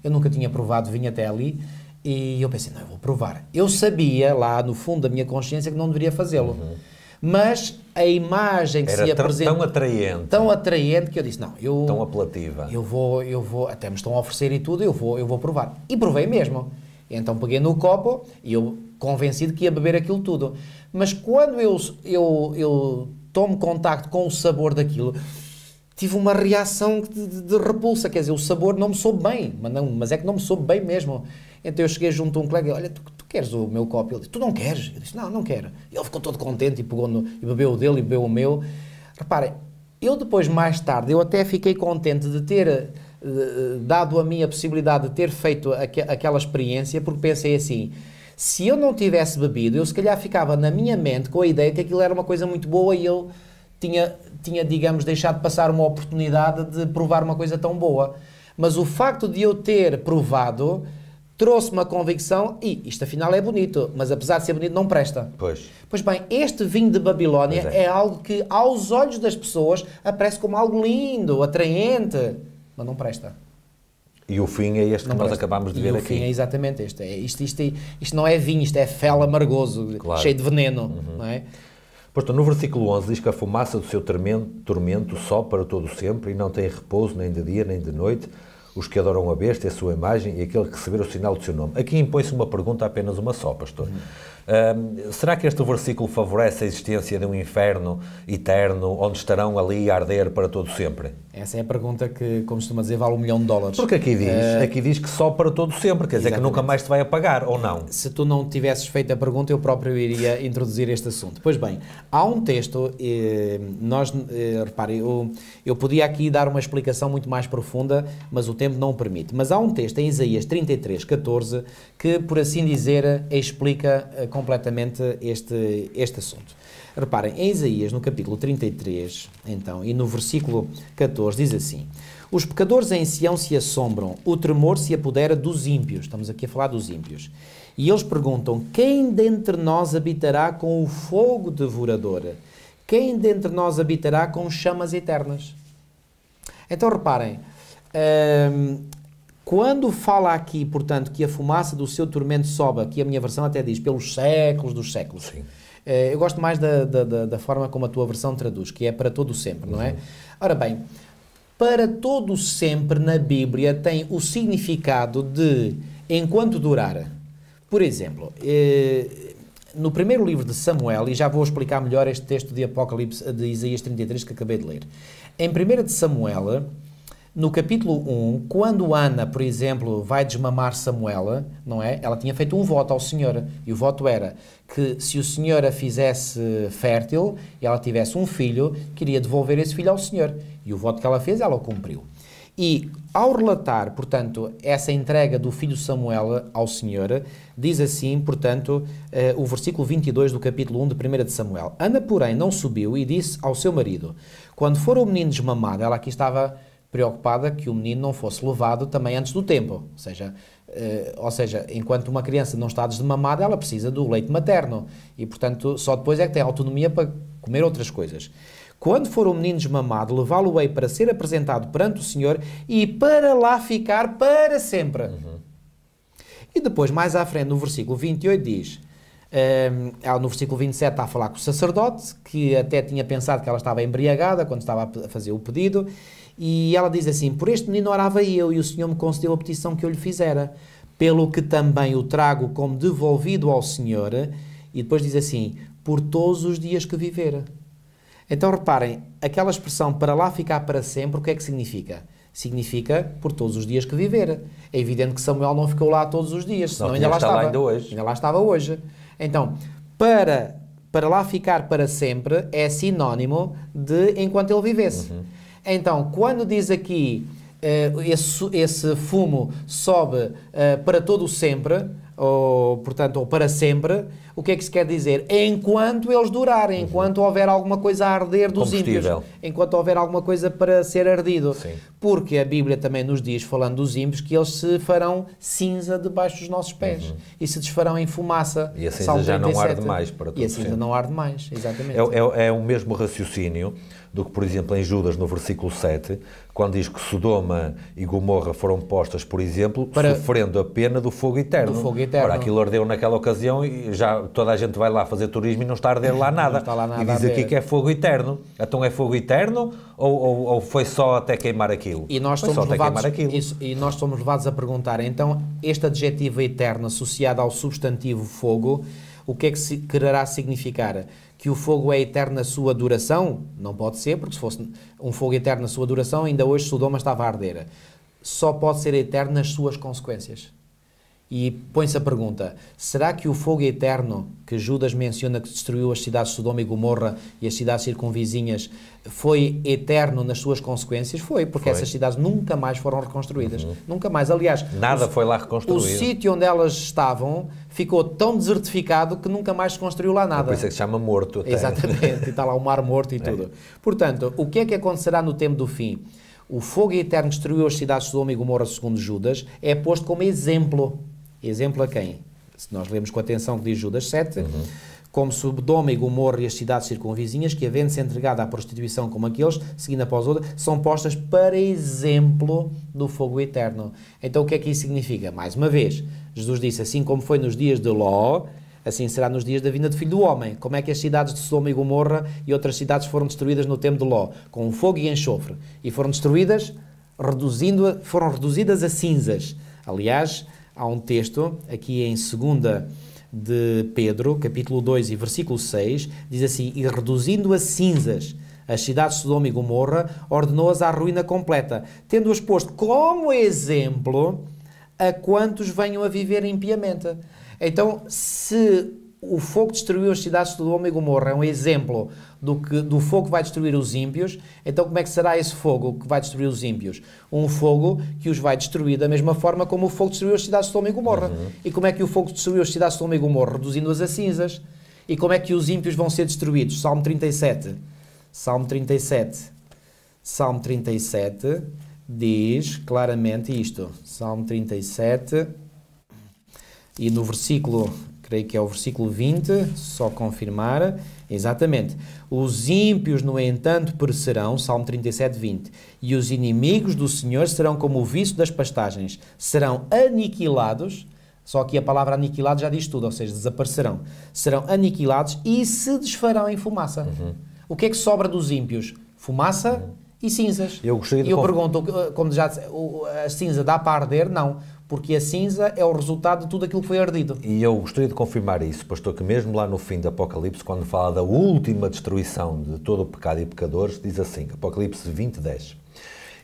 Eu nunca tinha provado vinho até ali. E eu pensei, não, eu vou provar. Eu sabia, lá no fundo da minha consciência, que não deveria fazê-lo. Mas a imagem que se apresenta... Tão atraente que eu disse, não, tão apelativa. Eu vou, até me estão a oferecer e tudo, eu vou provar. E provei mesmo. Então peguei no copo e eu convencido que ia beber aquilo tudo. Mas quando eu tomo contacto com o sabor daquilo, tive uma reação de repulsa. Quer dizer, o sabor não me soube bem, mas é que não me soube bem mesmo. Então eu cheguei junto a um colega e olha, tu queres o meu copo? Ele disse, tu não queres? Eu disse, não quero. Ele ficou todo contente e pegou e bebeu o dele e bebeu o meu. Reparem, eu depois, mais tarde, eu até fiquei contente de ter dado a mim a possibilidade de ter feito aquela experiência, porque pensei assim, se eu não tivesse bebido, eu se calhar ficava na minha mente com a ideia que aquilo era uma coisa muito boa e eu tinha, digamos, deixado de passar uma oportunidade de provar uma coisa tão boa. Mas o facto de eu ter provado trouxe-me a convicção, isto afinal é bonito, mas apesar de ser bonito não presta. Pois bem, este vinho de Babilónia é algo que aos olhos das pessoas aparece como algo lindo, atraente, mas não presta. E o fim é este que nós acabamos de ver aqui. O fim é exatamente este. Isto não é vinho, isto é fel amargoso, claro, cheio de veneno, não é? Portanto, no versículo 11 diz que a fumaça do seu tormento sobe para todo sempre e não tem repouso nem de dia nem de noite os que adoram a besta e a sua imagem e aquele que receber o sinal do seu nome. Aqui impõe-se uma pergunta, apenas uma só, pastor. Será que este versículo favorece a existência de um inferno eterno onde estarão ali a arder para todo sempre? Essa é a pergunta que, como costuma dizer, vale $1 milhão. Porque aqui diz que só para todo sempre, quer dizer que nunca mais te vai apagar, ou não? Se tu não tivesses feito a pergunta, eu próprio iria introduzir este assunto. Pois bem, há um texto, repare, eu podia aqui dar uma explicação muito mais profunda, mas o tempo não o permite. Mas há um texto em Isaías 33:14 que, por assim dizer, explica completamente este assunto. Reparem, em Isaías, no capítulo 33, então, e no versículo 14, diz assim: os pecadores em Sião se assombram, o tremor se apodera dos ímpios. Estamos aqui a falar dos ímpios. E eles perguntam: quem dentre nós habitará com o fogo devorador? Quem dentre nós habitará com chamas eternas? Então, reparem, quando fala aqui, portanto, que a fumaça do seu tormento sobe, aqui a minha versão até diz, pelos séculos dos séculos. Sim. Eu gosto mais da forma como a tua versão traduz, que é para todo o sempre, não é? Ora bem, para todo o sempre na Bíblia tem o significado de enquanto durar. Por exemplo, no primeiro livro de Samuel, e já vou explicar melhor este texto de Apocalipse, de Isaías 33 que acabei de ler. Em 1 de Samuel, no capítulo 1, quando Ana, por exemplo, vai desmamar Samuel, não é? Ela tinha feito um voto ao Senhor, e o voto era que se o Senhor a fizesse fértil e ela tivesse um filho, queria devolver esse filho ao Senhor. E o voto que ela fez, ela o cumpriu. E ao relatar, portanto, essa entrega do filho Samuel ao Senhor, diz assim, portanto, o versículo 22 do capítulo 1 de 1 de Samuel. Ana, porém, não subiu e disse ao seu marido: quando for o menino desmamado, ela aqui estava preocupada que o menino não fosse levado também antes do tempo, ou seja, enquanto uma criança não está desmamada, ela precisa do leite materno e, portanto, só depois é que tem autonomia para comer outras coisas. Quando for o menino desmamado, levá-lo-ei para ser apresentado perante o Senhor e para lá ficar para sempre. E depois, mais à frente, no versículo 28 diz, no versículo 27 está a falar com o sacerdote, que até tinha pensado que ela estava embriagada quando estava a fazer o pedido, e ela diz assim: por este menino orava eu, e o Senhor me concedeu a petição que eu lhe fizera, pelo que também o trago como devolvido ao Senhor, e depois diz assim: por todos os dias que viver. Então reparem, aquela expressão para lá ficar para sempre, o que é que significa? Significa por todos os dias que viver. É evidente que Samuel não ficou lá todos os dias, senão ainda lá estava. Ainda lá estava hoje. Então, para lá ficar para sempre é sinónimo de enquanto ele vivesse. Então, quando diz aqui esse fumo sobe para todo o sempre, ou para sempre, o que é que se quer dizer? Enquanto eles durarem, enquanto houver alguma coisa a arder dos ímpios, enquanto houver alguma coisa para ser ardido. Sim. Porque a Bíblia também nos diz, falando dos ímpios, que eles se farão cinza debaixo dos nossos pés e se desfarão em fumaça. E a cinza já não arde mais para todo sempre. E a cinza não arde mais, exatamente. É o mesmo raciocínio do que, por exemplo, em Judas, no versículo 7, quando diz que Sodoma e Gomorra foram postas, por exemplo, sofrendo a pena do fogo eterno. Ora, aquilo ardeu naquela ocasião e já toda a gente vai lá fazer turismo e não está a arder lá nada. Não está lá nada e diz aqui que é fogo eterno. Então é fogo eterno ou foi só até queimar aquilo? E nós somos levados a perguntar, então, este adjetivo eterno associado ao substantivo fogo, o que é que quererá significar? Que o fogo é eterno na sua duração? Não pode ser, porque se fosse um fogo eterno na sua duração, ainda hoje Sodoma estava a arder. Só pode ser eterno nas suas consequências. E põe-se a pergunta, será que o fogo eterno que Judas menciona que destruiu as cidades de Sodoma e Gomorra e as cidades circunvizinhas foi eterno nas suas consequências? Foi, porque essas cidades nunca mais foram reconstruídas. Nunca mais. Aliás, nada foi lá reconstruído. O sítio onde elas estavam ficou tão desertificado que nunca mais se construiu lá nada. Por isso é que se chama morto. Até. Exatamente, e está lá o mar morto e tudo. Portanto, o que é que acontecerá no tempo do fim? O fogo eterno que destruiu as cidades de Sodoma e Gomorra, segundo Judas, é posto como exemplo. Exemplo a quem? Se nós lemos com atenção o que diz Judas 7, como Sodoma e Gomorra e as cidades circunvizinhas, que havendo-se entregado à prostituição como aqueles, seguindo após outra, são postas para exemplo do fogo eterno. Então o que é que isso significa? Mais uma vez, Jesus disse, assim como foi nos dias de Ló, assim será nos dias da vinda do Filho do Homem. Como é que as cidades de Sodoma e Gomorra e outras cidades foram destruídas no tempo de Ló? Com fogo e enxofre. E foram destruídas, foram reduzidas a cinzas. Aliás, há um texto aqui em 2 de Pedro, capítulo 2 e versículo 6, diz assim, e reduzindo a cinzas as cidades de Sodoma e Gomorra, ordenou-as à ruína completa, tendo-as posto como exemplo a quantos venham a viver impiamente. Então, se o fogo destruiu as cidades de Sodoma e Gomorra, é um exemplo do fogo que vai destruir os ímpios, então como é que será esse fogo que vai destruir os ímpios? Um fogo que os vai destruir da mesma forma como o fogo destruiu as cidades de Sodoma e Gomorra. E como é que o fogo destruiu as cidades de Sodoma e Gomorra? Reduzindo-as a cinzas. E como é que os ímpios vão ser destruídos? Salmo 37. Salmo 37 diz claramente isto. Salmo 37 e no versículo, creio que é o versículo 20, só confirmar, exatamente. Os ímpios, no entanto, perecerão, Salmo 37, 20, e os inimigos do Senhor serão como o viço das pastagens, serão aniquilados, só que a palavra aniquilado já diz tudo, ou seja, desaparecerão, serão aniquilados e se desfarão em fumaça. O que é que sobra dos ímpios? Fumaça e cinzas. Eu pergunto, como já disse, a cinza dá para arder? Não. Porque a cinza é o resultado de tudo aquilo que foi ardido. E eu gostaria de confirmar isso, pastor, que mesmo lá no fim do Apocalipse, quando fala da última destruição de todo o pecado e pecadores, diz assim, Apocalipse 20, 10.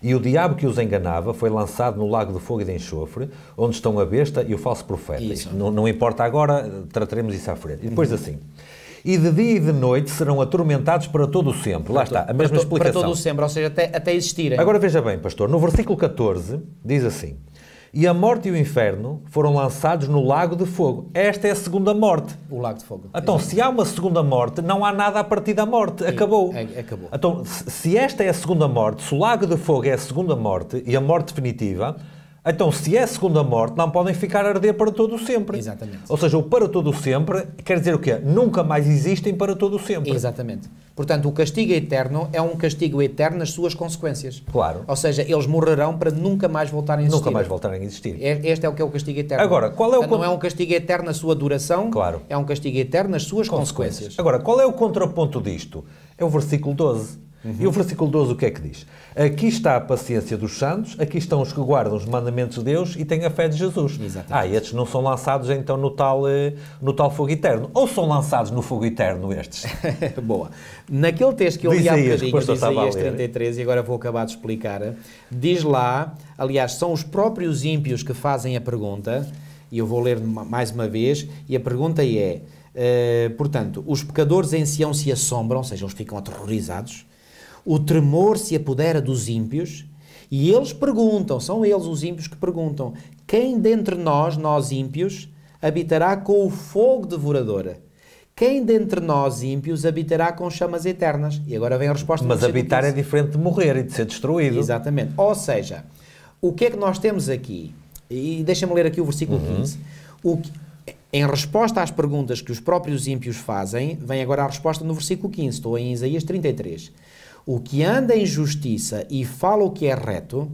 E o diabo que os enganava foi lançado no lago de fogo e de enxofre, onde estão a besta e o falso profeta. Não importa agora, trataremos isso à frente. E depois assim... E de dia e de noite serão atormentados para todo o sempre. Lá está, a mesma explicação. Para todo o sempre, ou seja, até existirem. Agora veja bem, pastor, no versículo 14 diz assim, e a morte e o inferno foram lançados no lago de fogo. Esta é a segunda morte. O lago de fogo. Então, exatamente. Se há uma segunda morte, não há nada a partir da morte. Acabou. Acabou. Então, se esta é a segunda morte, se o lago de fogo é a segunda morte e a morte definitiva... Então, se é a segunda morte, não podem ficar a arder para todo o sempre. Exatamente. Ou seja, o para todo o sempre quer dizer o quê? Nunca mais existem para todo o sempre. Exatamente. Portanto, o castigo eterno é um castigo eterno nas suas consequências. Claro. Ou seja, eles morrerão para nunca mais voltarem a existir. Nunca mais voltarem a existir. Este é o que é o castigo eterno. Agora, qual é o... Não é um castigo eterno na sua duração, claro. É um castigo eterno nas suas consequências. Agora, qual é o contraponto disto? É o versículo 12. E o versículo 12 o que é que diz? Aqui está a paciência dos santos, aqui estão os que guardam os mandamentos de Deus e têm a fé de Jesus. Exatamente. Estes não são lançados então no tal fogo eterno. Ou são lançados no fogo eterno estes? Boa. Naquele texto que eu li há bocadinho, de Isaías 33, e agora vou acabar de explicar, diz lá, aliás, são os próprios ímpios que fazem a pergunta, e eu vou ler mais uma vez, e a pergunta é, portanto, os pecadores em Sião se assombram, ou seja, eles ficam aterrorizados, o tremor se apodera dos ímpios e eles perguntam, são eles os ímpios que perguntam, quem dentre nós ímpios, habitará com o fogo devorador? Quem dentre nós ímpios habitará com chamas eternas? E agora vem a resposta. Mas habitar é diferente de morrer e de ser destruído. Exatamente. Ou seja, o que é que nós temos aqui? E deixa-me ler aqui o versículo 15. Em resposta às perguntas que os próprios ímpios fazem, vem agora a resposta no versículo 15. Estou em Isaías 33. O que anda em justiça e fala o que é reto,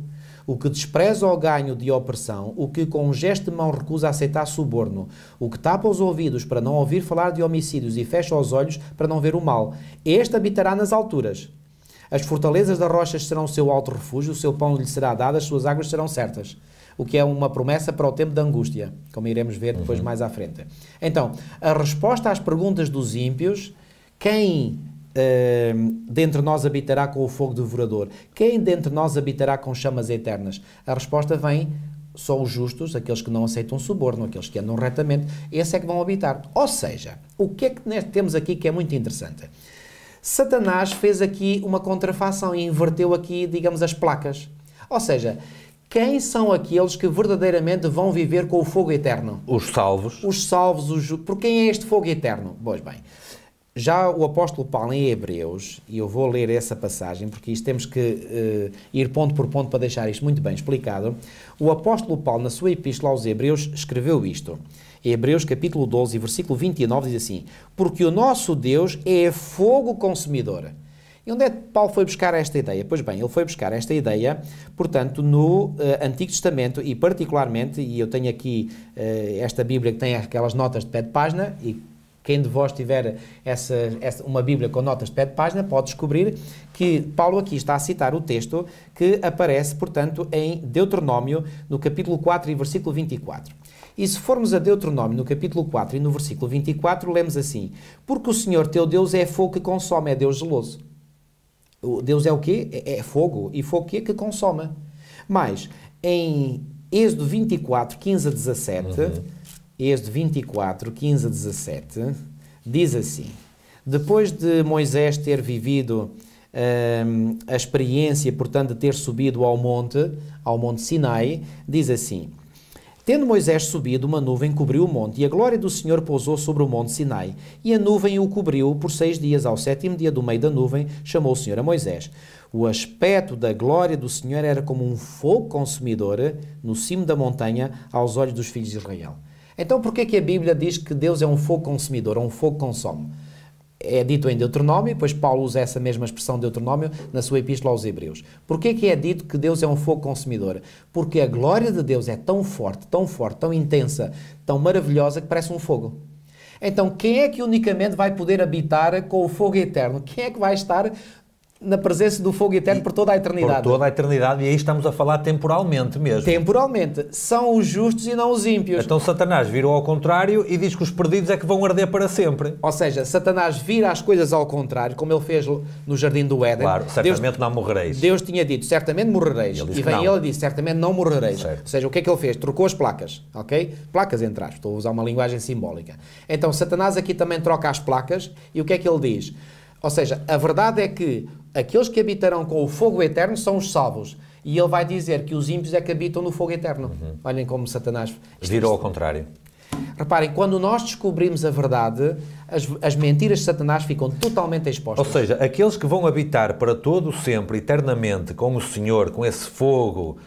o que despreza o ganho de opressão, o que com um gesto de mão recusa aceitar suborno, o que tapa os ouvidos para não ouvir falar de homicídios e fecha os olhos para não ver o mal, este habitará nas alturas. As fortalezas das rochas serão o seu alto refúgio, o seu pão lhe será dado, as suas águas serão certas. O que é uma promessa para o tempo da angústia, como iremos ver depois mais à frente. Então, a resposta às perguntas dos ímpios, quem dentre nós habitará com o fogo devorador? Quem dentre nós habitará com chamas eternas? A resposta vem, só os justos, aqueles que não aceitam suborno, aqueles que andam retamente, esses é que vão habitar. Ou seja, o que é que temos aqui que é muito interessante? Satanás fez aqui uma contrafação e inverteu aqui, digamos, as placas. Ou seja, quem são aqueles que verdadeiramente vão viver com o fogo eterno? Os salvos. Os salvos, por quem é este fogo eterno? Pois bem, já o apóstolo Paulo em Hebreus, e eu vou ler essa passagem, porque isto temos que ir ponto por ponto para deixar isto muito bem explicado. O apóstolo Paulo, na sua epístola aos Hebreus, escreveu isto. Hebreus capítulo 12, versículo 29 diz assim: porque o nosso Deus é fogo consumidor. E onde é que Paulo foi buscar esta ideia? Pois bem, ele foi buscar esta ideia, portanto, no Antigo Testamento e particularmente, e eu tenho aqui esta Bíblia que tem aquelas notas de pé de página, e quem de vós tiver uma Bíblia com notas de pé de página pode descobrir que Paulo aqui está a citar o texto que aparece, portanto, em Deuteronômio, no capítulo 4 e versículo 24. E se formos a Deuteronômio, no capítulo 4 e no versículo 24, lemos assim: porque o Senhor teu Deus é fogo que consome, é Deus geloso. O Deus é o quê? É fogo. E fogo que consome. Mas, em Êxodo 24, 15 a 17... Êxodo 24, 15 a 17, diz assim: depois de Moisés ter vivido a experiência, portanto, de ter subido ao monte Sinai, diz assim: tendo Moisés subido, uma nuvem cobriu o monte, e a glória do Senhor pousou sobre o monte Sinai, e a nuvem o cobriu por 6 dias. Ao 7º dia, do meio da nuvem, chamou o Senhor a Moisés. O aspecto da glória do Senhor era como um fogo consumidor no cimo da montanha aos olhos dos filhos de Israel. Então, por que a Bíblia diz que Deus é um fogo consumidor, ou um fogo que consome? É dito em Deuteronômio, pois Paulo usa essa mesma expressão de Deuteronômio na sua epístola aos Hebreus. Por que é dito que Deus é um fogo consumidor? Porque a glória de Deus é tão forte, tão intensa, tão maravilhosa que parece um fogo. Então, quem é que unicamente vai poder habitar com o fogo eterno? Quem é que vai estar na presença do fogo eterno por toda a eternidade? Por toda a eternidade, e aí estamos a falar temporalmente mesmo. Temporalmente. São os justos e não os ímpios. Então Satanás virou ao contrário e diz que os perdidos é que vão arder para sempre. Ou seja, Satanás vira as coisas ao contrário, como ele fez no Jardim do Éden. Claro, certamente não morrereis. Deus tinha dito, certamente morrereis. E vem ele e disse, certamente não morrereis. Certo. Ou seja, o que é que ele fez? Trocou as placas, ok? Placas entre aspas, estou a usar uma linguagem simbólica. Então Satanás aqui também troca as placas, e o que é que ele diz? Ou seja, a verdade é que aqueles que habitarão com o fogo eterno são os salvos. E ele vai dizer que os ímpios é que habitam no fogo eterno. Olhem como Satanás... Virou ao contrário. Reparem, quando nós descobrimos a verdade, as mentiras de Satanás ficam totalmente expostas. Ou seja, aqueles que vão habitar para todo sempre, eternamente, com o Senhor, com esse fogo,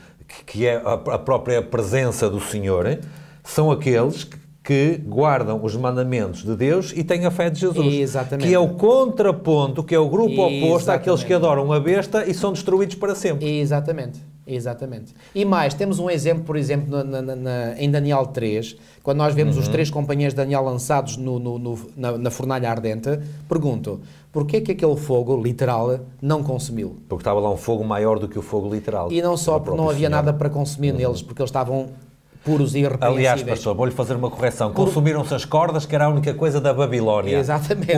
que é a própria presença do Senhor, são aqueles que guardam os mandamentos de Deus e têm a fé de Jesus. Exatamente. Que é o contraponto, que é o grupo oposto àqueles que adoram a besta e são destruídos para sempre. Exatamente. Exatamente. E mais, temos um exemplo, por exemplo, em Daniel 3, quando nós vemos os 3 companheiros de Daniel lançados na fornalha ardente, pergunto, porquê que aquele fogo, literal, não consumiu? Porque estava lá um fogo maior do que o fogo literal. E não só porque não havia nada para consumir neles, porque eles estavam puros e irrepreensíveis. Aliás, pastor, vou-lhe fazer uma correção. Consumiram-se as cordas, que era a única coisa da Babilónia. Exatamente.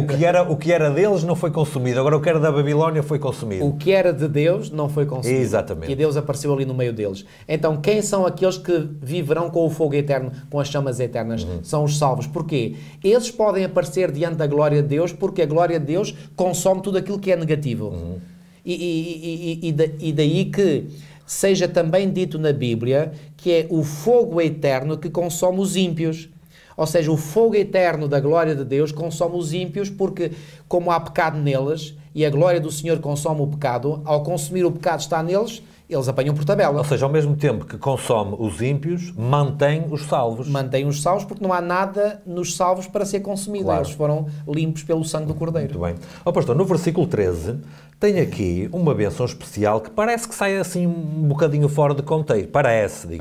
O que era deles não foi consumido. Agora o que era da Babilónia foi consumido. O que era de Deus não foi consumido. Exatamente. E Deus apareceu ali no meio deles. Então, quem são aqueles que viverão com o fogo eterno, com as chamas eternas? São os salvos. Porquê? Eles podem aparecer diante da glória de Deus, porque a glória de Deus consome tudo aquilo que é negativo. E daí que seja também dito na Bíblia que é o fogo eterno que consome os ímpios. Ou seja, o fogo eterno da glória de Deus consome os ímpios porque, como há pecado neles, e a glória do Senhor consome o pecado, ao consumir o pecado está neles, eles apanham por tabela. Ou seja, ao mesmo tempo que consome os ímpios, mantém os salvos. Mantém os salvos porque não há nada nos salvos para ser consumido. Claro. Eles foram limpos pelo sangue do Cordeiro. Muito bem. Ó pastor, no versículo 13, tem aqui uma bênção especial que parece que sai assim um bocadinho fora de contexto. Parece.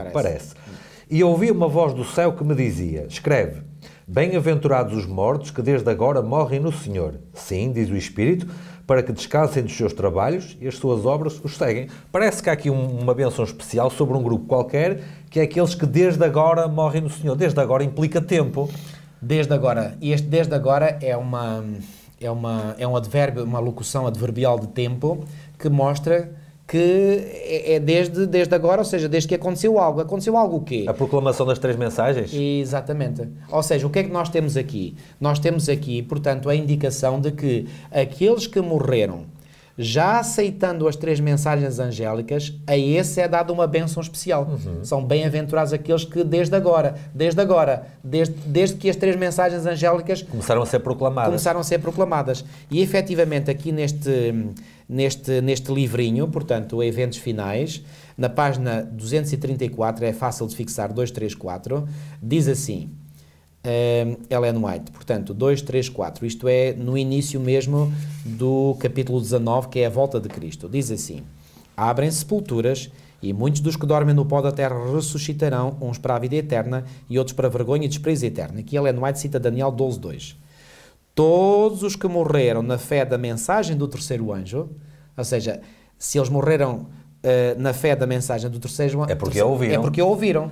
E ouvi uma voz do céu que me dizia, escreve, bem-aventurados os mortos que desde agora morrem no Senhor. Sim, diz o Espírito, para que descansem dos seus trabalhos e as suas obras os seguem. Parece que há aqui uma bênção especial sobre um grupo qualquer, que é aqueles que desde agora morrem no Senhor. Desde agora implica tempo. Desde agora. E este desde agora é um advérbio, uma locução adverbial de tempo que mostra que é desde agora, ou seja, desde que aconteceu algo. Aconteceu algo o quê? A proclamação das 3 mensagens? Exatamente. Ou seja, o que é que nós temos aqui? Nós temos aqui, portanto, a indicação de que aqueles que morreram já aceitando as 3 mensagens angélicas, a esse é dada uma bênção especial. São bem-aventurados aqueles que desde que as 3 mensagens angélicas começaram a ser proclamadas. E efetivamente aqui neste livrinho, portanto, Eventos Finais, na página 234, é fácil de fixar, 234, diz assim, Ellen White. Portanto, 2, 3, 4. Isto é no início mesmo do capítulo 19, que é a volta de Cristo. Diz assim: abrem-se sepulturas e muitos dos que dormem no pó da terra ressuscitarão, uns para a vida eterna e outros para a vergonha e desprezo eterno. Aqui Ellen White cita Daniel 12, 2. Todos os que morreram na fé da mensagem do terceiro anjo, ou seja, se eles morreram na fé da mensagem do terceiro anjo, é porque a ouviram. É porque a ouviram.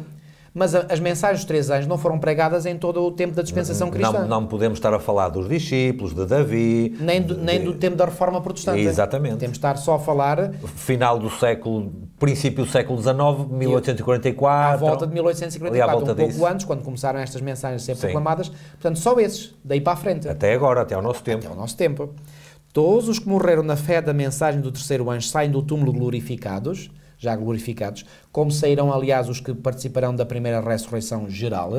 Mas as mensagens dos três anjos não foram pregadas em todo o tempo da dispensação cristã. Não podemos estar a falar dos discípulos, de Davi... Nem do tempo da Reforma Protestante. Exatamente. Temos de estar só a falar... Final do século... Princípio do século XIX, 1844... À volta de 1844, volta um pouco disso. antes, quando começaram estas mensagens a ser proclamadas. Portanto, só esses, daí para a frente. Até agora, até ao nosso tempo. Até ao nosso tempo. Todos os que morreram na fé da mensagem do terceiro anjo saem do túmulo glorificados, já glorificados, como sairão, aliás, os que participarão da primeira ressurreição geral,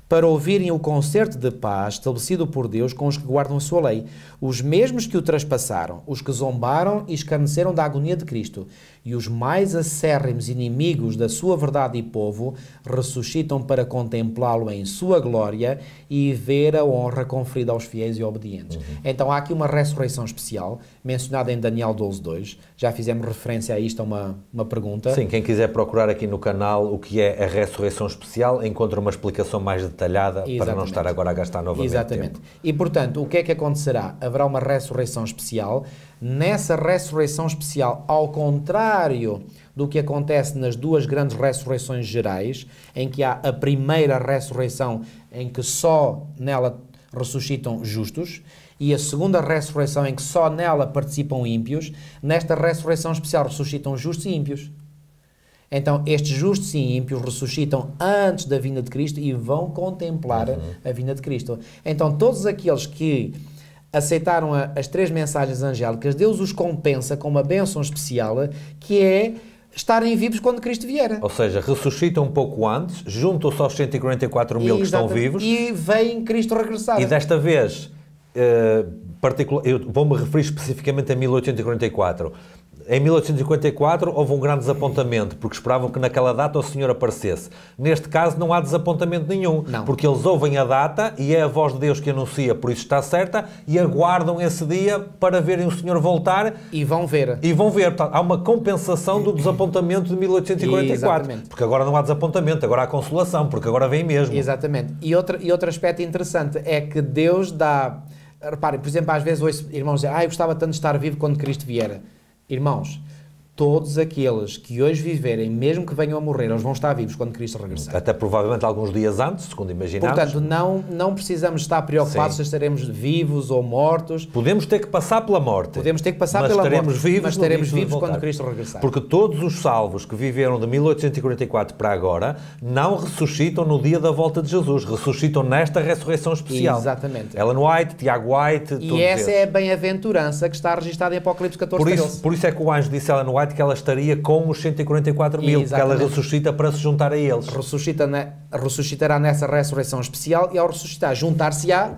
para ouvirem o concerto de paz estabelecido por Deus com os que guardam a sua lei, os mesmos que o traspassaram, os que zombaram e escarneceram da agonia de Cristo, e os mais acérrimos inimigos da sua verdade e povo ressuscitam para contemplá-lo em sua glória e ver a honra conferida aos fiéis e obedientes. Então há aqui uma ressurreição especial, mencionada em Daniel 12, 2. Já fizemos referência a isto, a uma pergunta. Sim, quem quiser procurar aqui no canal o que é a ressurreição especial, encontra uma explicação mais detalhada. Exatamente. Para não estar agora a gastar novamente tempo. E, portanto, o que é que acontecerá? Haverá uma ressurreição especial. Nessa ressurreição especial, ao contrário do que acontece nas duas grandes ressurreições gerais, em que há a primeira ressurreição em que só nela ressuscitam justos, e a segunda ressurreição em que só nela participam ímpios, nesta ressurreição especial ressuscitam justos e ímpios. Então, estes justos e ímpios ressuscitam antes da vinda de Cristo e vão contemplar a vinda de Cristo. Então, todos aqueles que aceitaram as três mensagens angélicas, Deus os compensa com uma bênção especial, que é estarem vivos quando Cristo vier. Ou seja, ressuscitam um pouco antes, juntam-se aos 144 mil que estão vivos. E veem Cristo regressar. E desta vez, eu vou-me referir especificamente a 1844. Em 1854 houve um grande desapontamento, porque esperavam que naquela data o Senhor aparecesse. Neste caso não há desapontamento nenhum, porque eles ouvem a data e é a voz de Deus que anuncia, por isso está certa, e aguardam esse dia para verem o Senhor voltar. E vão ver. Portanto, há uma compensação do desapontamento de 1844. Exatamente. Porque agora não há desapontamento, agora há consolação, porque agora vem mesmo. Exatamente. E outro aspecto interessante é que Deus dá... Reparem, por exemplo, às vezes ouço irmãos dizer: eu gostava tanto de estar vivo quando Cristo vier. Irmãos, todos aqueles que hoje viverem, mesmo que venham a morrer, eles vão estar vivos quando Cristo regressar. Até provavelmente alguns dias antes, segundo imaginamos. Portanto, não precisamos estar preocupados se estaremos vivos ou mortos. Podemos ter que passar pela morte. Podemos ter que passar pela morte, mas estaremos vivos quando Cristo regressar. Porque todos os salvos que viveram de 1844 para agora não ressuscitam no dia da volta de Jesus, ressuscitam nesta ressurreição especial. Exatamente. Ellen White, Tiago White, e essa é a bem-aventurança que está registada em Apocalipse 14, por isso é que o anjo disse a Ellen White que ela estaria com os 144 mil, porque ela ressuscita para se juntar a eles. Ressuscitará nessa ressurreição especial e ao ressuscitar juntar-se-á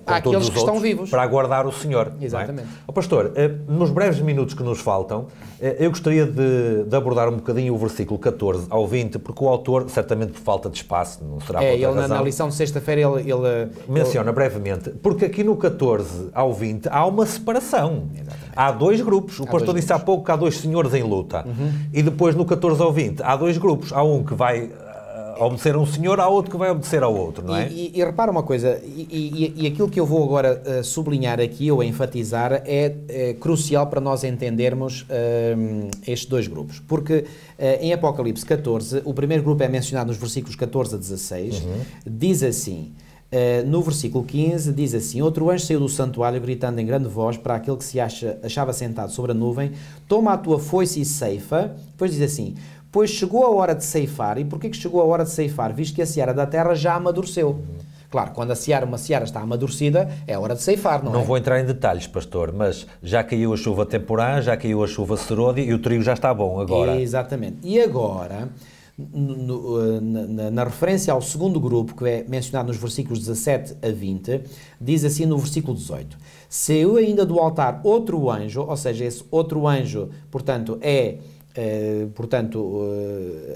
àqueles que estão vivos. Para aguardar o Senhor. Exatamente. Pastor, nos breves minutos que nos faltam, eu gostaria de abordar um bocadinho o versículo 14 ao 20, porque o autor, certamente por falta de espaço, não será por outra razão, na lição de sexta-feira ele menciona brevemente, porque aqui no 14 ao 20 há uma separação. Exatamente. Há dois grupos. O pastor disse há pouco que há dois senhores em luta. E depois no 14 ao 20 há dois grupos. Há um que vai obedecer a um senhor, há outro que vai obedecer ao outro, não é? E repara uma coisa, e aquilo que eu vou agora sublinhar aqui ou enfatizar é crucial para nós entendermos estes dois grupos. Porque em Apocalipse 14, o primeiro grupo é mencionado nos versículos 14 a 16, diz assim... no versículo 15 diz assim: outro anjo saiu do santuário gritando em grande voz para aquele que se achava sentado sobre a nuvem: toma a tua foice e ceifa. Depois diz assim: pois chegou a hora de ceifar. E porquê que chegou a hora de ceifar? Visto que a seara da terra já amadureceu. Claro, quando uma seara está amadurecida, é hora de ceifar, não é? Não vou entrar em detalhes, pastor, mas já caiu a chuva temporã, já caiu a chuva serôdia e o trigo já está bom agora. Exatamente. E agora... na referência ao segundo grupo, que é mencionado nos versículos 17 a 20, diz assim no versículo 18: saiu ainda do altar outro anjo, ou seja, esse outro anjo, portanto, é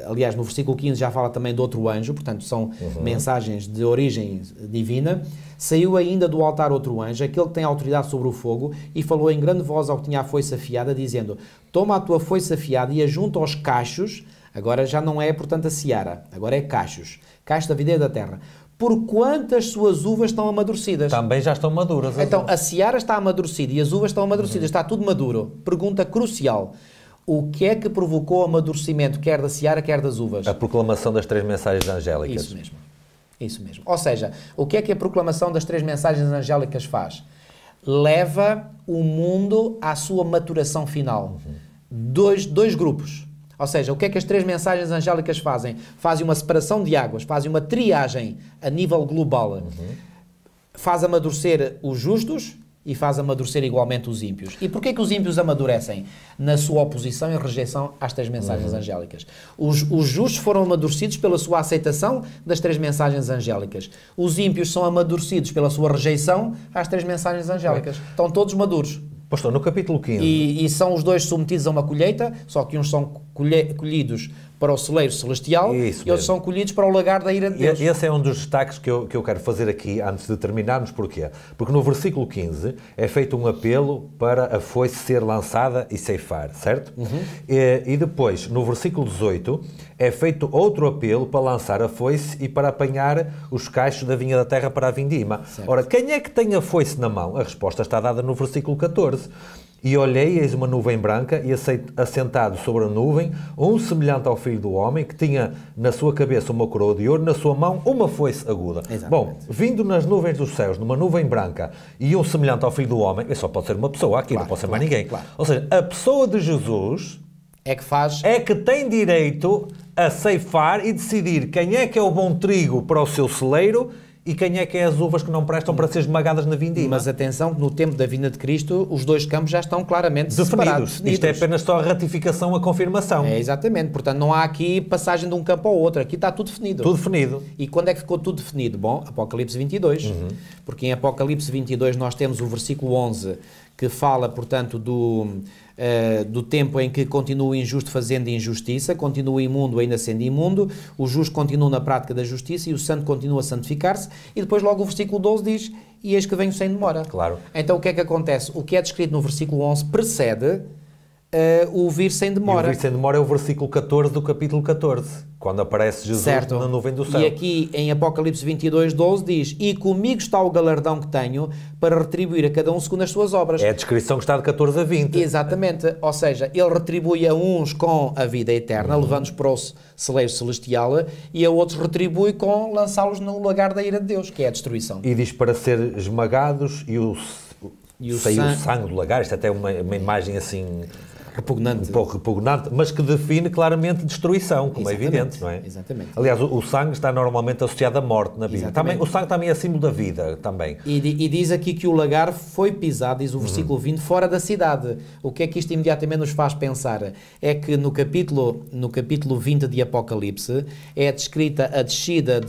Aliás, no versículo 15 já fala também de outro anjo, portanto são mensagens de origem divina. Saiu ainda do altar outro anjo, aquele que tem autoridade sobre o fogo, e falou em grande voz ao que tinha a foice afiada, dizendo: toma a tua foice afiada e ajunta aos cachos. Agora já não é, portanto, a seara, agora é cachos da videira da terra, porquanto as suas uvas estão amadurecidas. Também já estão maduras. Então, a seara está amadurecida e as uvas estão amadurecidas, está tudo maduro. Pergunta crucial: o que é que provocou o amadurecimento, quer da seara, quer das uvas? A proclamação das 3 mensagens angélicas. Isso mesmo. Isso mesmo. Ou seja, o que é que a proclamação das 3 mensagens angélicas faz? Leva o mundo à sua maturação final. Dois grupos. Ou seja, o que é que as 3 mensagens angélicas fazem? Fazem uma separação de águas, fazem uma triagem a nível global. Faz amadurecer os justos e faz amadurecer igualmente os ímpios. E porquê que os ímpios amadurecem? Na sua oposição e rejeição às 3 mensagens angélicas. Os justos foram amadurecidos pela sua aceitação das 3 mensagens angélicas. Os ímpios são amadurecidos pela sua rejeição às 3 mensagens angélicas. Estão todos maduros. Pastor, no capítulo 15... E são os dois submetidos a uma colheita, só que uns são colhidos para o celeiro celestial e outros são colhidos para o lagar da ira de Deus. Esse é um dos destaques que eu quero fazer aqui antes de terminarmos. Porquê? Porque no versículo 15 é feito um apelo para a foice ser lançada e ceifar, certo? E depois, no versículo 18, é feito outro apelo para lançar a foice e para apanhar os cachos da vinha da terra para a vindima. Certo. Ora, quem é que tem a foice na mão? A resposta está dada no versículo 14. E olhei, eis uma nuvem branca, e assentado sobre a nuvem, um semelhante ao Filho do Homem, que tinha na sua cabeça uma coroa de ouro, na sua mão uma foice aguda. Exatamente. Bom, vindo nas nuvens dos céus, numa nuvem branca, e um semelhante ao Filho do Homem, só pode ser uma pessoa aqui, não pode ser mais ninguém. Claro. Ou seja, a pessoa de Jesus é que tem direito a ceifar e decidir quem é que é o bom trigo para o seu celeiro e quem é que é as uvas que não prestam para ser esmagadas na vindima. Mas atenção, no tempo da vinda de Cristo, os dois campos já estão claramente separados. Isto é apenas só a ratificação, a confirmação. Exatamente. Portanto, não há aqui passagem de um campo ao outro. Aqui está tudo definido. Tudo definido. E quando é que ficou tudo definido? Bom, Apocalipse 22. Porque em Apocalipse 22 nós temos o versículo 11, que fala, portanto, do tempo em que continua o injusto fazendo injustiça, continua o imundo ainda sendo imundo, o justo continua na prática da justiça e o santo continua a santificar-se, e depois logo o versículo 12 diz: e eis que venho sem demora. Claro. Então o que é que acontece? O que é descrito no versículo 11 precede o vir sem demora. E o vir sem demora é o versículo 14 do capítulo 14, quando aparece Jesus na nuvem do céu. E aqui em Apocalipse 22, 12 diz: e comigo está o galardão que tenho para retribuir a cada um segundo as suas obras. É a descrição que está de 14 a 20. Exatamente. Ou seja, ele retribui a uns com a vida eterna, levando-os para o celeiro celestial, e a outros retribui com lançá-los no lagar da ira de Deus, que é a destruição. E diz para ser esmagados e o sangue do lagar. Isto até é uma imagem assim... repugnante. Um pouco repugnante, mas que define claramente destruição, como Exatamente. É evidente, não é? Exatamente. Aliás, o sangue está normalmente associado à morte na Bíblia. Também, o sangue também é símbolo da vida, também. E diz aqui que o lagar foi pisado, diz o versículo 20, fora da cidade. O que é que isto imediatamente nos faz pensar? É que no capítulo 20 de Apocalipse é descrita a descida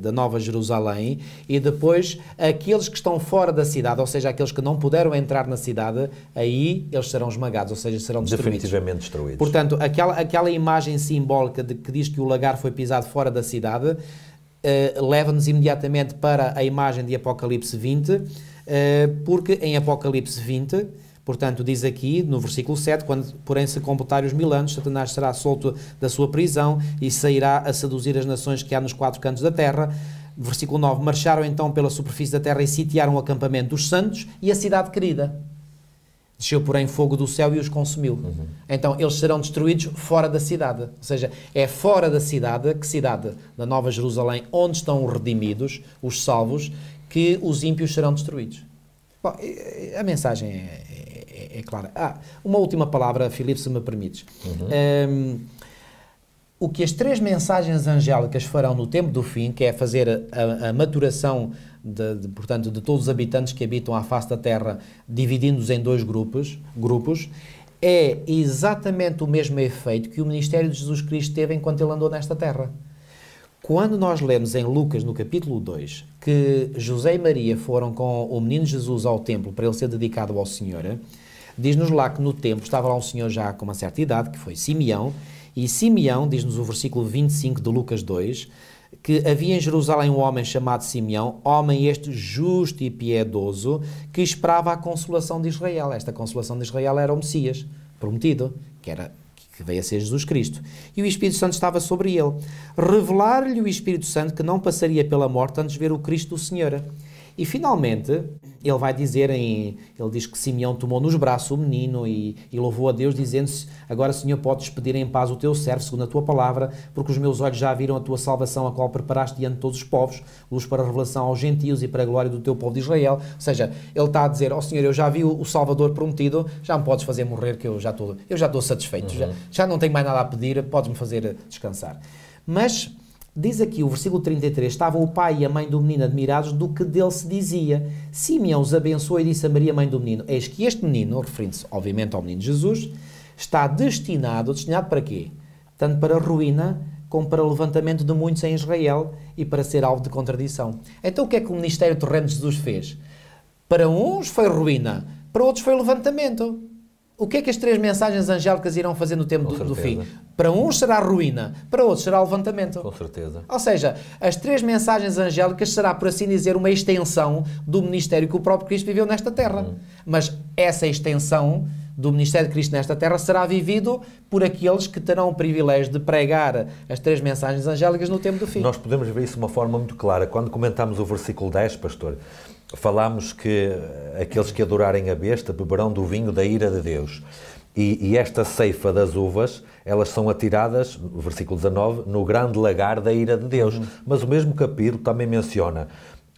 da Nova Jerusalém e depois aqueles que estão fora da cidade, ou seja, aqueles que não puderam entrar na cidade, aí eles serão esmagados, ou seja, serão destruídos. Definitivamente destruídos. Portanto, aquela imagem simbólica de que diz que o lagar foi pisado fora da cidade leva-nos imediatamente para a imagem de Apocalipse 20, porque em Apocalipse 20, portanto, diz aqui no versículo 7, quando porém se completarem os 1000 anos, Satanás será solto da sua prisão e sairá a seduzir as nações que há nos 4 cantos da terra. Versículo 9, marcharam então pela superfície da terra e sitiaram o acampamento dos santos e a cidade querida. Desceu, porém, fogo do céu e os consumiu. Então, eles serão destruídos fora da cidade. Ou seja, é fora da cidade, que cidade? Da Nova Jerusalém, onde estão os redimidos, os salvos, que os ímpios serão destruídos. Bom, a mensagem é clara. Uma última palavra, Filipe, se me permites. O que as 3 mensagens angélicas farão no tempo do fim, que é fazer a maturação portanto, de todos os habitantes que habitam à face da Terra, dividindo-os em 2 grupos, é exatamente o mesmo efeito que o ministério de Jesus Cristo teve enquanto ele andou nesta Terra. Quando nós lemos em Lucas, no capítulo 2, que José e Maria foram com o menino Jesus ao templo para ele ser dedicado ao Senhor, diz-nos lá que no templo estava lá um senhor já com uma certa idade, que foi Simeão, e Simeão, diz-nos o versículo 25 de Lucas 2, que havia em Jerusalém um homem chamado Simeão, homem este justo e piedoso, que esperava a consolação de Israel. Esta consolação de Israel era o Messias prometido, que veio a ser Jesus Cristo. E o Espírito Santo estava sobre ele. Revelar-lhe o Espírito Santo que não passaria pela morte antes de ver o Cristo do Senhor. E finalmente, ele vai dizer, ele diz que Simeão tomou nos braços o menino e louvou a Deus, dizendo-se: agora, Senhor, podes despedir em paz o teu servo, segundo a tua palavra, porque os meus olhos já viram a tua salvação, a qual preparaste diante de todos os povos, luz para a revelação aos gentios e para a glória do teu povo de Israel. Ou seja, ele está a dizer: ó Senhor, eu já vi o Salvador prometido, já me podes fazer morrer, que eu já estou satisfeito, já não tenho mais nada a pedir, podes-me fazer descansar. Mas diz aqui o versículo 33, estavam o pai e a mãe do menino admirados do que dele se dizia. Simeão os abençoou e disse a Maria, mãe do menino: eis que este menino, referindo-se obviamente ao menino Jesus, está destinado para quê? Tanto para ruína, como para o levantamento de muitos em Israel e para ser alvo de contradição. Então o que é que o ministério terreno de Jesus fez? Para uns foi ruína, para outros foi levantamento. O que é que as três mensagens angélicas irão fazer no tempo do fim? Para uns será ruína, para outros será levantamento. Com certeza. Ou seja, as três mensagens angélicas será, por assim dizer, uma extensão do ministério que o próprio Cristo viveu nesta terra. Mas essa extensão do ministério de Cristo nesta terra será vivido por aqueles que terão o privilégio de pregar as três mensagens angélicas no tempo do fim. Nós podemos ver isso de uma forma muito clara. Quando comentámos o versículo 10, pastor, falámos que aqueles que adorarem a besta beberão do vinho da ira de Deus. E esta ceifa das uvas, elas são atiradas, versículo 19, no grande lagar da ira de Deus. Mas o mesmo capítulo também menciona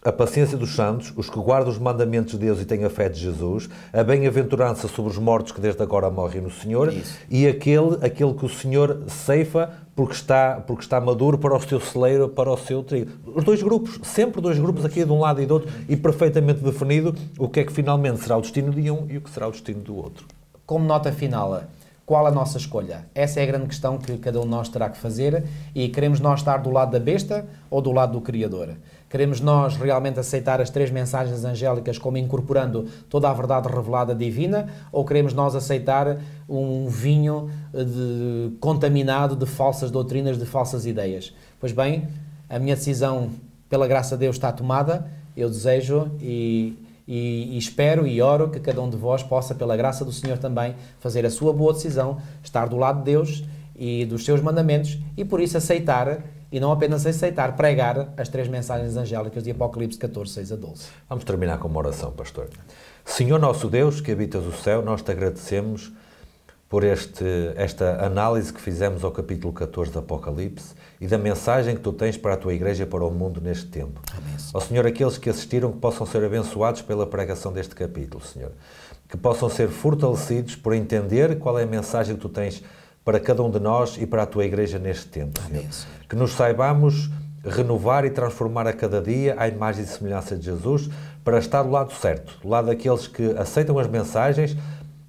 a paciência dos santos, os que guardam os mandamentos de Deus e têm a fé de Jesus, a bem-aventurança sobre os mortos que desde agora morrem no Senhor, e aquele que o Senhor ceifa porque está maduro para o seu celeiro, para o seu trigo. Os dois grupos, sempre dois grupos aqui de um lado e do outro, e perfeitamente definido o que é que finalmente será o destino de um e o que será o destino do outro. Como nota final, qual a nossa escolha? Essa é a grande questão que cada um de nós terá que fazer, e queremos nós estar do lado da besta ou do lado do Criador? Queremos nós realmente aceitar as três mensagens angélicas como incorporando toda a verdade revelada divina, ou queremos nós aceitar um vinho contaminado de falsas doutrinas, de falsas ideias? Pois bem, a minha decisão, pela graça de Deus, está tomada. Eu desejo e espero e oro que cada um de vós possa, pela graça do Senhor também, fazer a sua boa decisão, estar do lado de Deus e dos seus mandamentos, e por isso aceitar, e não apenas aceitar, pregar as três mensagens angélicas de Apocalipse 14, 6 a 12. Vamos terminar com uma oração, pastor. Senhor nosso Deus, que habitas o céu, nós te agradecemos por esta análise que fizemos ao capítulo 14 do Apocalipse e da mensagem que tu tens para a tua igreja e para o mundo neste tempo. Amém. Ó Senhor, aqueles que assistiram que possam ser abençoados pela pregação deste capítulo, Senhor. Que possam ser fortalecidos por entender qual é a mensagem que tu tens para cada um de nós e para a tua igreja neste tempo, Senhor. Amém, Senhor. Que nos saibamos renovar e transformar a cada dia à imagem e semelhança de Jesus para estar do lado certo, do lado daqueles que aceitam as mensagens,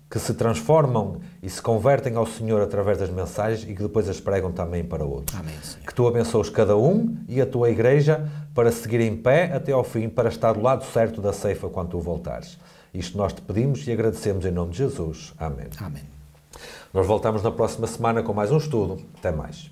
que se transformam e se convertem ao Senhor através das mensagens e que depois as pregam também para outros. Amém, Senhor. Que tu abençoes cada um e a tua igreja para seguir em pé até ao fim, para estar do lado certo da ceifa quando tu voltares. Isto nós te pedimos e agradecemos em nome de Jesus. Amém. Amém. Nós voltamos na próxima semana com mais um estudo. Até mais.